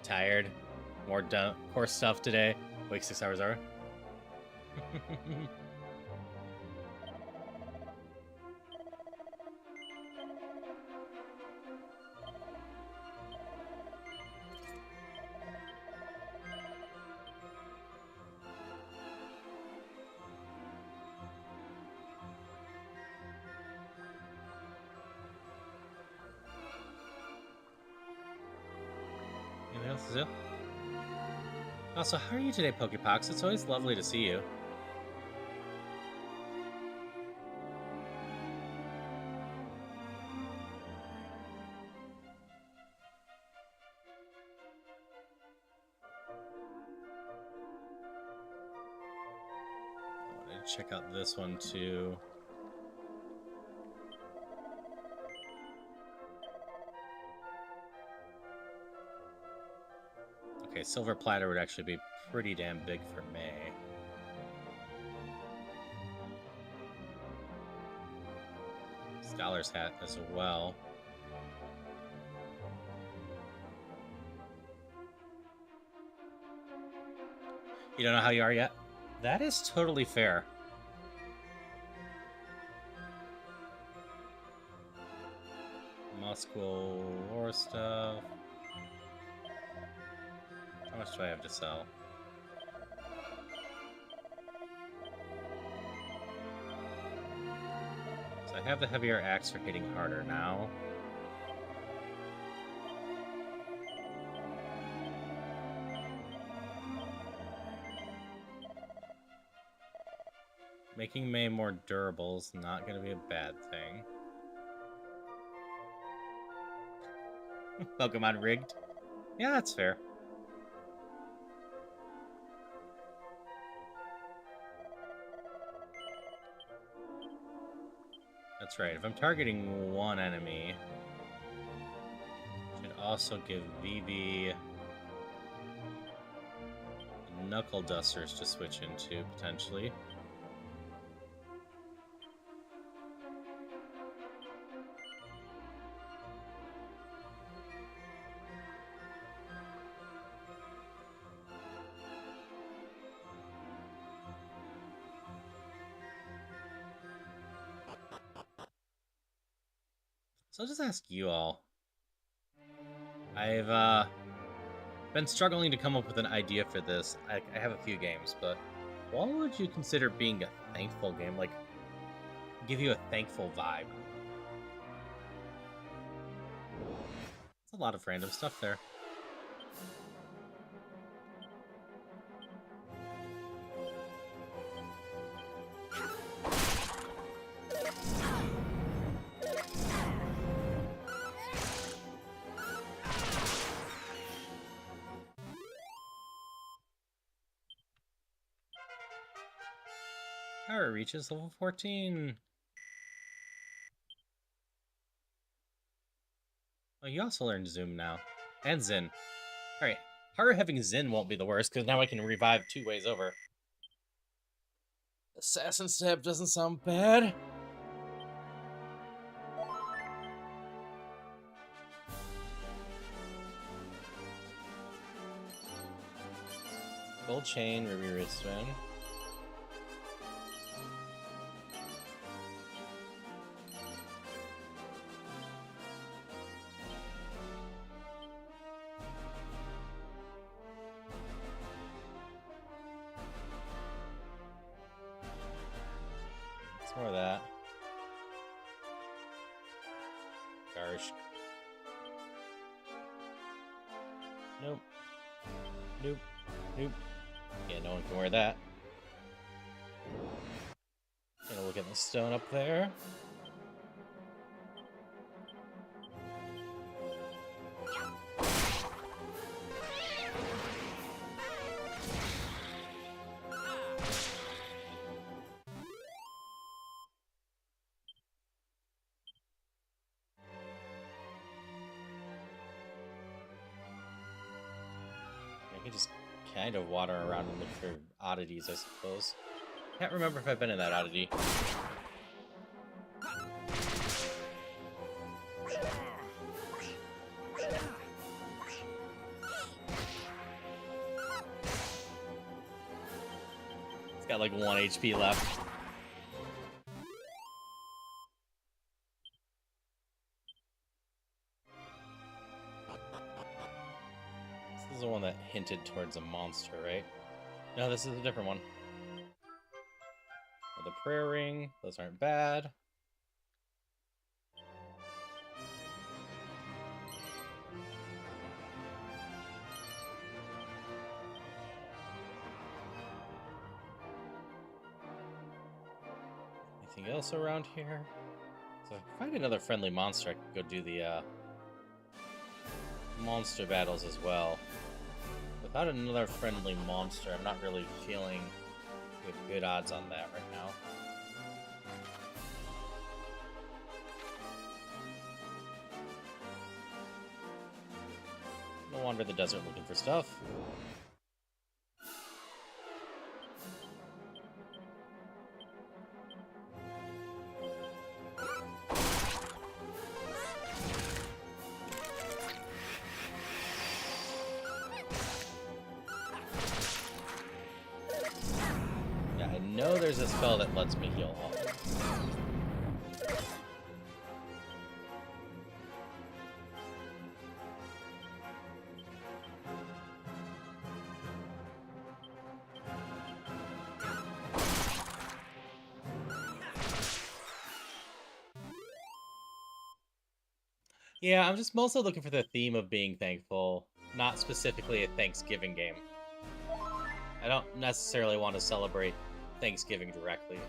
Tired. More core stuff today. Wake 6 hours are. Anything else to do? Also, how are you today, Pokepox? It's always lovely to see you. I want to check out this one too. Okay, Silver Platter would actually be pretty damn big for May. Scholar's Hat as well. You don't know how you are yet? That is totally fair. Muscle lore stuff. How much do I have to sell? So I have the heavier axe for hitting harder now. Making May more durable is not going to be a bad thing. Pokemon rigged? Yeah, that's fair. That's right. If I'm targeting one enemy, I should also give Vivi Knuckle Dusters to switch into, potentially. So I'll just ask you all. I've been struggling to come up with an idea for this. I have a few games, but what would you consider being a thankful game? Like, give you a thankful vibe? It's a lot of random stuff there. Power reaches level 14. Oh, you also learned Zoom now. And Zen. Alright. Her having Zen won't be the worst, because now I can revive 2 ways over. Assassin Step doesn't sound bad. Gold chain, ruby wristband. It's more of that. Gosh. Nope. Nope. Nope. Yeah, no one can wear that. Gonna look at the stone up there. I can just kind of wander around and look for oddities, I suppose. Can't remember if I've been in that oddity. It's got like 1 HP left. This is the one that hinted towards a monster, right? No, this is a different one. The prayer ring, those aren't bad. Anything else around here? So if I find another friendly monster, I could go do the monster battles as well. Without another friendly monster, I'm not really feeling we have good odds on that right now. I'm gonna wander the desert looking for stuff. I know there's a spell that lets me heal all. Yeah, I'm just mostly looking for the theme of being thankful, not specifically a Thanksgiving game. I don't necessarily want to celebrate Thanksgiving directly.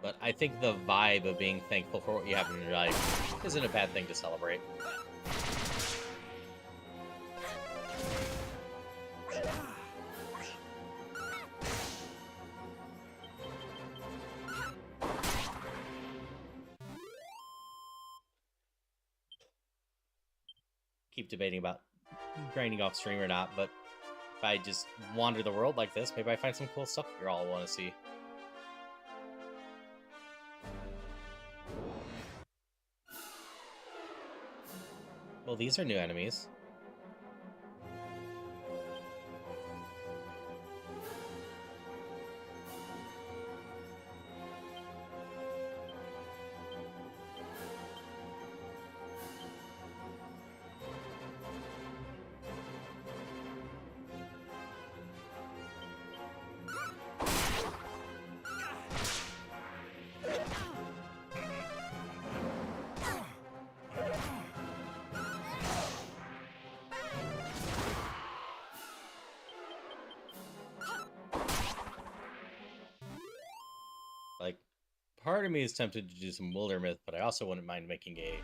But I think the vibe of being thankful for what you have in your life isn't a bad thing to celebrate. Keep debating about grinding off stream or not, but if I just wander the world like this, maybe I find some cool stuff you all want to see. Well, these are new enemies. Like, part of me is tempted to do some Wildermyth, but I also wouldn't mind making a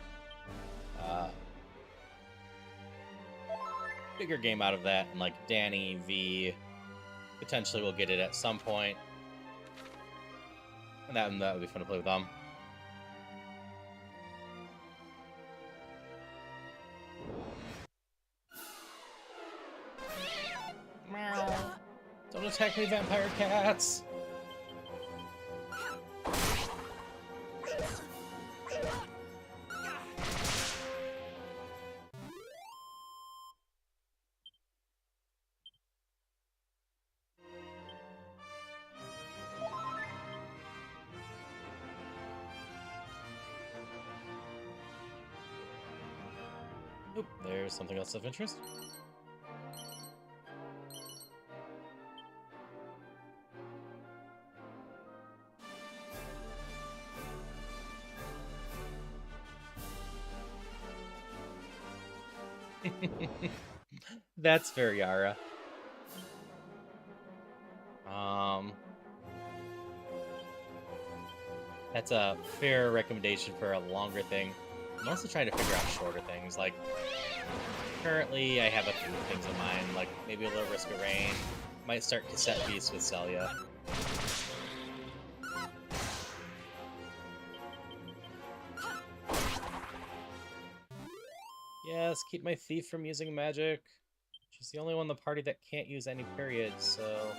bigger game out of that, and like Danny V potentially will get it at some point, and that would be fun to play with them. Meow. Don't attack me, vampire cats! Oop, there's something else of interest. That's fair, Yara. That's a fair recommendation for a longer thing. I'm also trying to figure out shorter things. Like, currently I have a few things in mind, like maybe a little Risk of Rain. Might start Cassette Beast with Celia. Yes, keep my thief from using magic. She's the only one in the party that can't use any periods, so...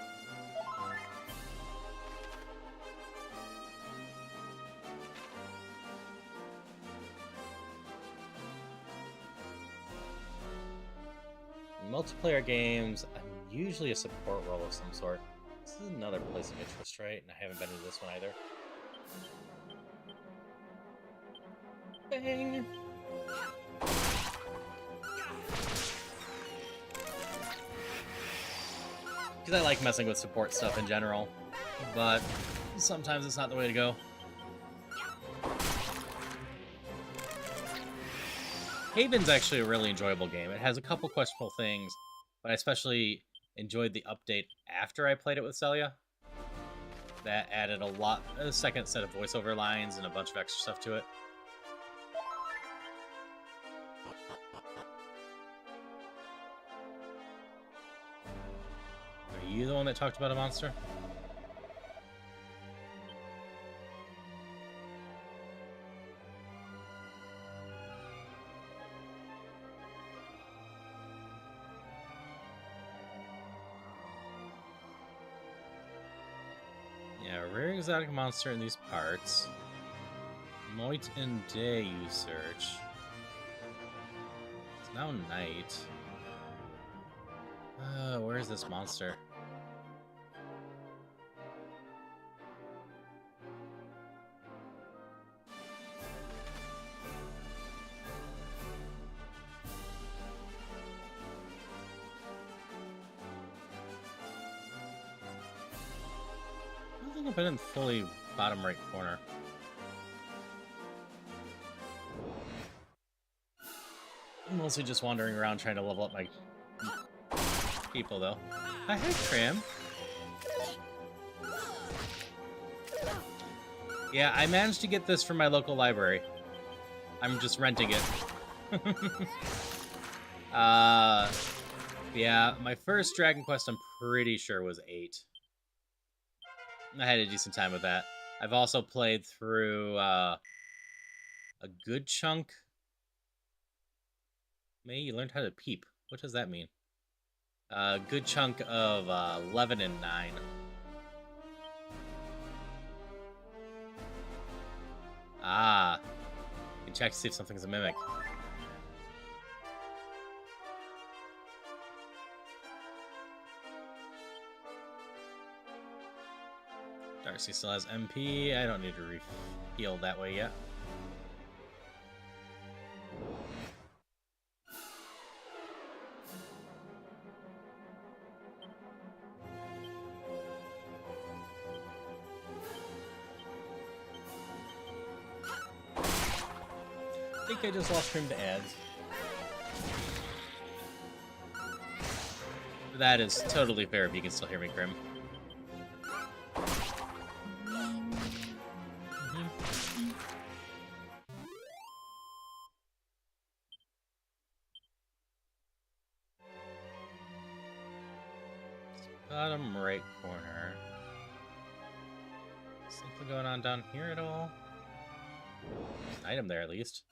In multiplayer games, I'm usually a support role of some sort. This is another place of interest, right? And I haven't been to this one either. Bang! Because I like messing with support stuff in general, but sometimes it's not the way to go. Haven's actually a really enjoyable game. It has a couple questionable things, but I especially enjoyed the update after I played it with Celia. That added a second set of voiceover lines and a bunch of extra stuff to it. Are you the one that talked about a monster? Yeah, rare exotic monster in these parts. Night and day you search. It's now night. Where is this monster? I don't think I've been in fully bottom right corner. I'm mostly just wandering around trying to level up my people, though. Hi, Tram. Yeah, I managed to get this from my local library. I'm just renting it. Yeah, my first Dragon Quest, I'm pretty sure, was 8. I had a decent time with that. I've also played through a good chunk. May you learned how to peep. What does that mean? A good chunk of 11 and 9. Ah. You can check to see if something's a mimic. Darcy still has MP. I don't need to heal that way yet. I think I just lost stream to ads. That is totally fair if you can still hear me, Grim. Bottom right corner. Something going on down here at all? There's an item there at least.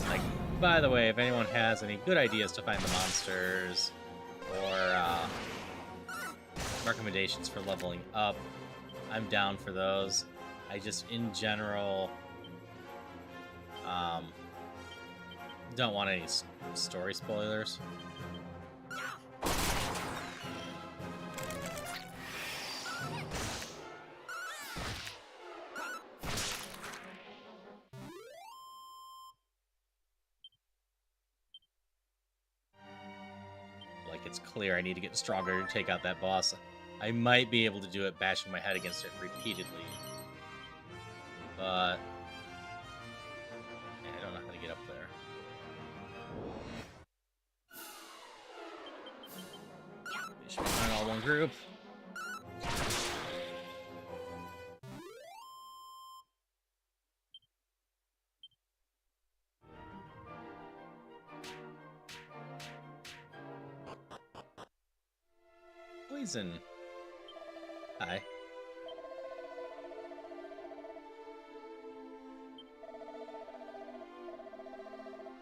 Like, by the way, if anyone has any good ideas to find the monsters or recommendations for leveling up, I'm down for those. I just, in general, don't want any story spoilers. it's clear I need to get stronger to take out that boss. I might be able to do it bashing my head against it repeatedly. But I don't know how to get up there. They should be fine all one group. Poison. Hi.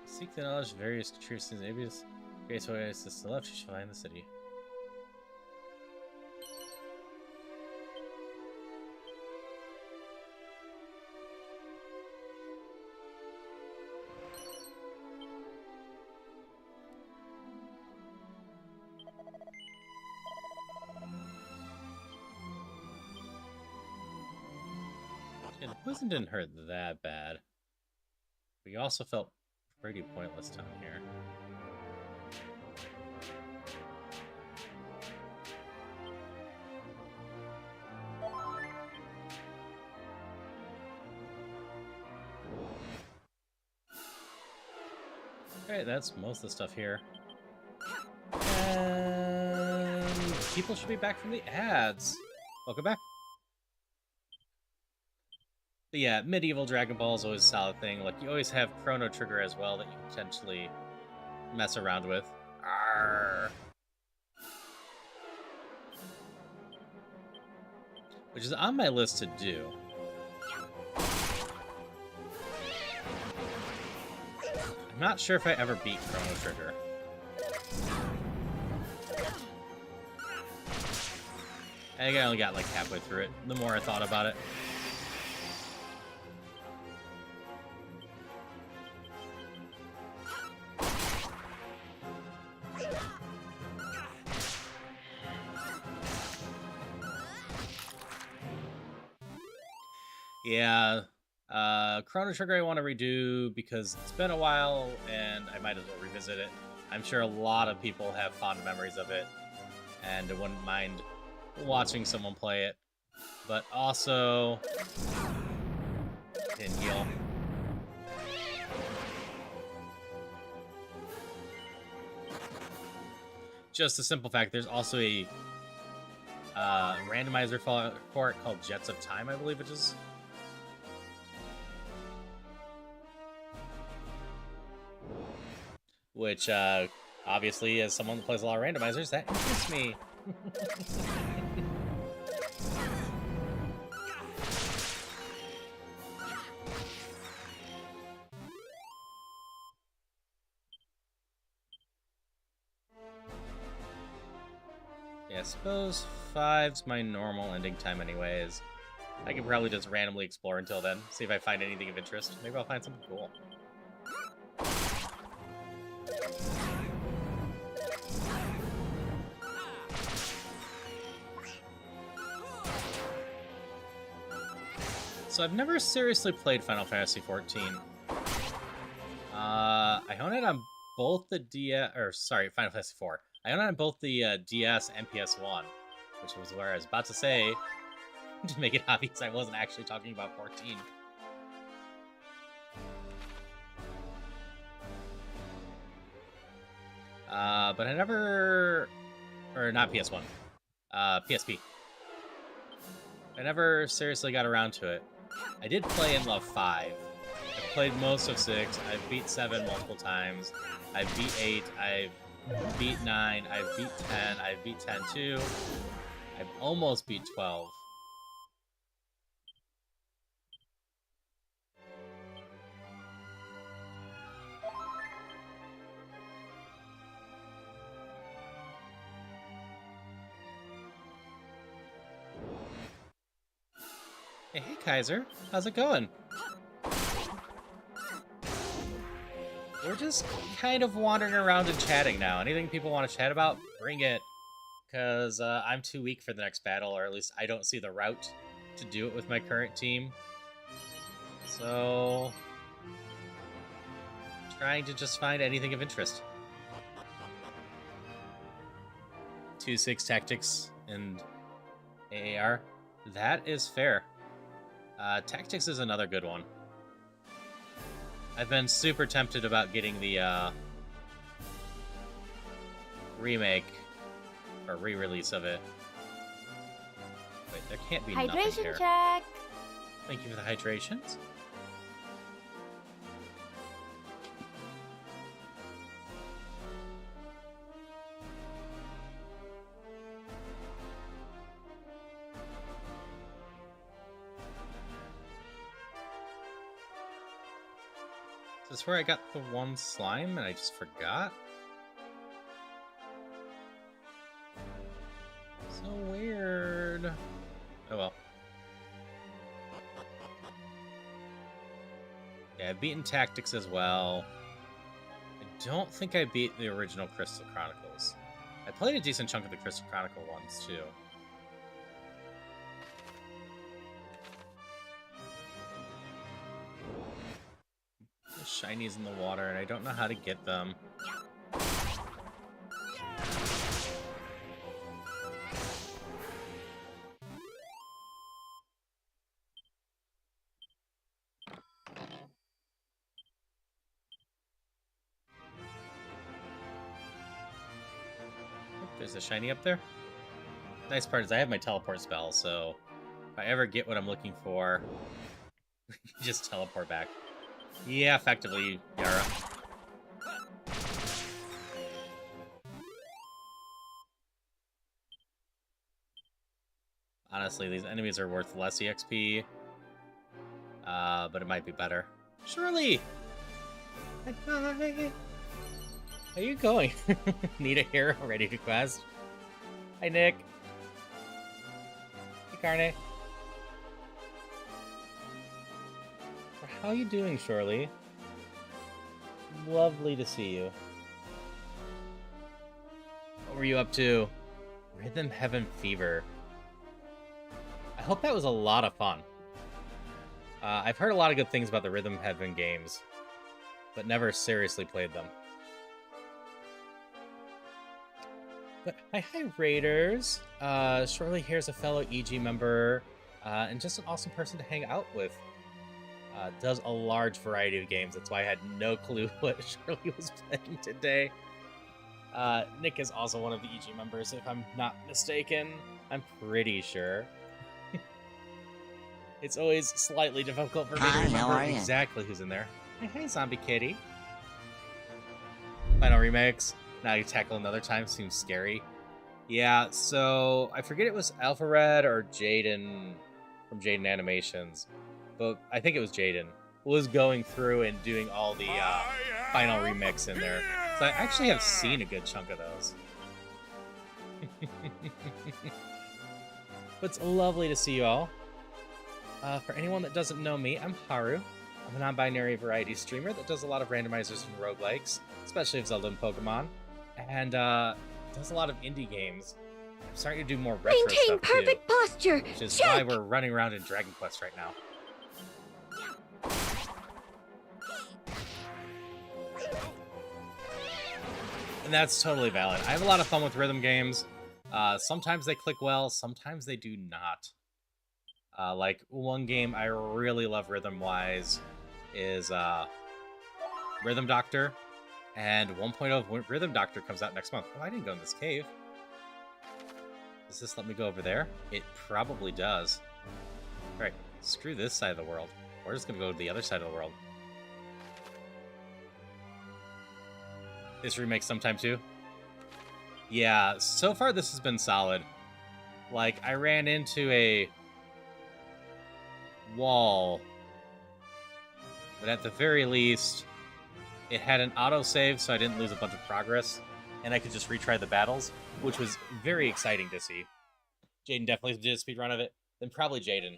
Seek the knowledge of various truths and areas. Grace ways to the left, you shall find the city. Yeah, the poison didn't hurt that bad. We also felt pretty pointless down here. Alright, that's most of the stuff here. And people should be back from the ads. Welcome back. But yeah, medieval Dragon Ball is always a solid thing. Like, you always have Chrono Trigger as well that you can potentially mess around with. Arrgh. Which is on my list to do. I'm not sure if I ever beat Chrono Trigger. I think I only got like halfway through it, the more I thought about it. Yeah, Chrono Trigger I want to redo because it's been a while and I might as well revisit it. I'm sure a lot of people have fond memories of it and I wouldn't mind watching someone play it. But also... didn't heal. Just the simple fact, there's also a randomizer for it called Jets of Time, I believe it is. Which, obviously, as someone that plays a lot of randomizers, that interests me. Yeah, I suppose 5's my normal ending time anyways. I can probably just randomly explore until then, see if I find anything of interest. Maybe I'll find something cool. So I've never seriously played Final Fantasy XIV. I own it on both the Final Fantasy IV. I own it on both the DS and PS1, which was where I was about to say, to make it obvious I wasn't actually talking about 14. But I never... or not PS1. PSP. I never seriously got around to it. I did play in Love 5. I've played most of 6. I've beat 7 multiple times. I've beat 8. I've beat 9. I've beat 10. I've beat 10 too. I've almost beat 12. Hey, Kaiser. How's it going? We're just kind of wandering around and chatting now. Anything people want to chat about, bring it. Because I'm too weak for the next battle, or at least I don't see the route to do it with my current team. So... trying to just find anything of interest. 2-6 tactics and AAR. That is fair. Tactics is another good one. I've been super tempted about getting the remake or re-release of it. Wait, there can't be nothing Hydration here. check. Thank you for the hydrations. Is this where I got the one slime and I just forgot? So weird. Oh well. Yeah, I've beaten Tactics as well. I don't think I beat the original Crystal Chronicles. I played a decent chunk of the Crystal Chronicle ones too. The shinies in the water, and I don't know how to get them. Oh, there's a shiny up there. Nice part is I have my teleport spell, so if I ever get what I'm looking for, just teleport back. Yeah, effectively, Yara. Honestly, these enemies are worth less EXP, but it might be better. Surely! Hi. How you going? Need a hero ready to quest? Hi, Nick. Hey, Carne. How you doing, Shorely? Lovely to see you. What were you up to? Rhythm Heaven Fever. I hope that was a lot of fun. I've heard a lot of good things about the Rhythm Heaven games, but never seriously played them. But hi, Raiders. Shorely here's a fellow EG member, and just an awesome person to hang out with. Does a large variety of games. That's why I had no clue what Shirley was playing today. Nick is also one of the EG members, if I'm not mistaken. I'm pretty sure. It's always slightly difficult for me to remember exactly who's in there. Hey, Zombie Kitty. Final remakes. Now you tackle another time seems scary. Yeah, so I forget it was Alpha Red or Jaden from Jaden Animations. But I think it was Jaden, was going through and doing all the final remix in there. So I actually have seen a good chunk of those. But it's lovely to see you all. For anyone that doesn't know me, I'm Haru. I'm a non-binary variety streamer that does a lot of randomizers and roguelikes, especially of Zelda and Pokemon, and does a lot of indie games. I'm starting to do more retro Maintain stuff perfect too, posture. which is Check. why we're running around in Dragon Quest right now. And that's totally valid. I have a lot of fun with rhythm games. Sometimes they click well, sometimes they do not. Like, one game I really love rhythm-wise is Rhythm Doctor. And 1.0 of Rhythm Doctor comes out next month. Oh, I didn't go in this cave. Does this let me go over there? It probably does. Alright, screw this side of the world. We're just gonna go to the other side of the world. This remake sometime too? Yeah, so far this has been solid. Like, I ran into a wall, but at the very least, it had an autosave, so I didn't lose a bunch of progress, and I could just retry the battles, which was very exciting to see. Jaden definitely did a speedrun of it, then probably Jaden.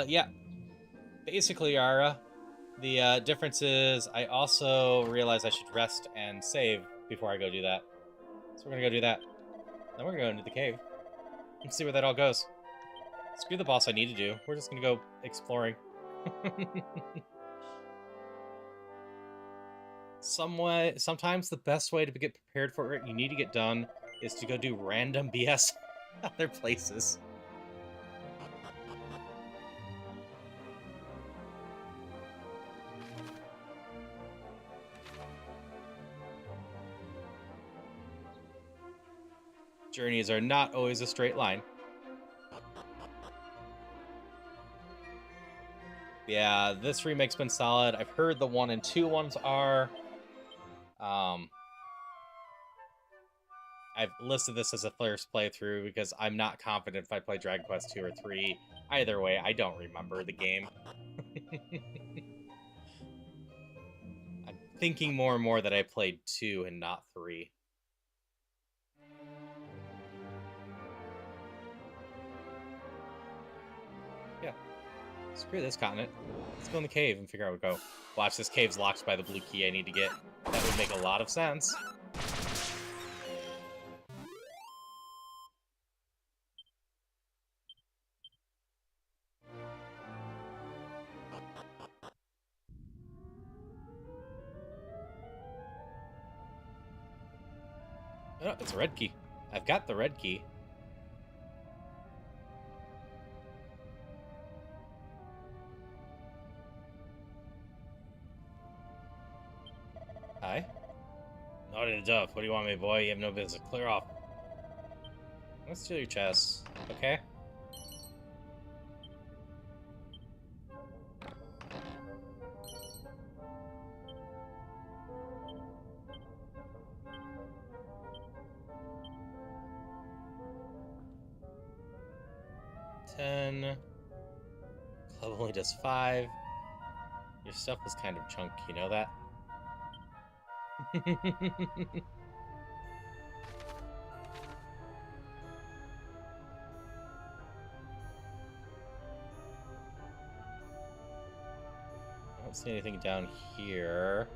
Yeah. Basically, Yara, the difference is I also realized I should rest and save before I go do that. So we're gonna go do that. Then we're gonna go into the cave and see where that all goes. Screw the boss I need to do. We're just gonna go exploring. Sometimes the best way to get prepared for it, you need to get done, is to go do random BS other places. Journeys are not always a straight line. Yeah, this remake's been solid. I've heard the 1 and 2 ones are. I've listed this as a first playthrough because I'm not confident if I play Dragon Quest 2 or 3. Either way, I don't remember the game. I'm thinking more and more that I played 2 and not 3. Yeah. Screw this continent. Let's go in the cave and figure out where to go. Watch, this cave's locked by the blue key I need to get. That would make a lot of sense. Oh, it's a red key. I've got the red key. Hi. Not in the duff. What do you want me, boy? You have no business. Clear off. Let's steal your chest. Okay. Club only does 5. Your stuff is kind of chunky, you know that? I don't see anything down here.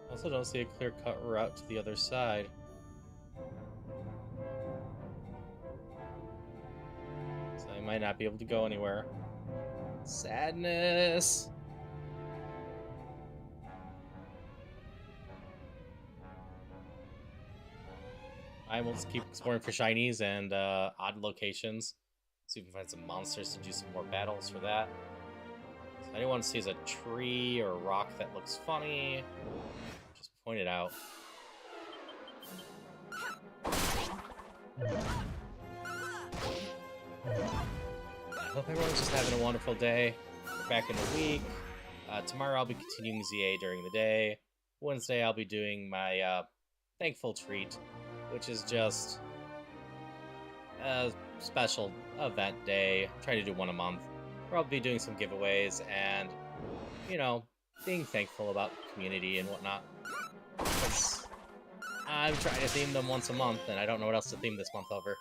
Also don't see a clear-cut route to the other side. So I might not be able to go anywhere. Sadness! I will just keep exploring for shinies and odd locations. See if we can find some monsters to do some more battles for that. So if anyone sees a tree or a rock that looks funny, just point it out. I hope everyone's just having a wonderful day. We're back in a week. Tomorrow I'll be continuing ZA during the day. Wednesday I'll be doing my thankful treat, which is just a special event day. I'm trying to do one a month, where I'll be doing some giveaways and, you know, being thankful about the community and whatnot. Because I'm trying to theme them once a month, and I don't know what else to theme this month over.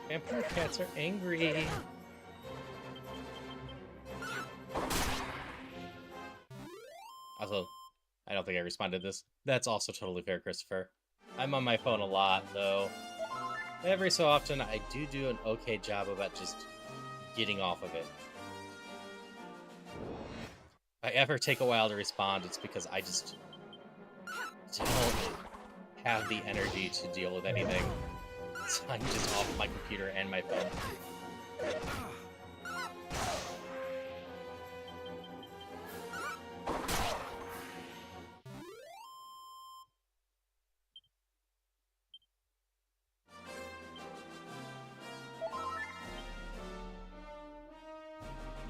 Vampire cats are angry. Also, I don't think I responded to this. That's also totally fair, Christopher. I'm on my phone a lot, though. Every so often, I do an okay job about just getting off of it. If I ever take a while to respond, it's because I just don't have the energy to deal with anything. So I'm just off my computer and my phone.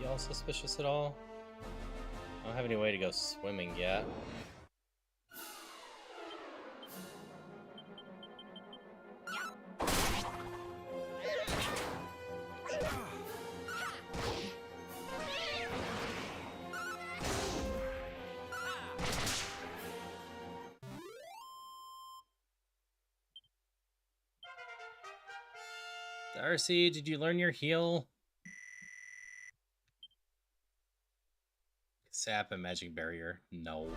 Y'all suspicious at all? I don't have any way to go swimming yet. Darcy, did you learn your heal? Sap and magic barrier. No.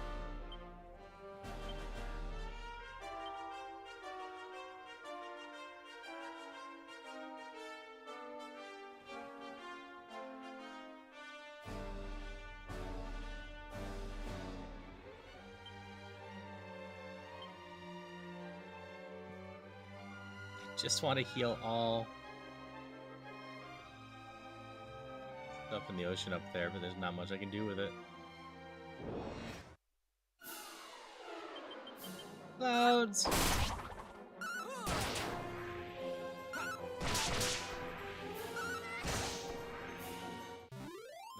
Just want to heal all stuff in the ocean up there, but there's not much I can do with it. Clouds!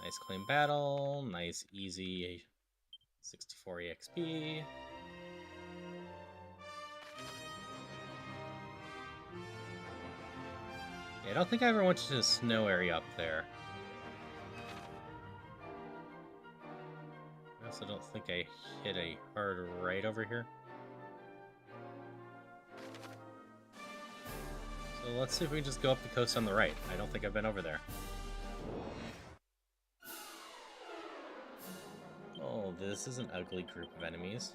Nice clean battle, nice easy 64 EXP. I don't think I ever went to the snow area up there. I also don't think I hit a hard right over here. So let's see if we can just go up the coast on the right. I don't think I've been over there. Oh, this is an ugly group of enemies.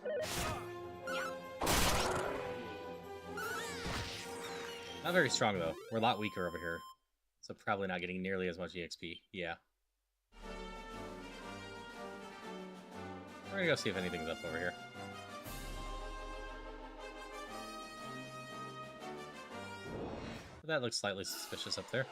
Not very strong, though. We're a lot weaker over here. So probably not getting nearly as much EXP. Yeah. We're gonna go see if anything's up over here. That looks slightly suspicious up there.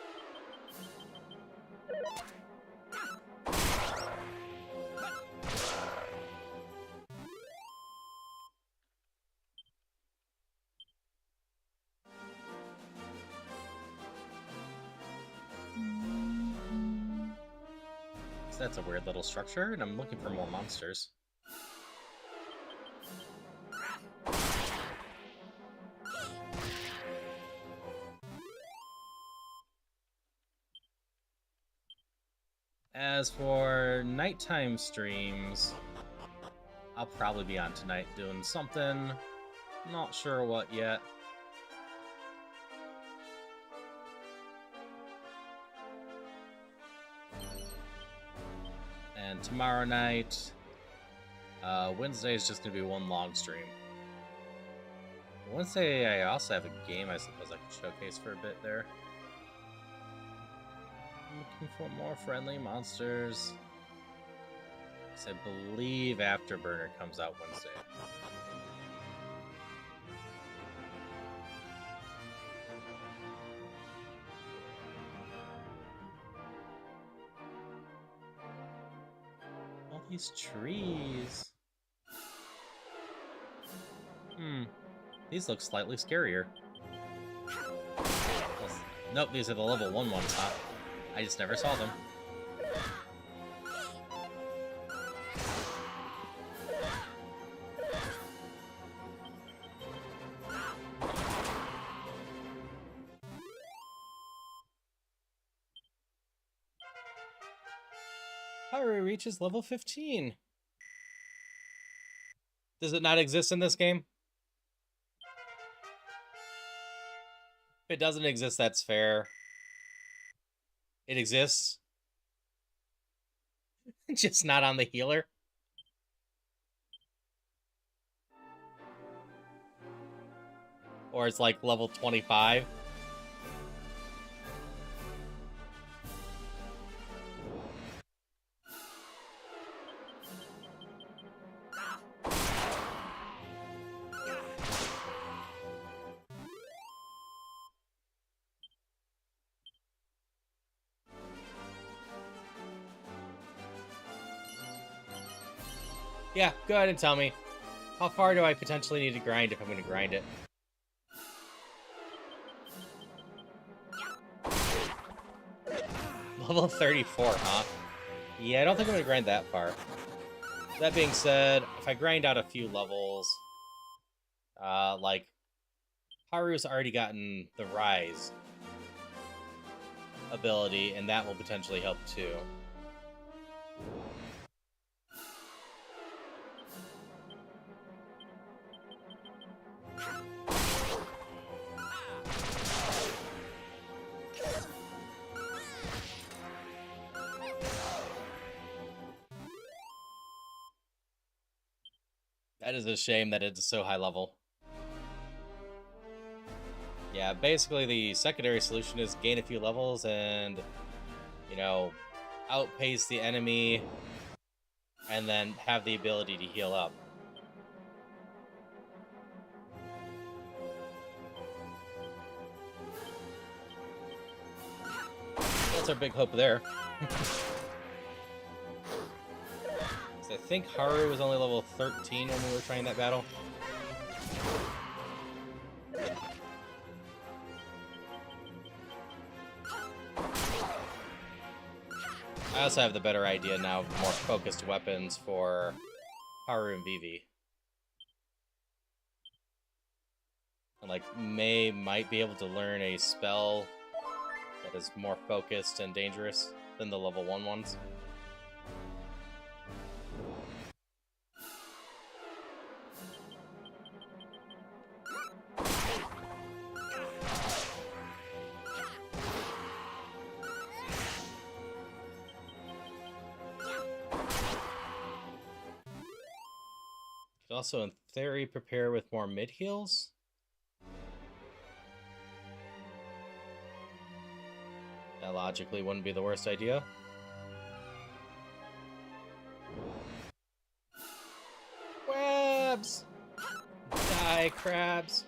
That's a weird little structure, and I'm looking for more monsters. As for nighttime streams, I'll probably be on tonight doing something. Not sure what yet. And tomorrow night, Wednesday is just going to be one long stream. Wednesday, I also have a game I suppose I could showcase for a bit there. Looking for more friendly monsters. I believe Afterburner comes out Wednesday. All these trees. These look slightly scarier. Nope, these are the level 1 ones, huh? I just never saw them. Haru reaches level 15. Does it not exist in this game? If it doesn't exist, that's fair. It exists. Just not on the healer. Or it's like level 25. Yeah, go ahead and tell me. How far do I potentially need to grind if I'm going to grind it? Level 34, huh? Yeah, I don't think I'm going to grind that far. That being said, if I grind out a few levels, like, Haru's already gotten the Rise ability, and that will potentially help too. That is a shame that it's so high level. Yeah, basically the secondary solution is gain a few levels and, you know, outpace the enemy and then have the ability to heal up. That's our big hope there. I think Haru was only level 13 when we were trying that battle. I also have the better idea now of more focused weapons for Haru and Vivi. And like Mei might be able to learn a spell that is more focused and dangerous than the level 1 ones. Could also, in theory, prepare with more mid heals. That logically wouldn't be the worst idea. Webs! Die, crabs!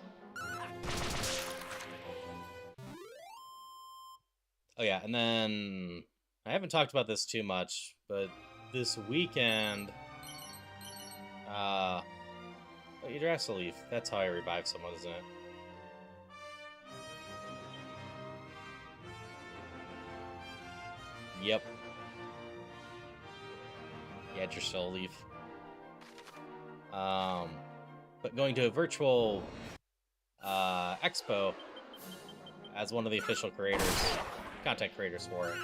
Oh yeah, and then I haven't talked about this too much, but this weekend, Yggdrasil Leaf. That's how I revive someone, isn't it? Yep. Yggdrasil Leaf. But going to a virtual expo as one of the official creators, content creators for it.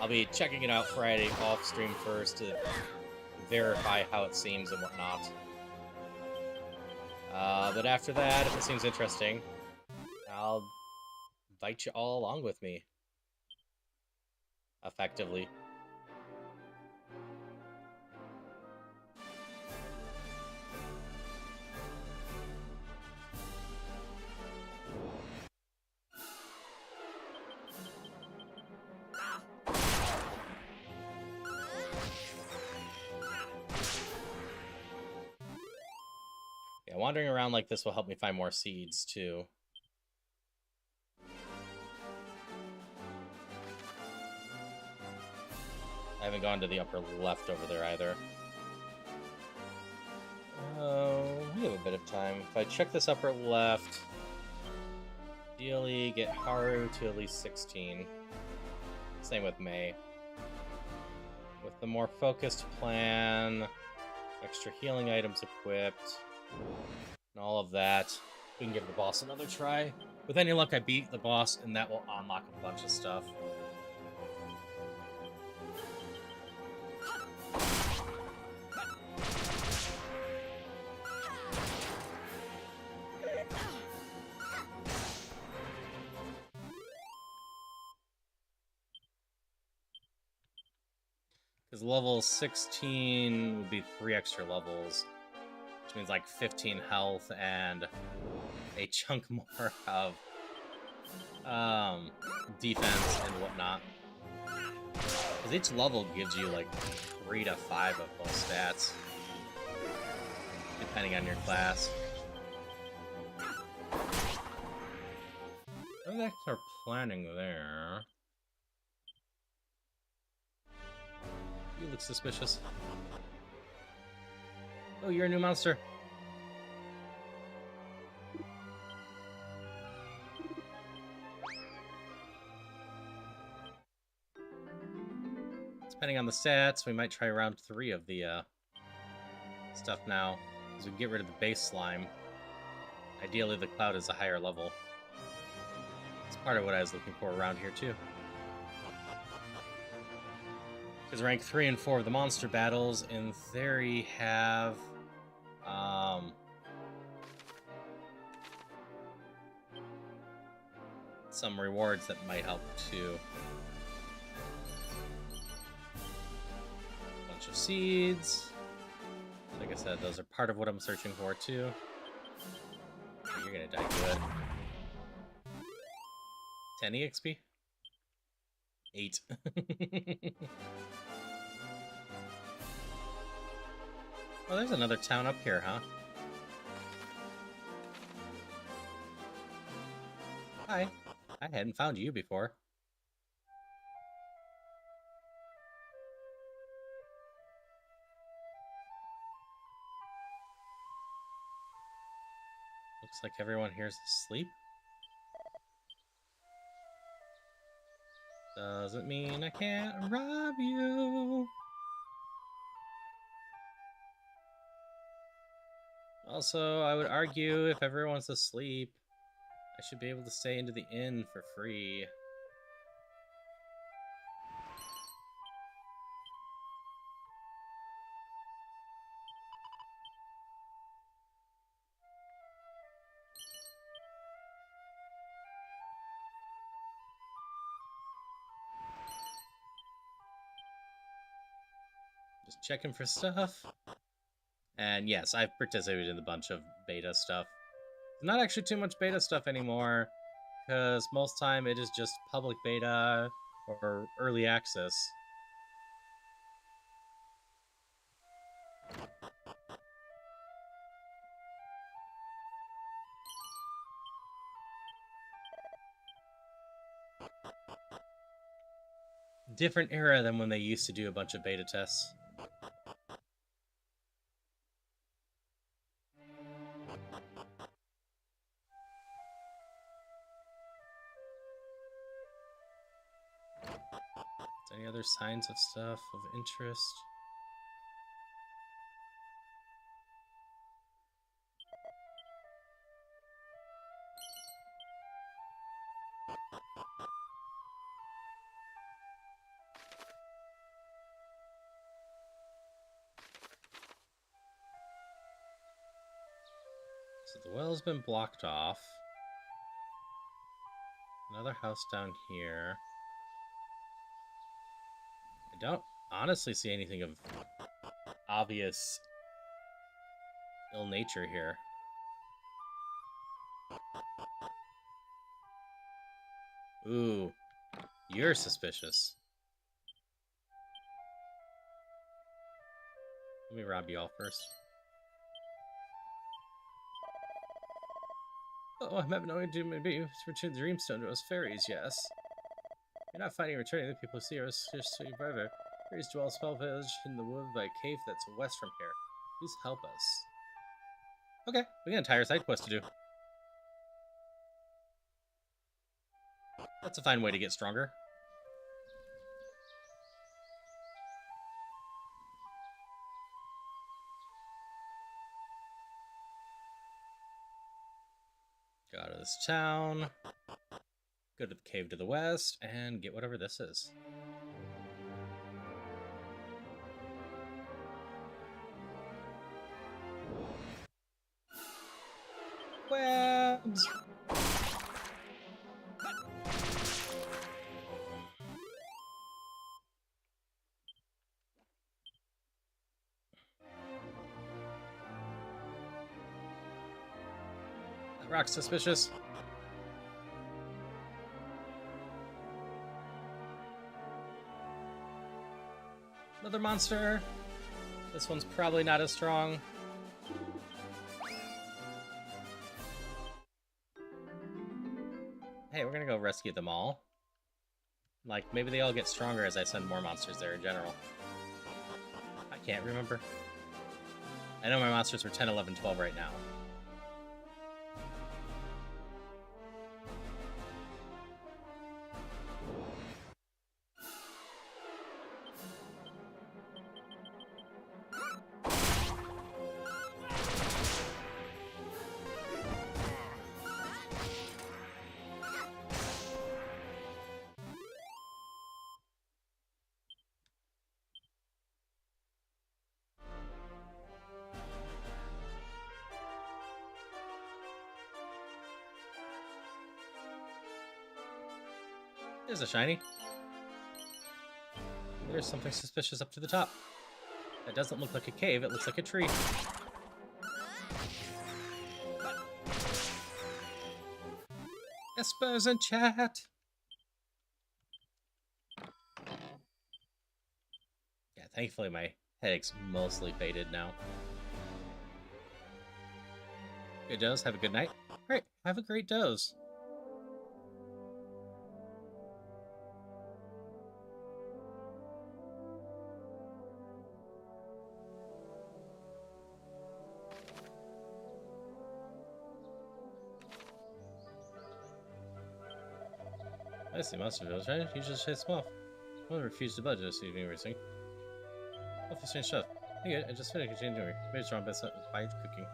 I'll be checking it out Friday off stream first to verify how it seems and whatnot. But after that, if it seems interesting, I'll invite you all along with me. Effectively. Yeah, wandering around like this will help me find more seeds, too. I haven't gone to the upper left over there either. We have a bit of time. If I check this upper left, ideally get Haru to at least 16. Same with Mei. With the more focused plan, extra healing items equipped, and all of that, we can give the boss another try. With any luck, I beat the boss, and that will unlock a bunch of stuff. Because level 16 would be 3 extra levels, which means like 15 health and a chunk more of defense and whatnot. Because each level gives you like 3 to 5 of those stats, depending on your class. I think that's our planning there. You look suspicious. Oh, you're a new monster. Depending on the stats, we might try round 3 of the stuff now, as we get rid of the base slime. Ideally, the cloud is a higher level. It's part of what I was looking for around here too. Because rank 3 and 4 of the monster battles, in theory, have some rewards that might help too. Bunch of seeds. Take a I said, those are part of what I'm searching for, too. Oh, you're gonna die good. 10 EXP? 8. Oh, there's another town up here, huh? Hi. I hadn't found you before. Looks like everyone here's asleep. Doesn't mean I can't rob you. Also, I would argue if everyone's asleep, I should be able to stay into the inn for free. Just checking for stuff. And yes, I've participated in a bunch of beta stuff. Not actually too much beta stuff anymore, because most time it is just public beta or early access. Different era than when they used to do a bunch of beta tests. Any other signs of stuff of interest? So the well's been blocked off. Another house down here. I don't honestly see anything of obvious ill nature here. Ooh, you're suspicious. Let me rob you all first. Oh, I'm having no idea maybe to return the Dreamstone to us fairies, yes. You're not finding returning the people who see us just forever. Fairies dwell a small village in the wood by a cave that's west from here. Please help us. Okay, we got an entire side quest to do. That's a fine way to get stronger. Go out of this town. Go to the cave to the west and get whatever this is. Webs! That rock's suspicious. Another monster. This one's probably not as strong. Hey, we're gonna go rescue them all. Like, maybe they all get stronger as I send more monsters there in general. I can't remember. I know my monsters were 10, 11, 12 right now. There's a shiny. There's something suspicious up to the top. That doesn't look like a cave, it looks like a tree. Espers in chat! Yeah, thankfully my headache's mostly faded now. Good doze, have a good night. Alright, have a great doze. I see most of it, right? You just chase them off. One refused to budge this evening racing. Awful strange stuff. I get it, I just finished continuing doing. Made strong by cooking.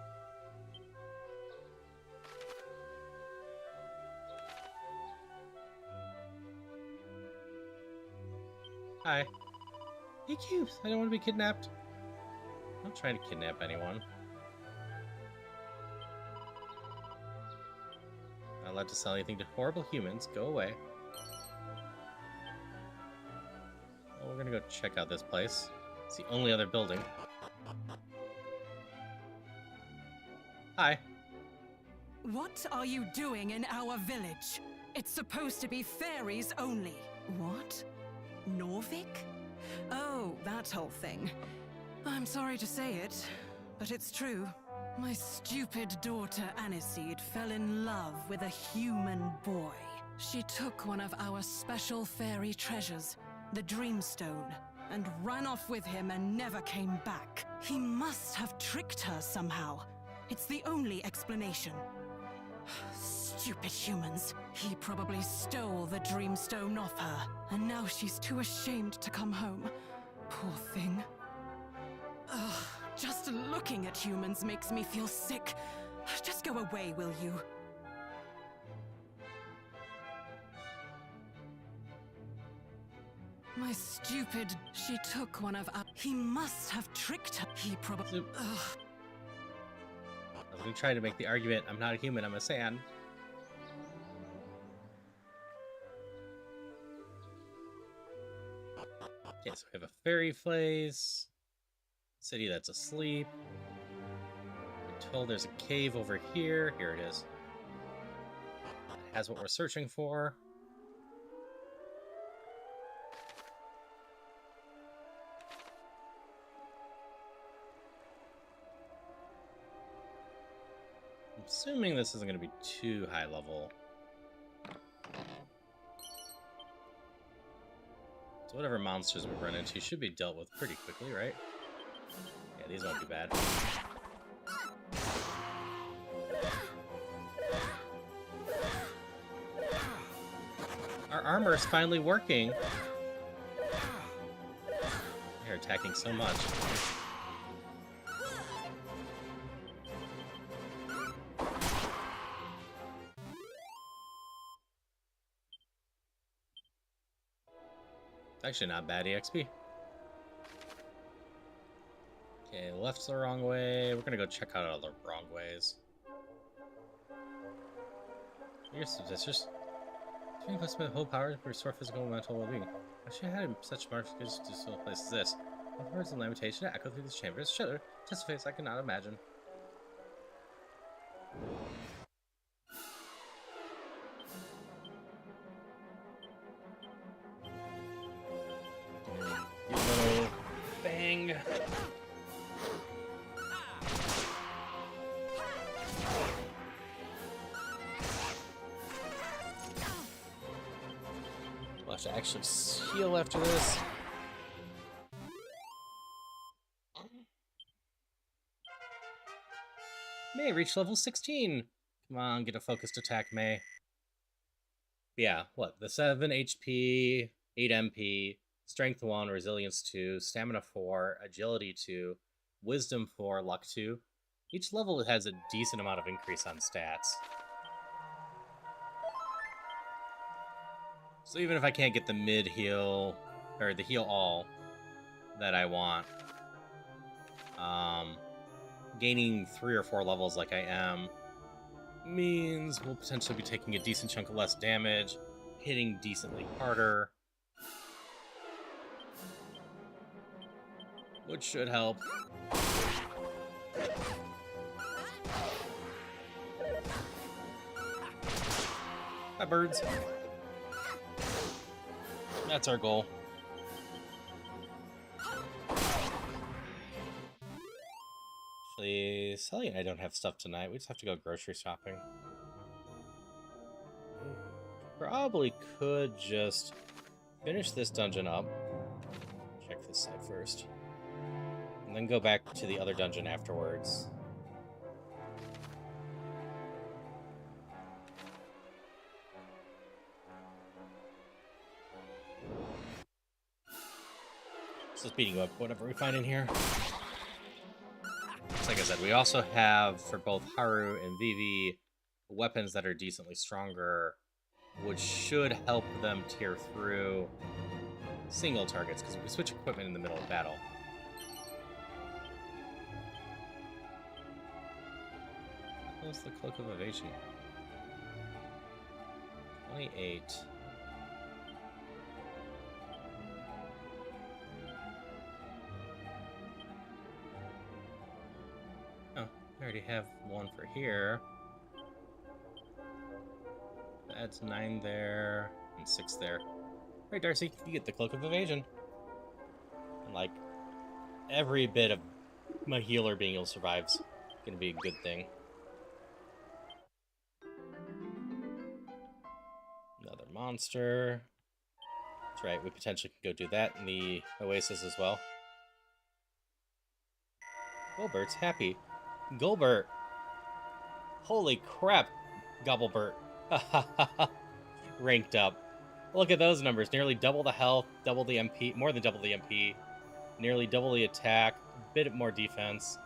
Hi. Hey, Cubes! I don't want to be kidnapped. I'm not trying to kidnap anyone. Not allowed to sell anything to horrible humans. Go away. Well, we're gonna go check out this place. It's the only other building. Hi. What are you doing in our village? It's supposed to be fairies only. What? Norvik? Oh, that whole thing. I'm sorry to say it, but it's true. My stupid daughter Aniseed fell in love with a human boy. She took one of our special fairy treasures, the Dreamstone, and ran off with him and never came back. He must have tricked her somehow. It's the only explanation. Stupid humans. He probably stole the Dreamstone off her, and now she's too ashamed to come home. Poor thing. Ugh, just looking at humans makes me feel sick. Just go away, will you? My stupid... She took one of our... He must have tricked her. He probably... Ugh. I was gonna try to make the argument, I'm not a human, I'm a sand. Okay, so we have a fairy place. City that's asleep. We're told there's a cave over here. Here it is. It has what we're searching for. I'm assuming this isn't going to be too high level. So whatever monsters we run into should be dealt with pretty quickly, right? Yeah, these won't be bad. Our armor is finally working. They're attacking so much. Actually not bad EXP. Okay, left's the wrong way. We're gonna go check out all the wrong ways. You're suspicious. Doing must have whole power to restore physical and mental well-being. I should have had such markers to so place as this. With words and lamentation echo through these chambers. Shudder, just a face I cannot imagine. You little bang. We'll have to actually heal after this. May reach level 16. Come on, get a focused attack, May. Yeah, what? The 7 HP, 8 MP, Strength 1, Resilience 2, Stamina 4, Agility 2, Wisdom 4, Luck 2. Each level has a decent amount of increase on stats. So even if I can't get the mid heal, or the heal all that I want, gaining 3 or 4 levels like I am means we'll potentially be taking a decent chunk of less damage, hitting decently harder. which should help. Hi, birds. That's our goal. Actually, Sally and I don't have stuff tonight. We just have to go grocery shopping. Probably could just finish this dungeon up. Check this side first. And then go back to the other dungeon afterwards. Just beating up whatever we find in here. Like I said, we also have, for both Haru and Vivi, weapons that are decently stronger, which should help them tear through single targets, because we switch equipment in the middle of battle. What's the Cloak of Evasion? 28. Oh, I already have one for here. That's 9 there, and 6 there. Alright, Darcy, you get the Cloak of Evasion. And, like, every bit of my healer being able to survive is gonna be a good thing. Another monster. That's right, we potentially could go do that in the Oasis as well. Gulbert's happy. Gulbert! Holy crap, Gobblebert. Ranked up. Look at those numbers. Nearly double the health, double the MP, more than double the MP, nearly double the attack, a bit more defense,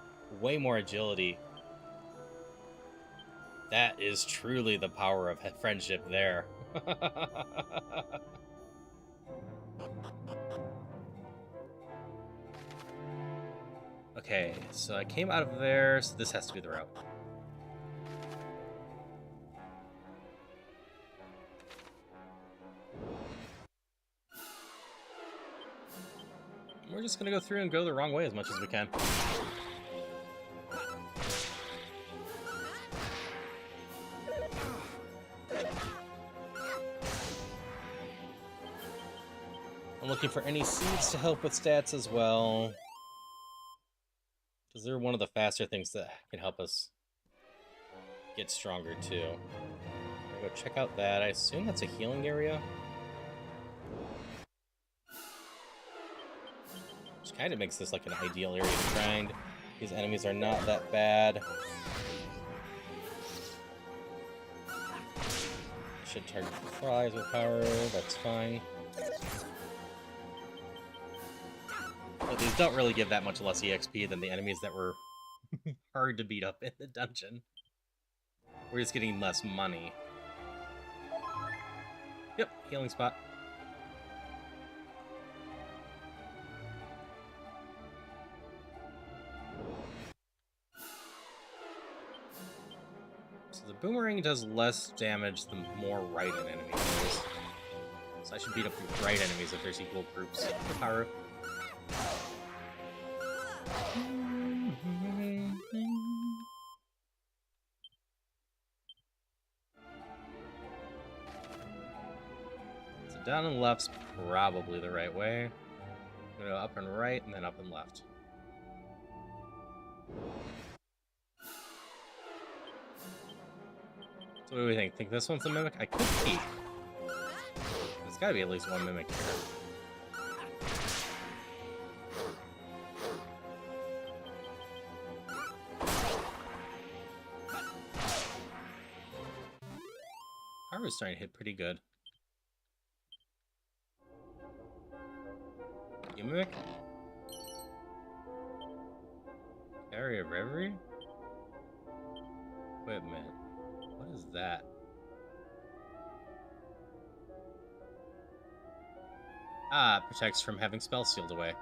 way more agility. That is truly the power of friendship there. Okay, so I came out of there, so this has to be the route. We're just gonna go through and go the wrong way as much as we can. I'm looking for any seeds to help with stats as well, because they're one of the faster things that can help us get stronger too. I'm gonna go check out that. I assume that's a healing area. Which kind of makes this like an ideal area to grind. These enemies are not that bad. Should target the flies with power, that's fine. But these don't really give that much less EXP than the enemies that were hard to beat up in the dungeon. We're just getting less money. Yep, healing spot. So the boomerang does less damage the more right an enemy is. So I should beat up the right enemies if there's equal groups with Haru. So down and left's probably the right way. I'm gonna go up and right and then up and left. So what do we think? Think this one's a mimic? I could peek. There's gotta be at least one mimic here. Haru's starting to hit pretty good. You mimic? Area of Reverie? Equipment. What is that? Ah, it protects from having spells sealed away.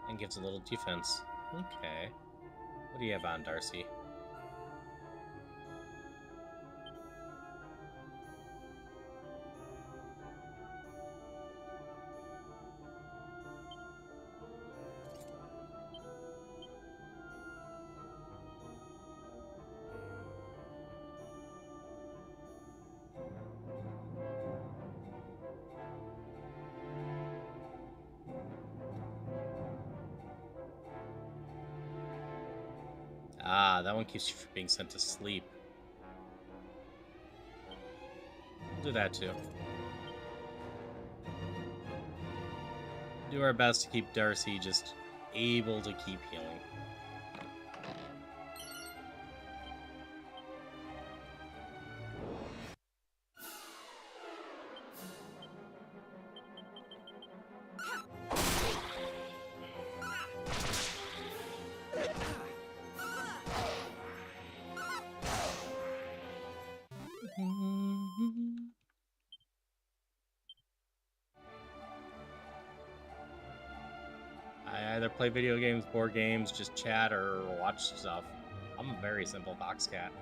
And gives a little defense. Okay. What do you have on, Darcy? that one keeps being sent to sleep. We'll do that too. Do our best to keep Darcy just able to keep healing. I either play video games, board games, just chat, or watch stuff. I'm a very simple fox cat.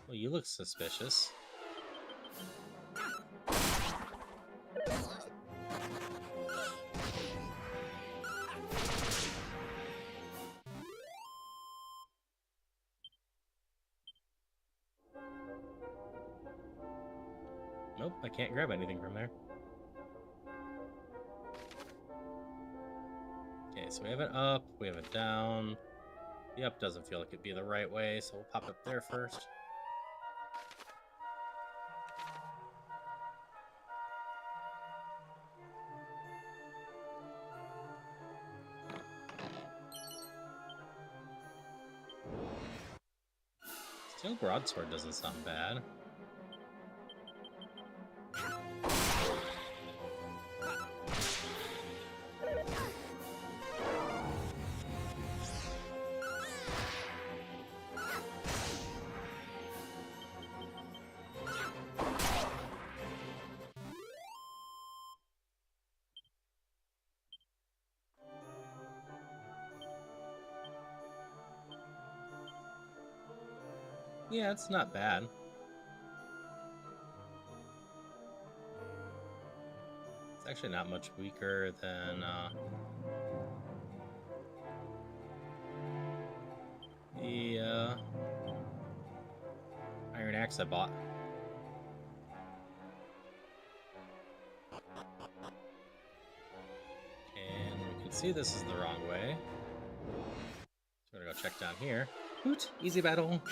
Well, you look suspicious. Nope, I can't grab anything from there. Okay, so we have it up, we have it down. The up doesn't feel like it'd be the right way, so we'll pop up there first. Steel broadsword doesn't sound bad. Yeah, it's not bad. It's actually not much weaker than the Iron Axe I bought. And we can see this is the wrong way. So we're gonna go check down here. Hoot! Easy battle!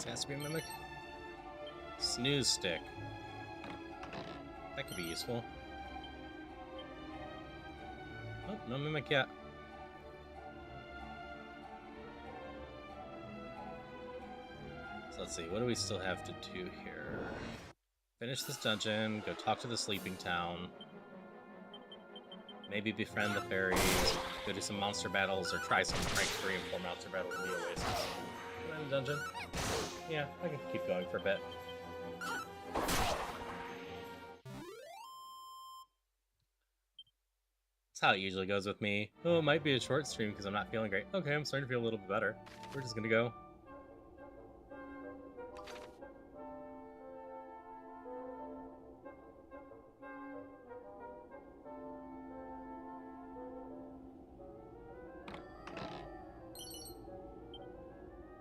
Has to be a mimic. Snooze stick. That could be useful. Oh, no mimic yet. So let's see, what do we still have to do here? Finish this dungeon, go talk to the sleeping town. Maybe befriend the fairies, go do some monster battles, or try some rank 3 and 4 monster battles in the Oasis. In the dungeon. Yeah, I can keep going for a bit. That's how it usually goes with me. Oh, it might be a short stream because I'm not feeling great. Okay, I'm starting to feel a little bit better. We're just gonna go.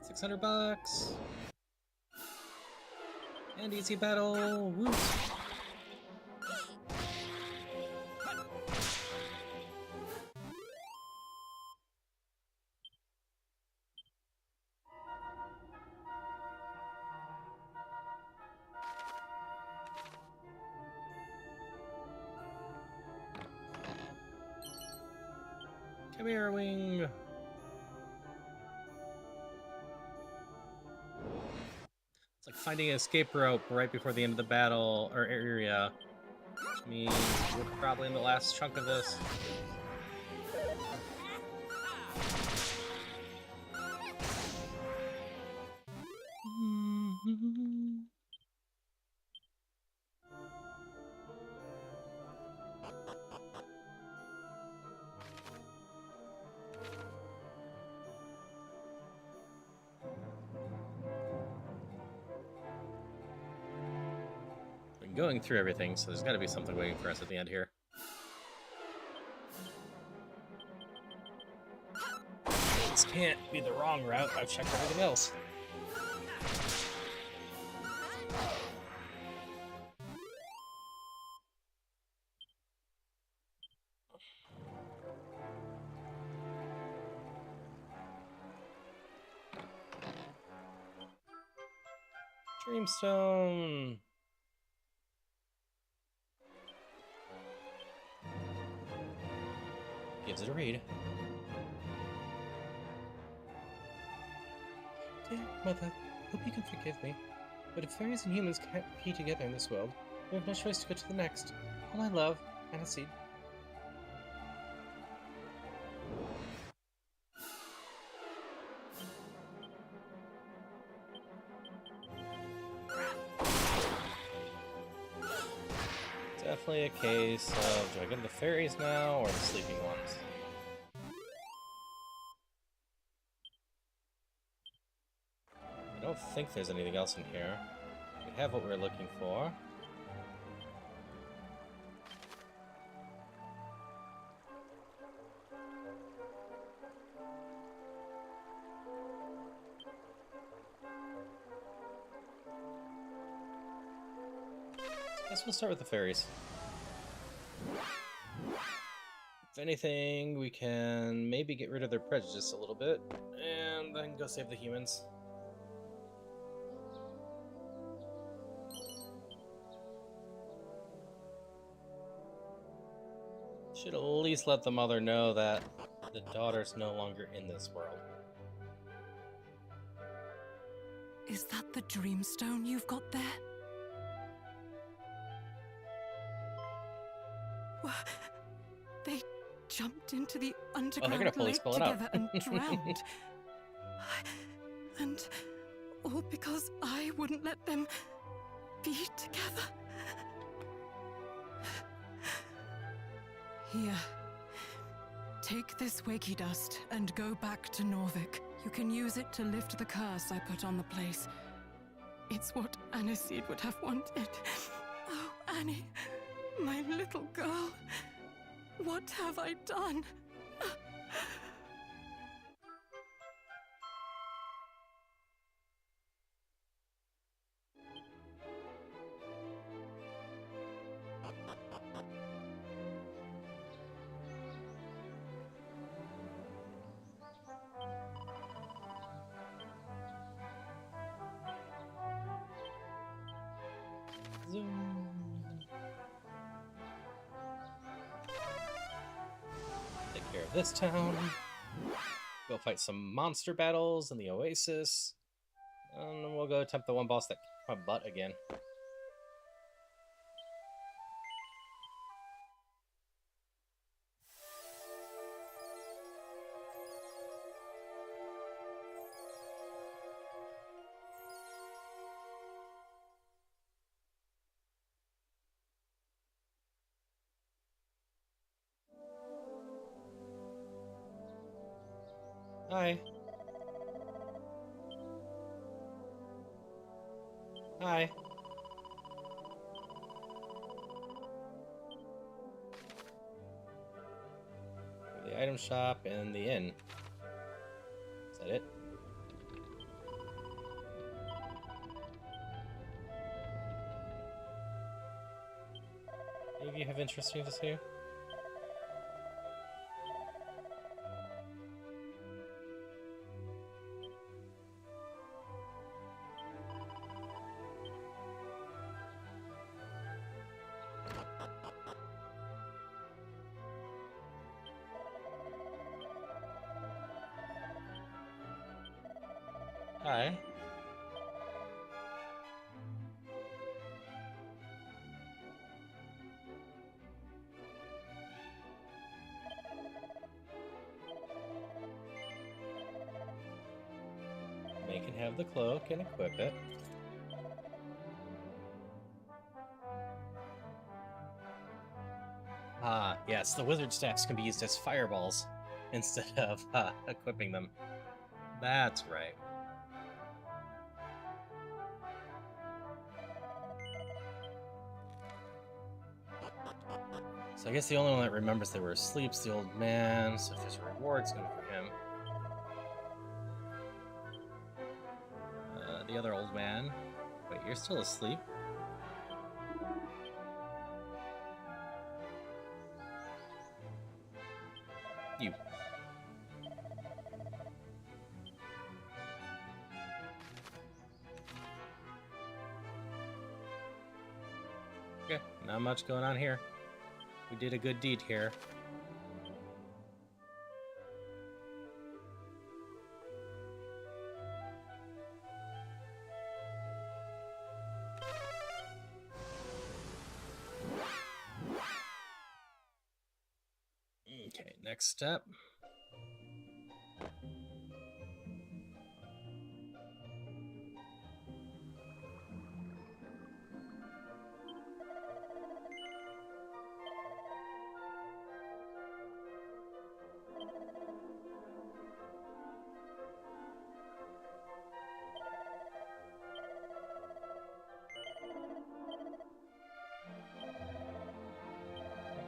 $600. And easy battle. Woo. Come here, Wing. It's like finding an escape rope right before the end of the battle or area, which means we're probably in the last chunk of this. Going through everything, so there's got to be something waiting for us at the end here. This can't be the wrong route. I've checked everything else. Dreamstone. Gives it a read. Dear Mother, hope you can forgive me, but if fairies and humans can't be together in this world, we have no choice to go to the next. All I love, Aniseed. Definitely a case of, do I go to the fairies now, or the sleeping ones? I don't think there's anything else in here. We have what we're looking for. Guess we'll start with the fairies. If anything, we can maybe get rid of their prejudice a little bit, and then go save the humans. Should at least let the mother know that the daughter's no longer in this world. Is that the Dreamstone you've got there? They jumped into the underground lake together and drowned. And all because I wouldn't let them be together. Here. Take this wakey dust and go back to Norvik. You can use it to lift the curse I put on the place. It's what Aniseed would have wanted. Oh, Annie, my little girl. What have I done? Zoom. Take care of this town. Go fight some monster battles in the Oasis. And then we'll go attempt the one boss that kicked my butt again. Hi. Hi. The item shop and the inn. Is that it? Any of you have interesting to say? Hi. They can have the cloak and equip it. Ah, yes, the wizard staffs can be used as fireballs instead of equipping them. That's right. So I guess the only one that remembers they were asleep is the old man, so if there's a reward, it's going to be for him. old man. Wait, you're still asleep? You. Okay, not much going on here. We did a good deed here. Okay, next step.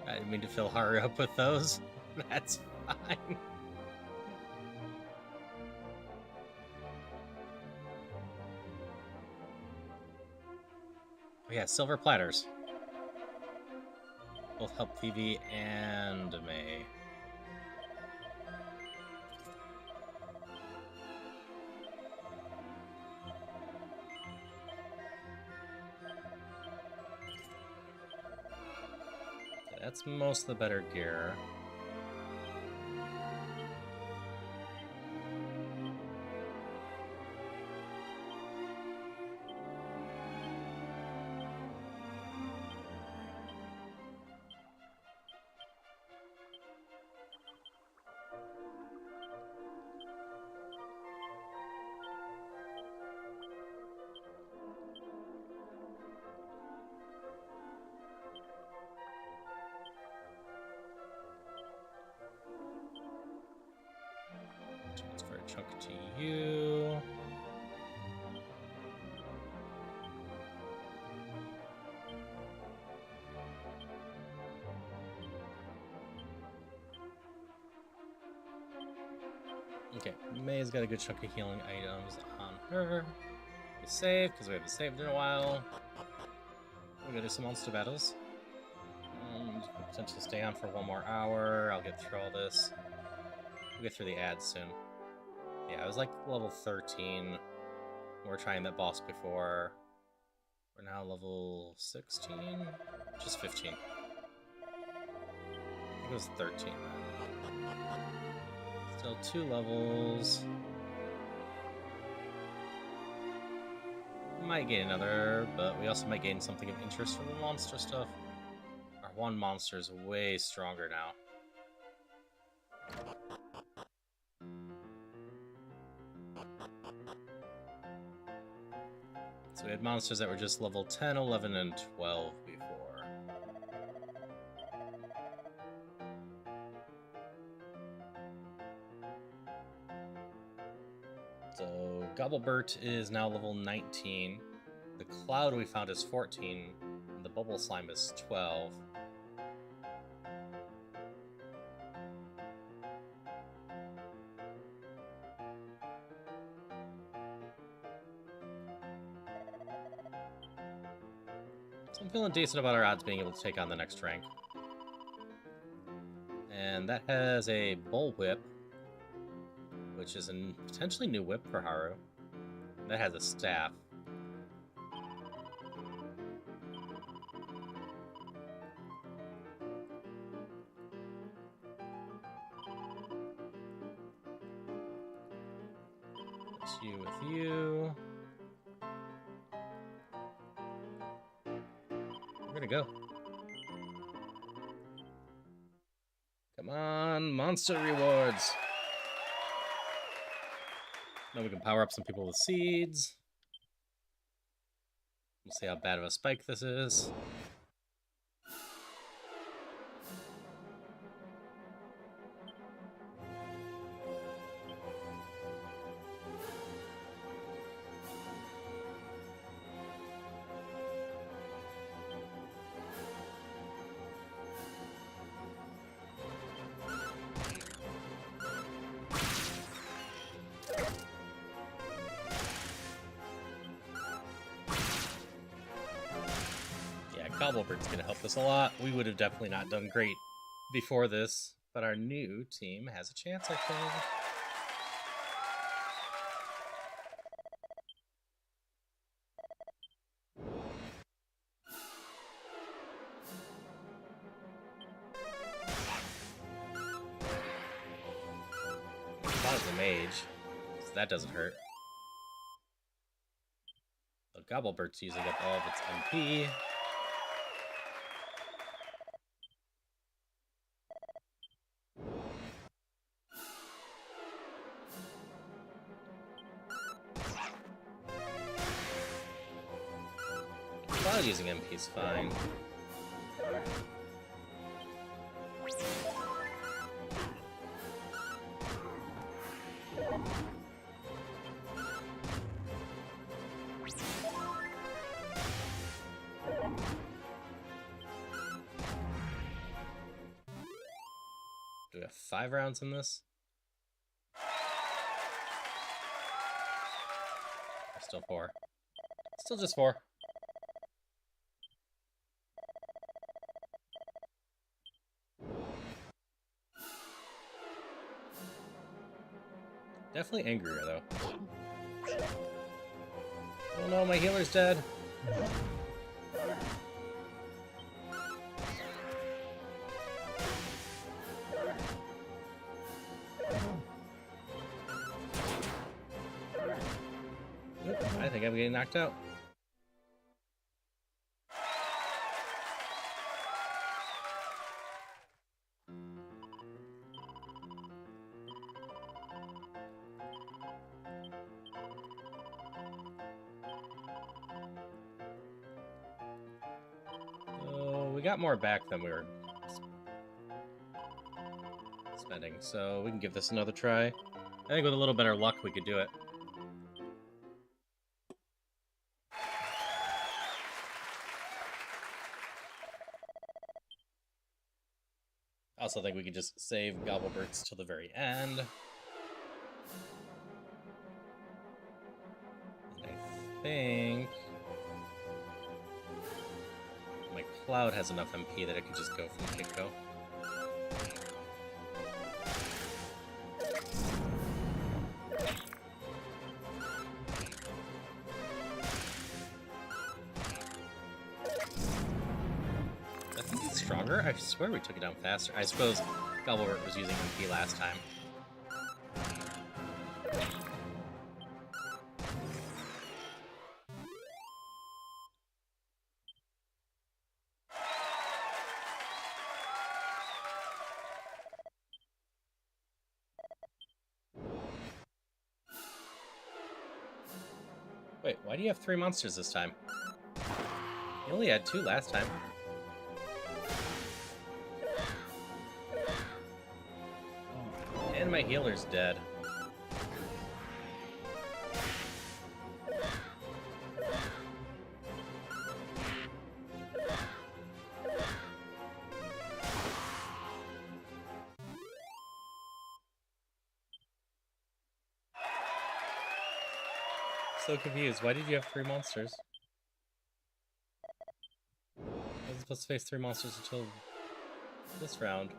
I didn't mean to fill Haru up with those. That's fine. Oh yeah, silver platters. Both help Phoebe and May. That's most of the better gear. Transfer a chunk to you. Okay, May's got a good chunk of healing items on her. We save, because we haven't saved in a while. We're gonna do some monster battles. Potentially stay on for 1 more hour. I'll get through all this. We'll get through the ads soon. Yeah, I was like level 13. We were trying that boss before. We're now level 16? Just 15. I think it was 13 then. Still 2 levels. Might gain another, but we also might gain something of interest from the monster stuff. Our one monster is way stronger now. So we had monsters that were just level 10, 11, and 12 before. So Gobblebert is now level 19. The Cloud we found is 14. And the Bubble Slime is 12. So I'm feeling decent about our odds being able to take on the next rank. And that has a Bullwhip, which is a potentially new whip for Haru. And that has a staff. It's you with you. We're gonna go. Come on, monster rewards. Then we can power up some people with seeds. We'll see how bad of a spike this is. Gobblebert's gonna help us a lot. We would have definitely not done great before this, but our new team has a chance, I think. Cloud's a mage, so that doesn't hurt. So Gobblebert's using up all of its MP. Cloud using MP is fine. Do we have 5 rounds in this? Or still 4. Still just 4. Definitely angrier though. Oh no, my healer's dead. Oop, I think I'm getting knocked out. We got more back than we were spending, so we can give this another try. I think with a little better luck, we could do it. I also think we could just save Gobbleberts till the very end. And I think my Cloud has enough MP that it could just go from get-go. I think it's stronger. I swear we took it down faster. I suppose Gobbleberg was using MP last time. Wait, why do you have 3 monsters this time? You only had 2 last time. And my healer's dead. So confused. Why did you have 3 monsters? I was supposed to face 3 monsters until this round.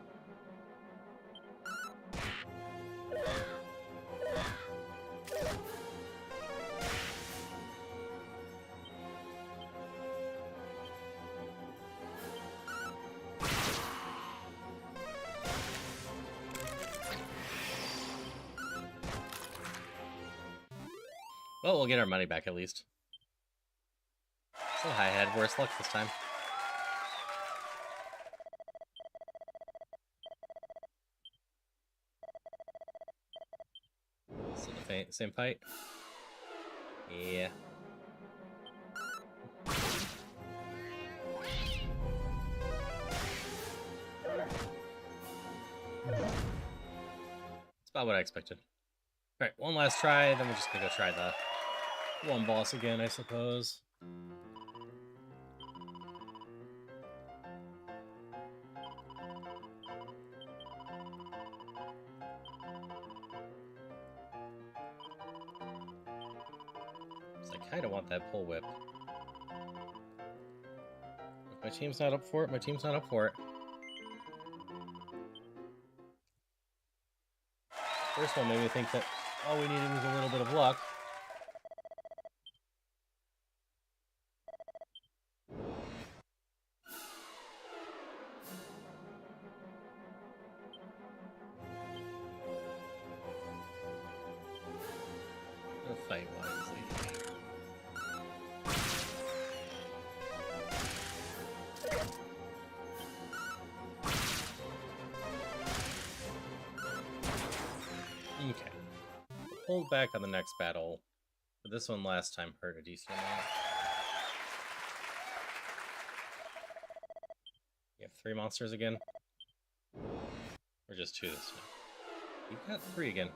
Well, we'll get our money back at least. So I had worse luck this time. So the same fight? Yeah. It's about what I expected. Alright, one last try, then we're just gonna go try the one boss again, I suppose. So I kind of want that pull whip. My team's not up for it. My team's not up for it. First one made me think that all we needed was a little bit of luck. We'll fight wisely. Okay. Hold back on the next battle. But this one last time hurt a decent amount. You have 3 monsters again? Or just 2 this time? You got 3 again.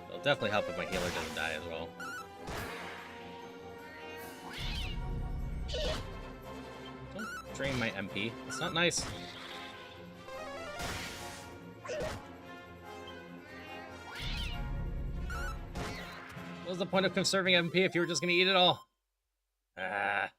It'll definitely help if my healer doesn't die as well. Don't drain my MP. It's not nice. What was the point of conserving MP if you were just gonna eat it all? Ah.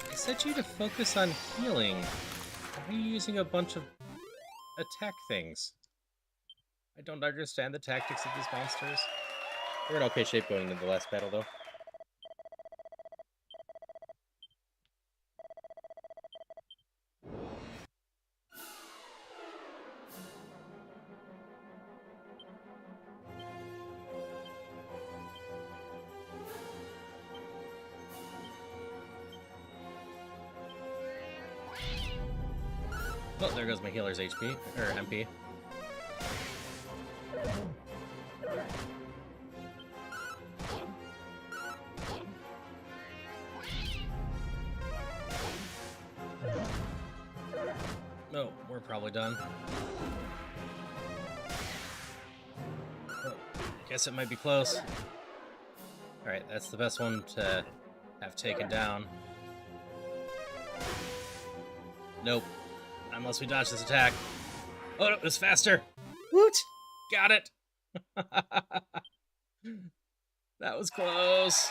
I set you to focus on healing. Why are you using a bunch of attack things? I don't understand the tactics of these monsters. We're in okay shape going into the last battle, though. Oh, there goes my healer's HP, or MP. No, we're probably done. Oh, guess it might be close. Alright, that's the best one to have taken down. Nope. Unless we dodge this attack. Oh, no, it was faster. Woot! Got it. That was close.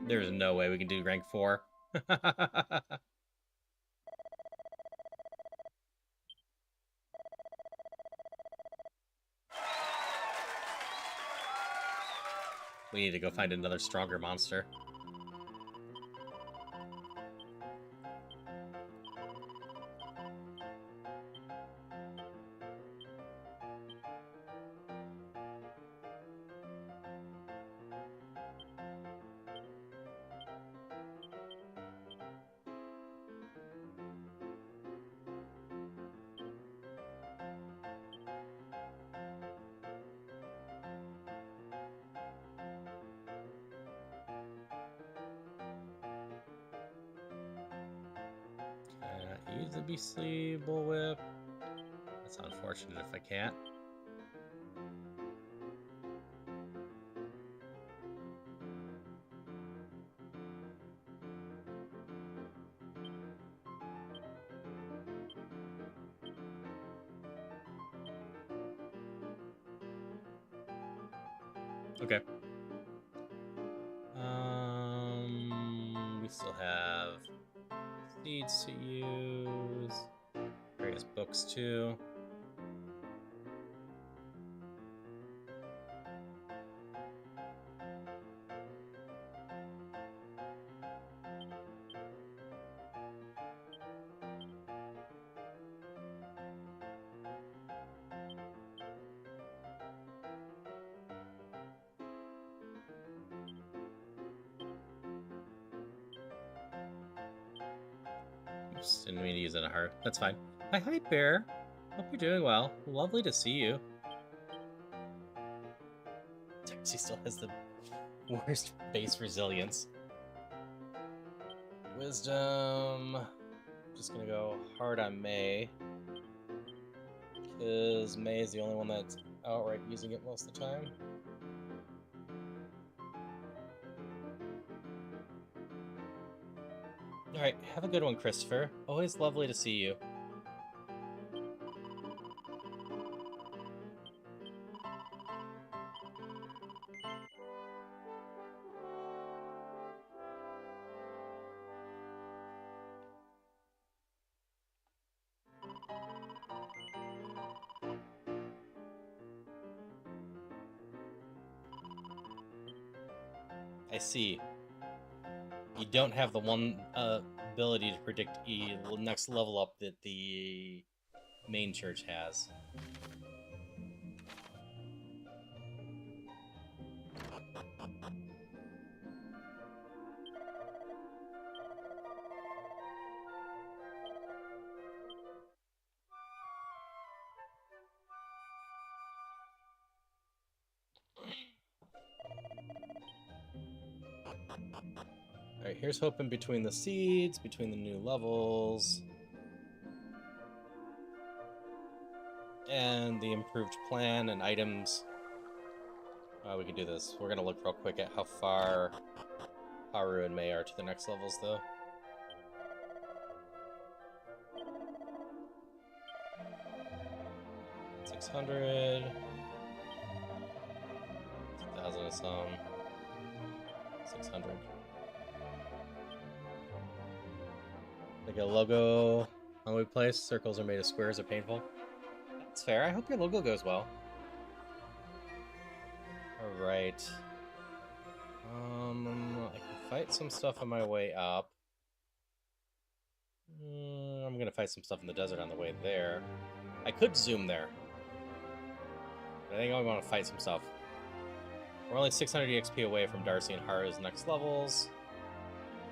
There's no way we can do rank 4. We need to go find another stronger monster. Use the beastly bullwhip. That's unfortunate if I can't. Okay. We still have seeds to use. Various books too. Oops, didn't mean to use it in a heart. That's fine. Hi, Bear. Hope you're doing well. Lovely to see you. She still has the worst base resilience. Wisdom. Just gonna go hard on May. Because May is the only one that's outright using it most of the time. Alright, have a good one, Christopher. Always lovely to see you. I see. You don't have the one ability to predict the next level up that the main church has. Alright, here's hoping between the seeds, between the new levels, and the improved plan and items. We can do this. We're gonna look real quick at how far Haru and May are to the next levels, though. $600, 2,000 and some, 600. Like a logo on we place. Circles are made of squares are painful. That's fair. I hope your logo goes well. Alright. I can fight some stuff on my way up. I'm gonna fight some stuff in the desert on the way there. I could zoom there. But I think I want to fight some stuff. We're only 600 EXP away from Darcy and Haru's next levels.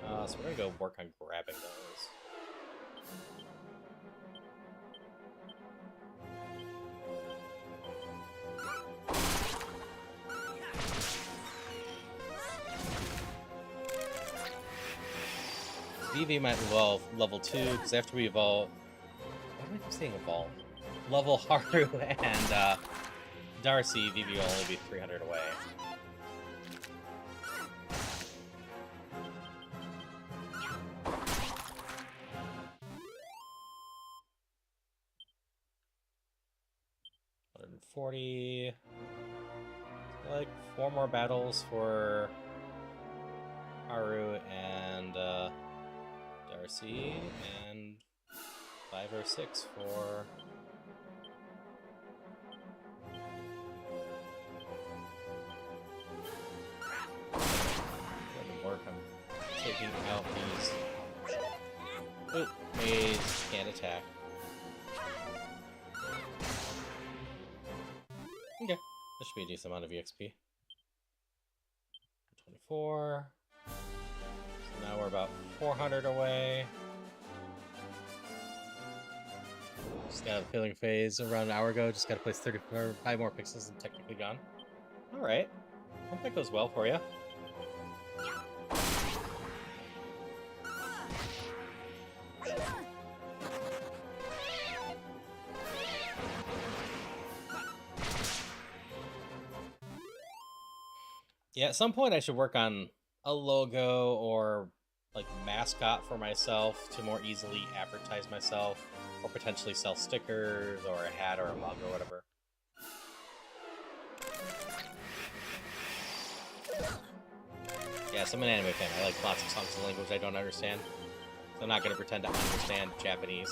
So we're gonna go work on grabbing those. Vivi might evolve level 2, because after we evolve... Why do I keep saying evolve? Level Haru and Darcy, Vivi will only be 300 away. $140... Like 4 more battles for Haru and Darcy, and 5 or 6 for work on taking out these. Oh, maze can't attack. Okay, that should be a decent amount of EXP. 24. So now we're about 400 away. Just got a filling phase around an hour ago. Just got to place 35 more pixels and technically gone. Alright. Hope that goes well for you. Yeah, at some point I should work on a logo or like mascot for myself to more easily advertise myself, or potentially sell stickers or a hat or a mug or whatever. Yes, I'm an anime fan. I like lots of songs in a language I don't understand. So I'm not going to pretend to understand Japanese.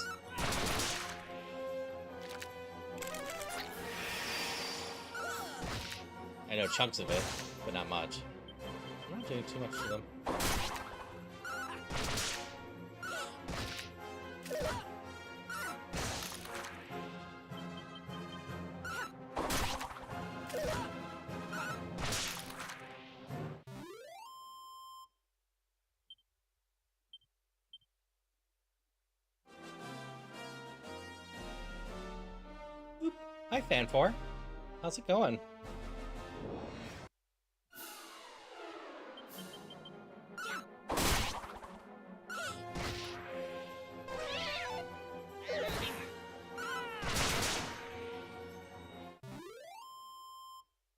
I know chunks of it, but not much. I'm not doing too much to them. Hi, Fan4. How's it going?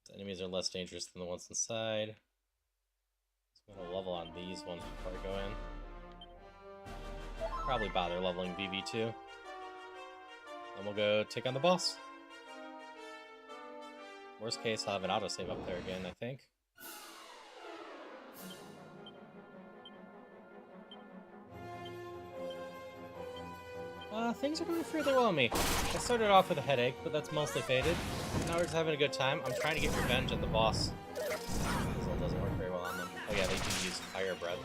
The enemies are less dangerous than the ones inside. So I'm gonna level on these ones before I go in. Probably bother leveling VV2. Then we'll go take on the boss. Worst case, I'll have an autosave up there again, I think. Things are going fairly well on me. I started off with a headache, but that's mostly faded. Now we're just having a good time. I'm trying to get revenge on the boss. So it doesn't work very well on them. Oh yeah, they do use fire breath.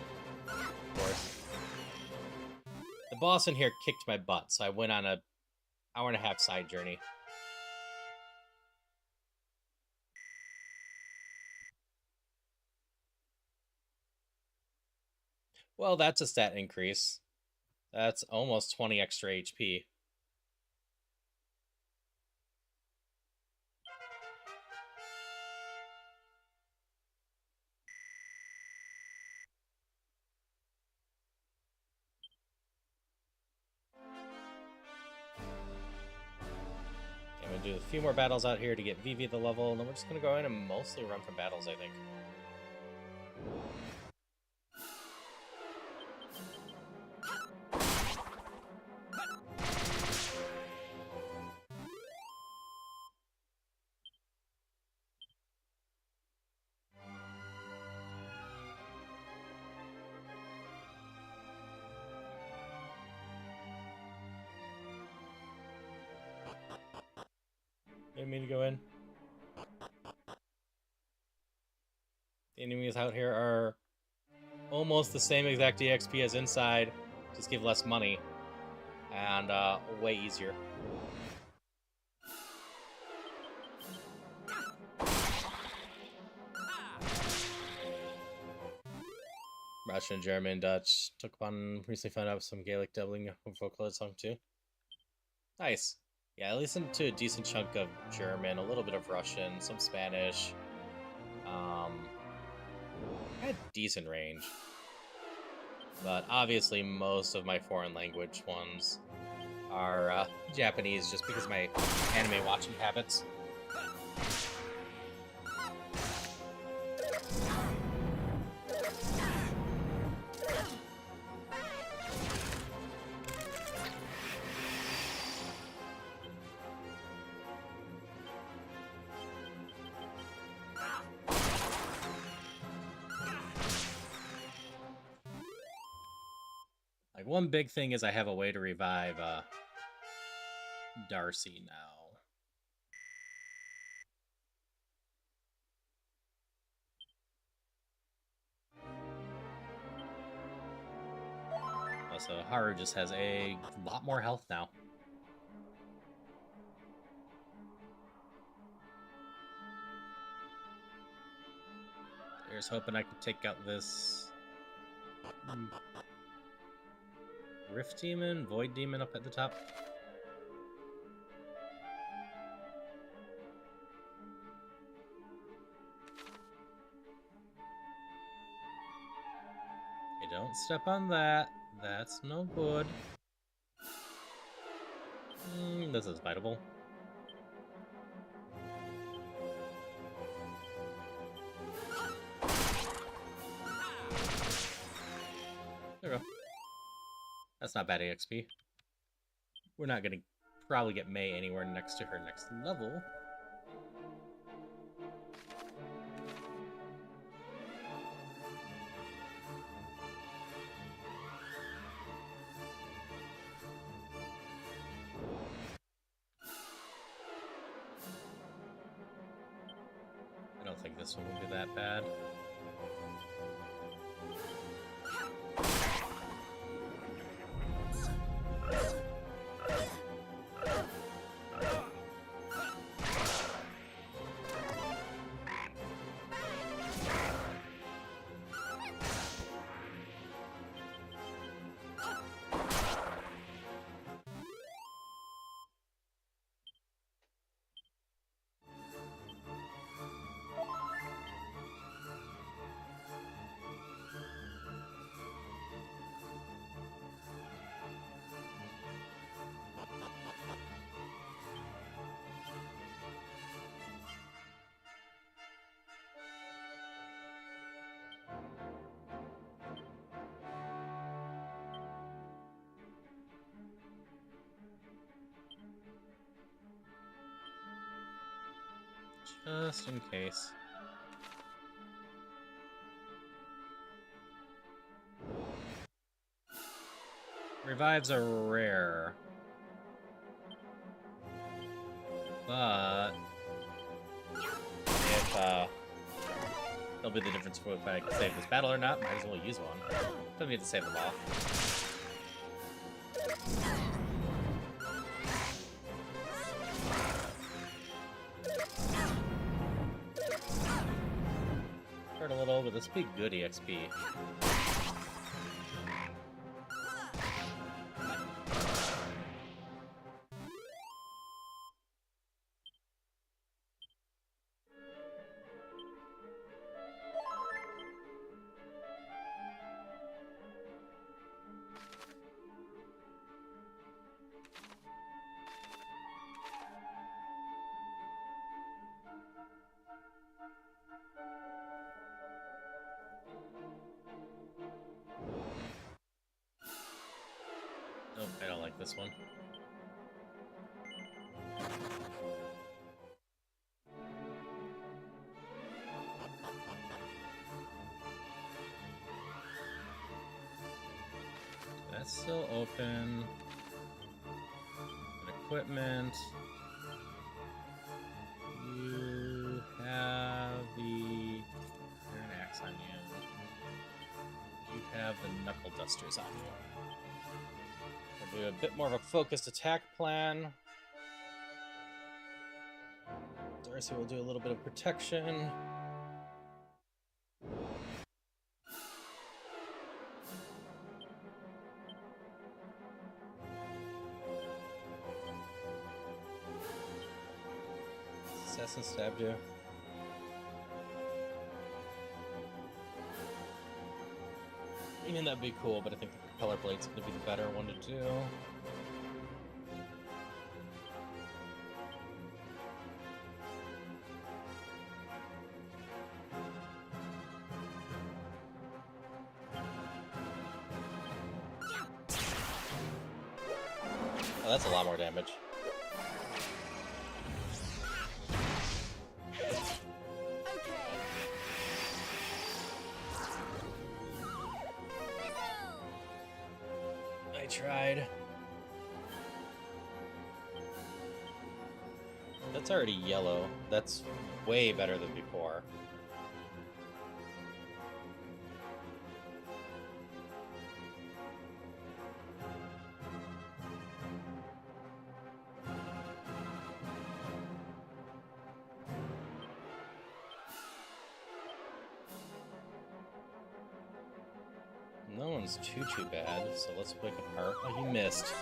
Of course. The boss in here kicked my butt, so I went on a hour-and-a-half side journey. Well, that's a stat increase. That's almost 20 extra HP. I'm gonna do a few more battles out here to get Vivi the level, and then we're just gonna go in and mostly run from battles, I think. Didn't mean to go in. The enemies out here are almost the same exact EXP as inside, just give less money, and way easier. Russian, German, Dutch. Took upon recently found out some Gaelic doubling vocal song too. Nice. Yeah, I listened to a decent chunk of German, a little bit of Russian, some Spanish. I had decent range. But obviously most of my foreign language ones are Japanese, just because of my anime watching habits. Like, one big thing is I have a way to revive Darcy now. Also, Haru just has a lot more health now. Here's hoping I can take out this Rift Demon, Void Demon up at the top. Hey, don't step on that. That's no good. This is fightable. There we go. That's not bad EXP. We're not gonna probably get May anywhere next to her next level. I don't think this one will be that bad. Just in case. Revives are rare. But if that'll be the difference for if I can save this battle or not, might as well use one. Don't need to save them all. Hurt a little, but this would be good EXP. Nope, I don't like this one. That's still open. And equipment. You have the Iron Axe on you. You have the Knuckle Dusters on you. We'll do a bit more of a focused attack plan. Darcy will do a little bit of protection. Assassin stabbed you. I mean, that'd be cool, but I think the propeller blade's gonna be the better one to do. Oh, that's a lot more damage. I tried. That's already yellow. That's way better than before. No one's too bad, so let's pick apart. Oh, you missed.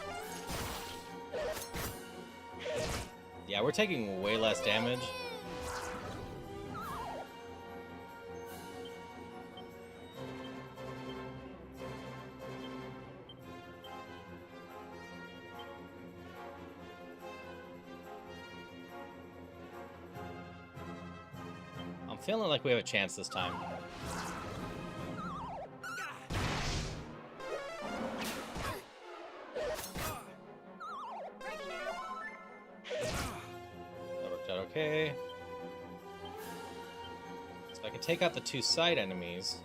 Yeah, we're taking way less damage. I'm feeling like we have a chance this time. Okay. So I can take out the two side enemies.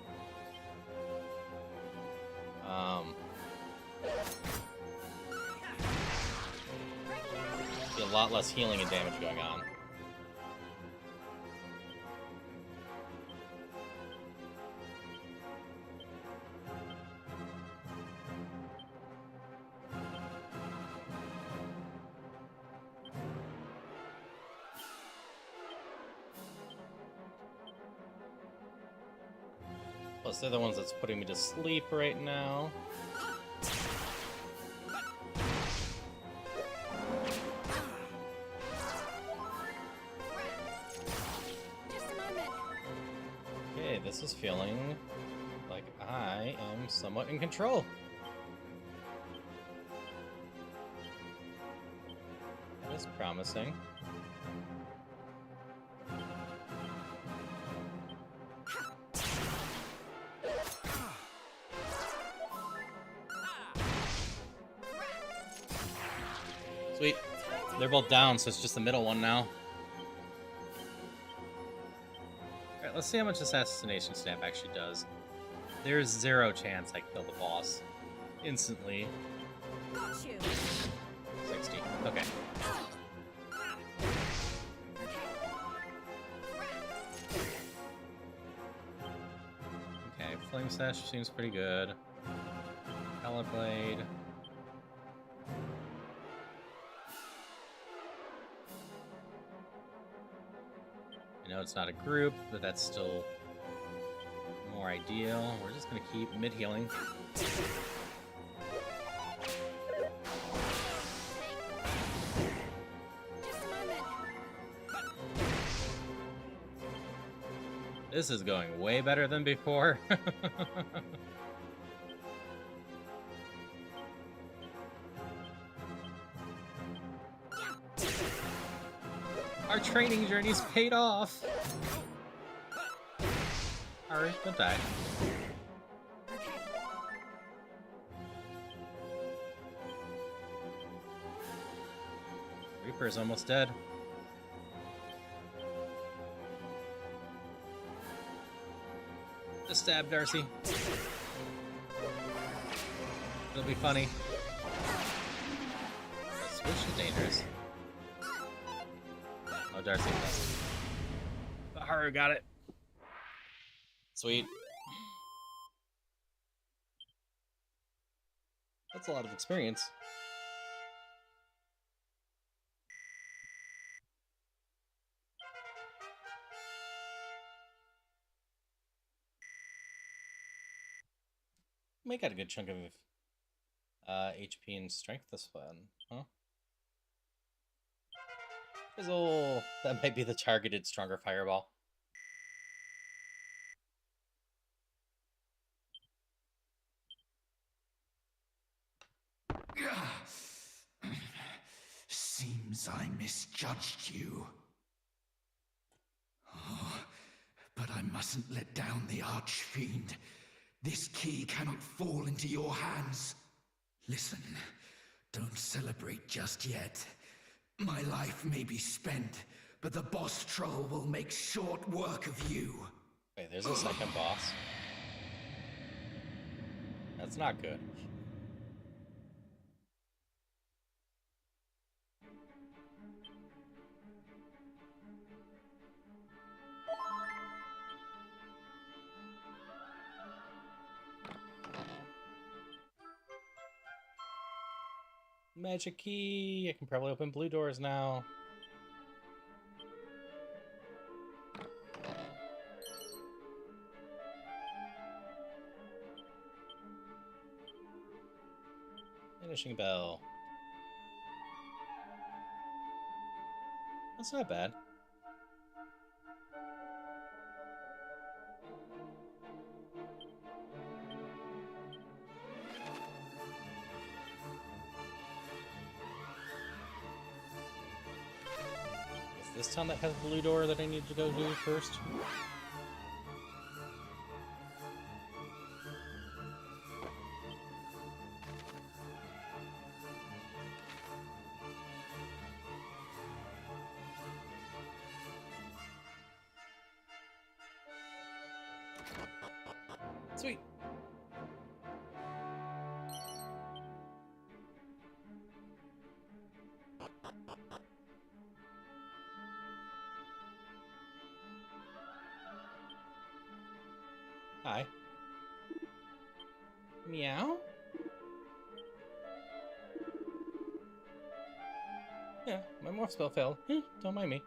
Be a lot less healing and damage going on. Plus, they're the ones that's putting me to sleep right now. Okay, this is feeling like I am somewhat in control. That is promising. Sweet. They're both down, so it's just the middle one now. let's see how much Assassination Stamp actually does. There's 0 chance I kill the boss instantly. Got you. 60. Okay. Okay, Flame Sash seems pretty good. Color Blade. I know it's not a group, but that's still more ideal. We're just gonna keep mid-healing. Just a moment. This is going way better than before. Our training journey's paid off. Alright, don't die. Reaper's almost dead. Just stab Darcy. It'll be funny. The switch is dangerous. Oh, Darcy. The Haru got it. Sweet. That's a lot of experience. We got a good chunk of HP and strength this one, huh? Fizzle! That might be the targeted stronger fireball. Seems I misjudged you. Oh, but I mustn't let down the Archfiend. This key cannot fall into your hands. Listen, don't celebrate just yet. My life may be spent, but the boss troll will make short work of you. Wait, there's a second boss? That's not good. Magic key! I can probably open blue doors now. Finishing bell. That's not bad. Is this town that has the blue door that I need to go do first? Sweet. Hi. Meow? Yeah, my morph spell failed. Don't mind me.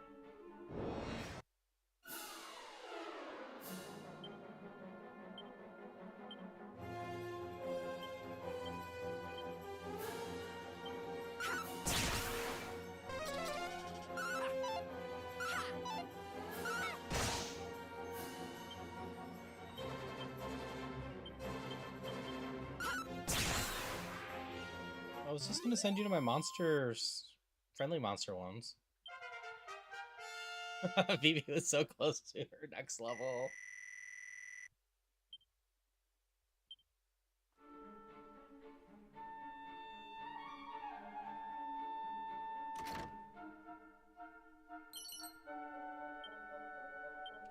I was just gonna send you to my monsters, friendly monster ones. Vivi was so close to her next level.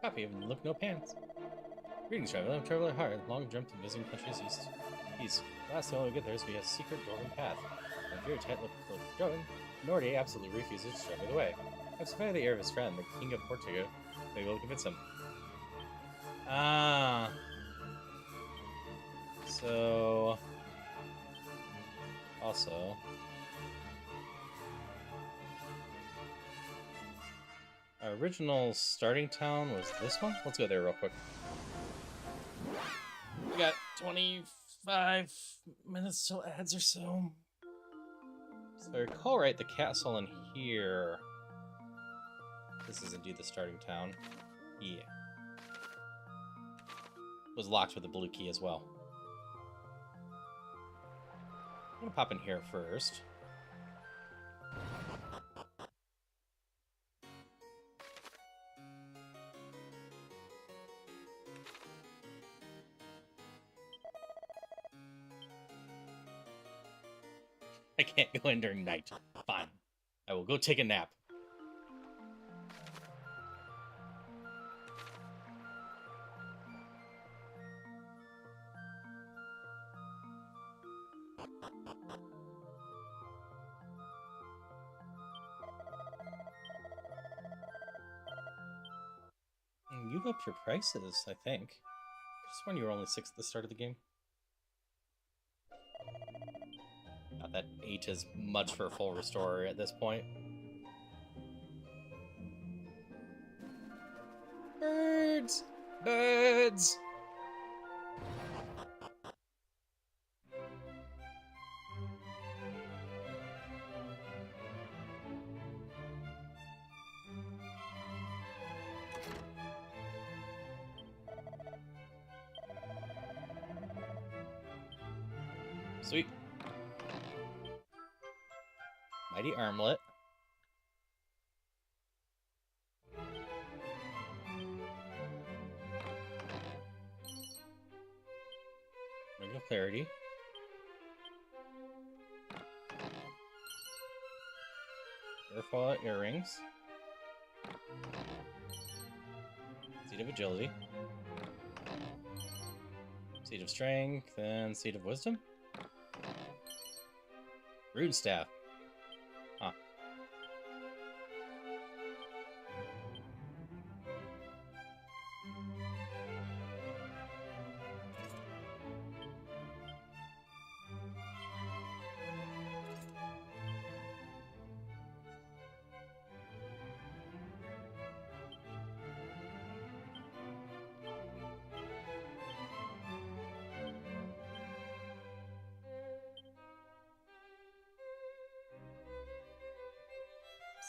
Copy of Look No Pants. Greetings, traveler. I'm Traveler Hard. Long dreamt of visiting countries east. Last time we get there is via a secret dwarven path. A very tight-lipped dwarven, Nordy absolutely refuses to show me the way. I've survived the ear of his friend, the King of Portugal. Maybe we'll convince him. Ah. So. Also. Our original starting town was this one? Let's go there real quick. We got 25 minutes till ads or so. So if I recall right, the castle in here. This is indeed the starting town. Yeah. Was locked with a blue key as well. I'm gonna pop in here first. I can't go in during night. Fine. I will go take a nap. You've upped your prices, I think. Just when you were only 6 at the start of the game. Not that 8 is much for a full restorer at this point. Birds! Birds! Sweet. Mighty Armlet. Ring of Clarity. Airfall Earrings. Seed of Agility. Seed of Strength, and Seed of Wisdom. Rune Staff. Huh.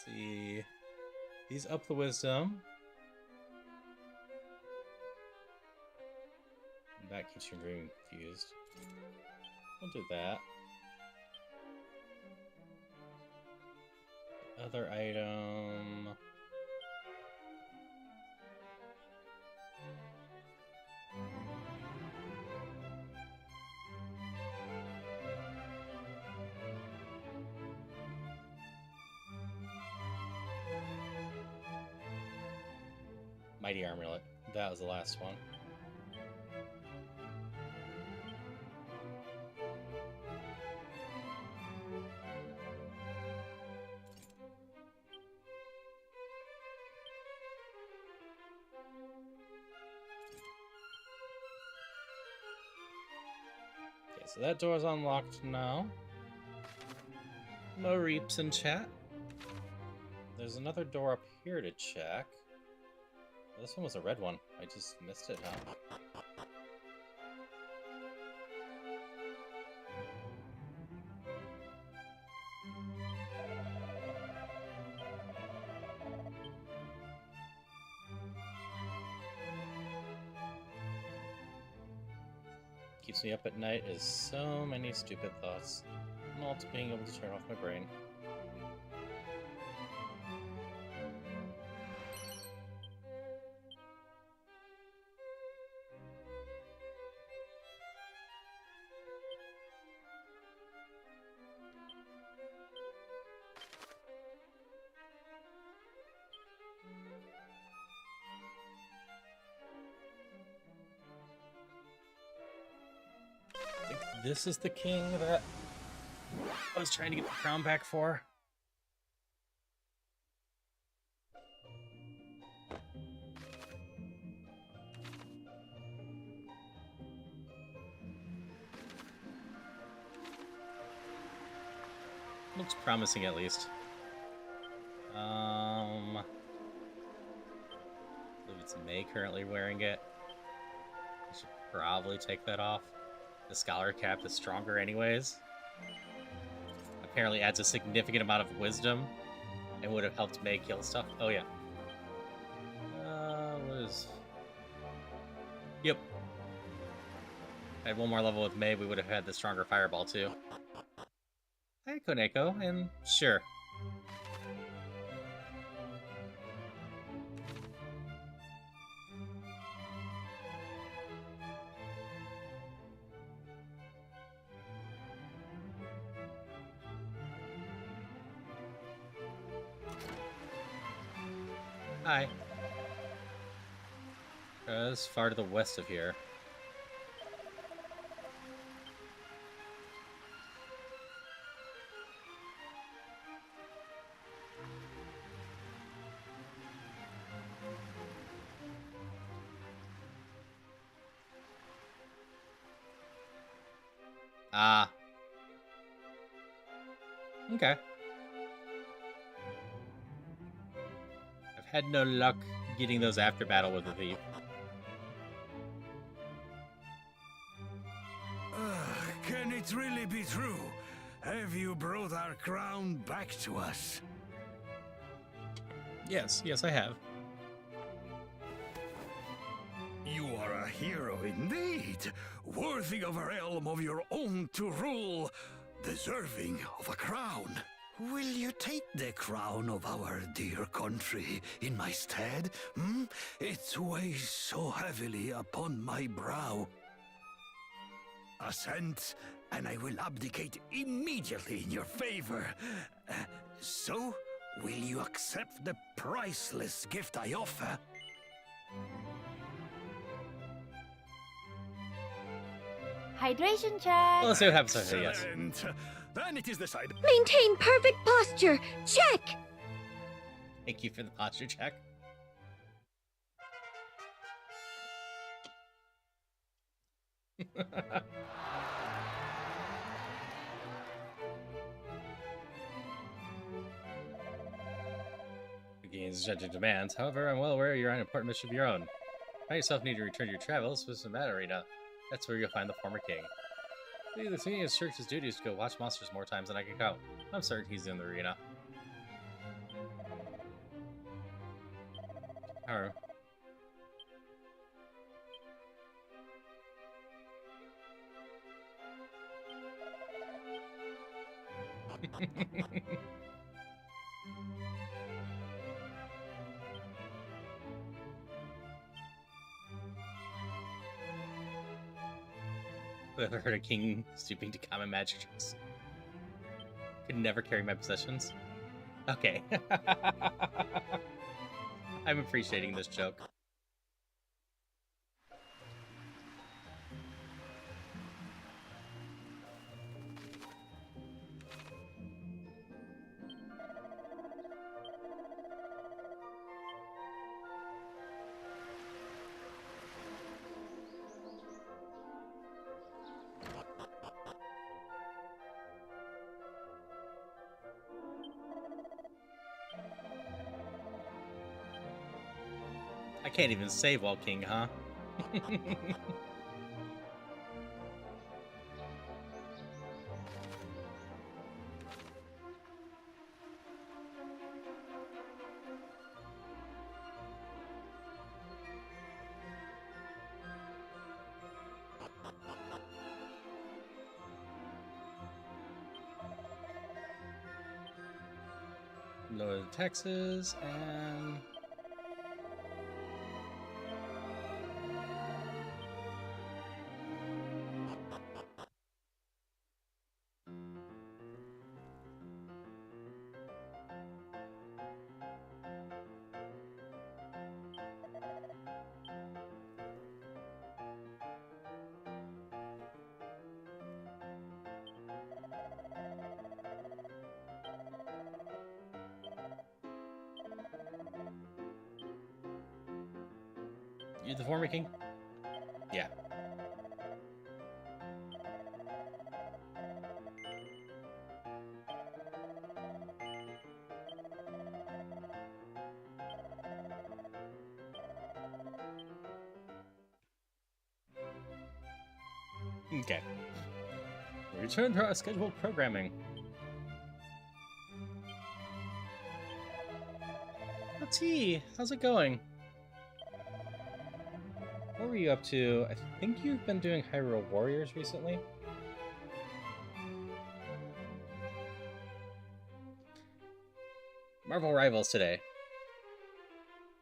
See, these up the wisdom. And that keeps your dream confused. We'll do that. Other item. Mighty Armlet. That was the last one. Okay, so that door's unlocked now. No reaps in chat. There's another door up here to check. This one was a red one. I just missed it, huh? Keeps me up at night is so many stupid thoughts. Not being able to turn off my brain. This is the king that I was trying to get the crown back for. Looks promising, at least. I believe it's May currently wearing it. I should probably take that off. The scholar cap is stronger anyways. Apparently adds a significant amount of wisdom and would have helped May kill stuff. Oh yeah. What is... Yep. Had one more level with May, we would have had the stronger fireball too. Hi, Koneko, and sure. Hi. As far to the west of here. Ah. Okay. I've had no luck getting those after battle with the thief. Can it really be true? Have you brought our crown back to us? Yes, I have. You are a hero indeed, worthy of a realm of your own to rule, deserving of a crown. Will you take the crown of our dear country in my stead? It weighs so heavily upon my brow. Assent, and I will abdicate immediately in your favor. So, will you accept the priceless gift I offer? Hydration check. Well, let's see what happens after yes. Excellent. Then it is decided. Maintain perfect posture. Check. Thank you for the posture check. The game's judging demands. However, I'm well aware you're on an important mission of your own. Find yourself need to return to your travels with the Mad Arena. That's where you'll find the former king. The senior church's duty is to go watch monsters more times than I can count. I'm certain he's in the arena. Alright. I've ever heard a king stooping to common magic tricks. Could never carry my possessions. Okay. I'm appreciating this joke. I can't even save while king, huh? Lower the taxes and... You the former king? Yeah. Okay. We return to our scheduled programming. T, how's it going? What were you up to? I think you've been doing Hyrule Warriors recently. Marvel Rivals today.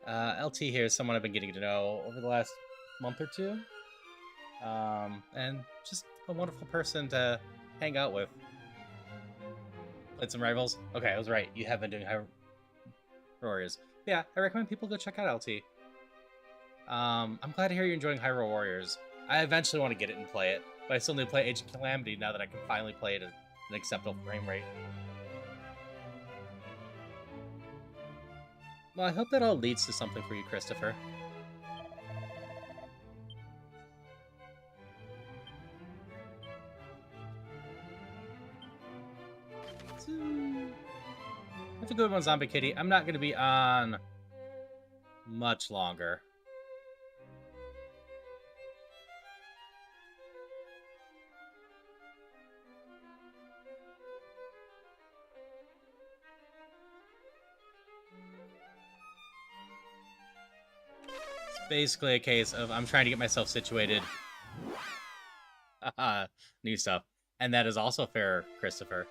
LT here is someone I've been getting to know over the last month or two. And just a wonderful person to hang out with. Played some Rivals? Okay, I was right. You have been doing Hyrule Warriors. Yeah, I recommend people go check out LT. I'm glad to hear you're enjoying Hyrule Warriors. I eventually want to get it and play it, but I still need to play Age of Calamity now that I can finally play it at an acceptable frame rate. Well, I hope that all leads to something for you, Christopher. Have a good one, Zombie Kitty. I'm not going to be on much longer. It's basically a case of I'm trying to get myself situated. New stuff. And that is also fair, Christopher.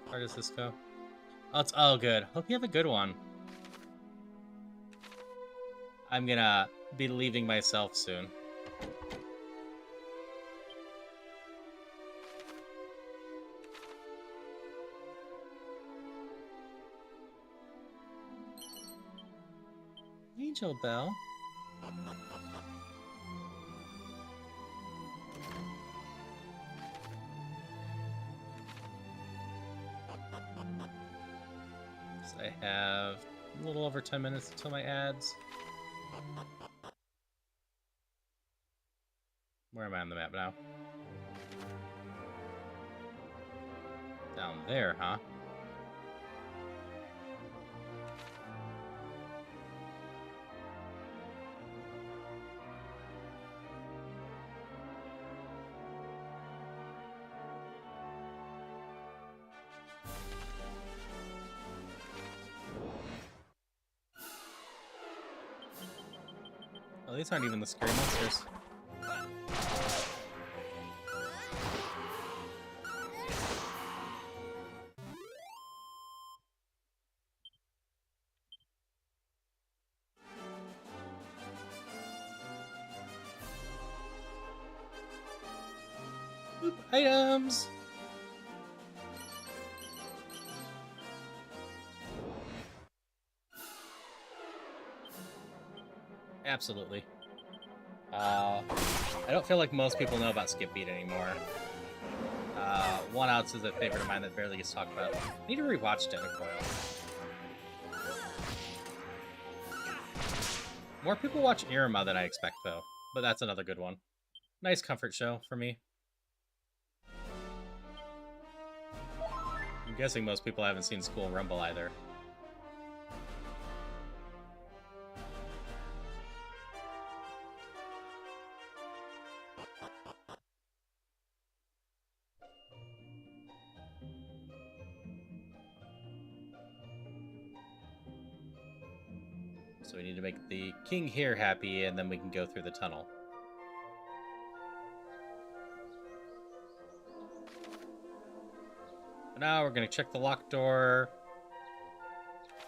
Where does this go? Oh, it's all good. Hope you have a good one. I'm gonna be leaving myself soon. Angel Bell. So I have a little over 10 minutes until my ads. Where am I on the map now? Down there, huh? Oh, these aren't even the scary monsters. Oop, items! Absolutely. I don't feel like most people know about Skip Beat anymore. One Outs is a favorite of mine that barely gets talked about. I need to rewatch Dead Coil. More people watch Iruma than I expect, though. But that's another good one. Nice comfort show for me. I'm guessing most people haven't seen School Rumble either. So we need to make the king here happy, and then we can go through the tunnel. For now, we're going to check the locked door.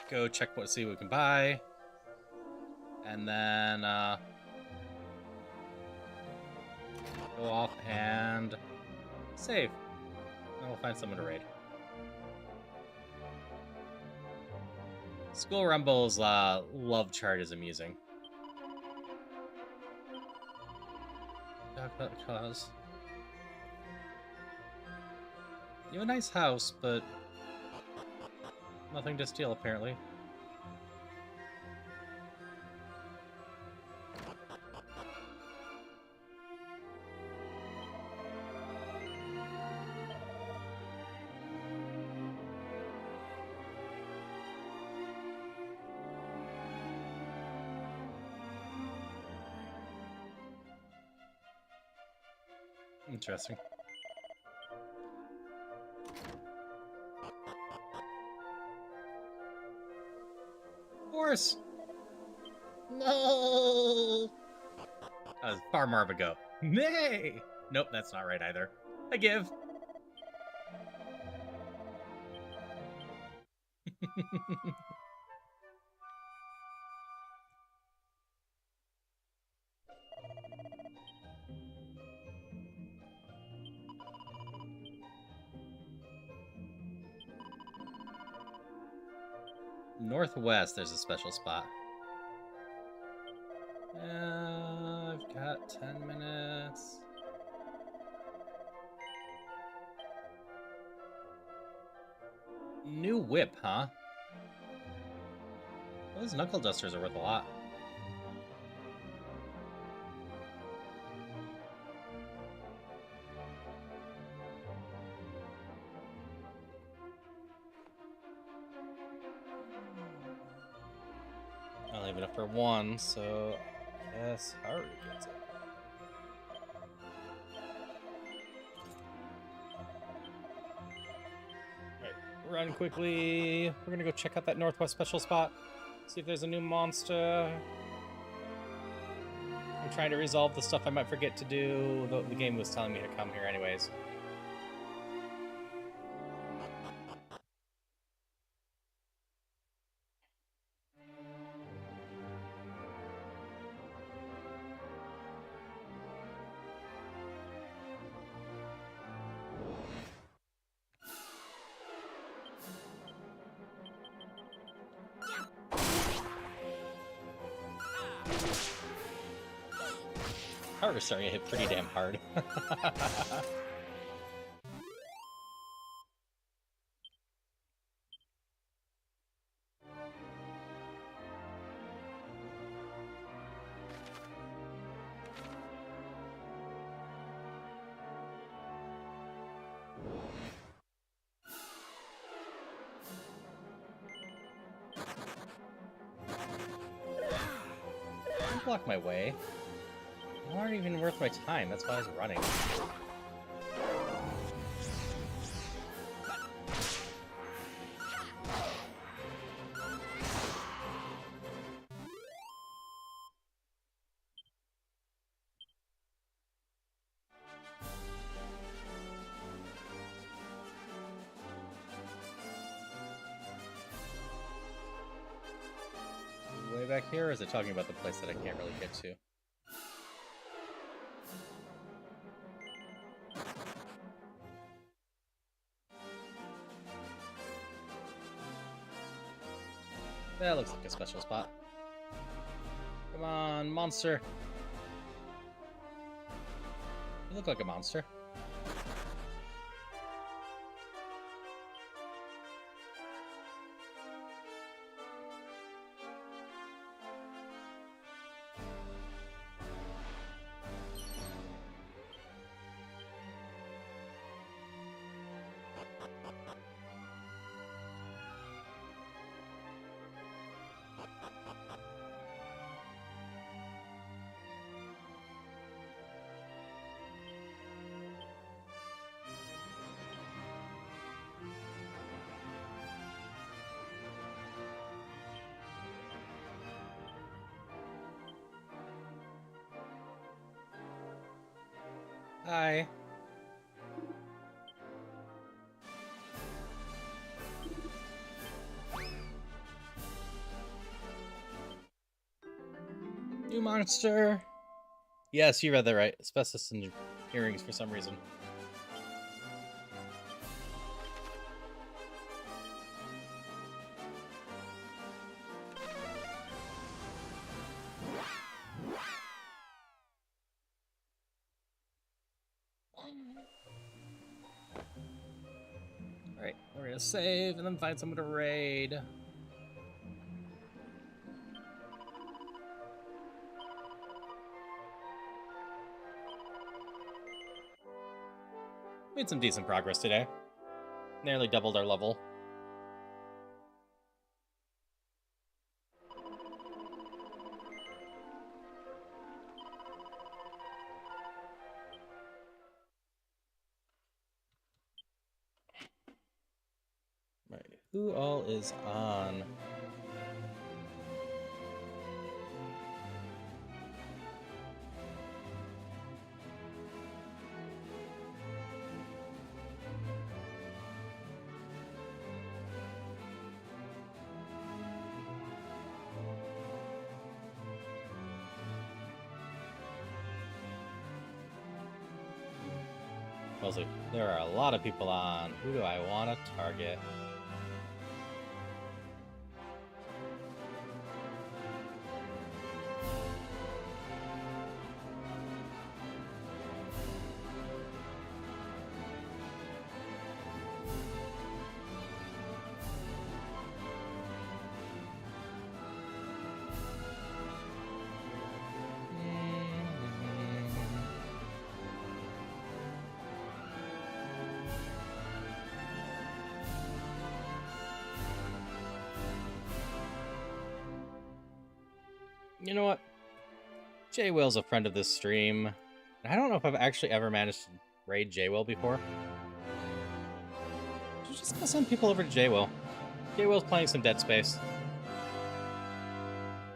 Go check see what we can buy. And then go off and save. And we'll find someone to raid. School Rumble's love chart is amusing. Talk about the cause. You have a nice house, but Nothing to steal, apparently. Interesting. Horse! No! That was far more of a go. Nay! Nope, that's not right either. I give. Northwest, there's a special spot. I've got 10 minutes. New whip, huh? Those knuckle dusters are worth a lot. I'll leave it up for one, so I guess Haru gets it. Alright, run quickly. We're gonna go check out that Northwest special spot. See if there's a new monster. I'm trying to resolve the stuff I might forget to do. The game was telling me to come here anyways. Haru's starting to hit pretty damn hard. Don't block my way. They aren't even worth my time, that's why I was running. Way back here, or is it talking about the place that I can't really get to? That looks like a special spot. Come on, monster. You look like a monster. Hi. New monster. Yes, you read that right. Asbestos in earrings for some reason. Alright, we're gonna save and then find someone to raid. Made some decent progress today. Nearly doubled our level. Right, who all is on? Mostly, there are a lot of people on. Who do I want to target? You know what? J-Will's a friend of this stream. I don't know if I've actually ever managed to raid J-Will before. So just gonna send people over to J-Will. J-Will's playing some Dead Space.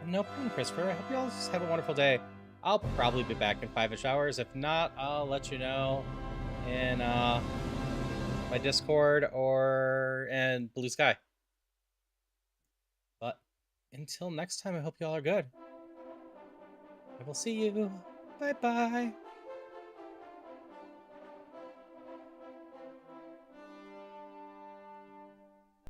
No problem, Christopher. I hope you all just have a wonderful day. I'll probably be back in 5-ish hours. If not, I'll let you know in my Discord or in Blue Sky. But until next time, I hope you all are good. I will see you. Bye-bye.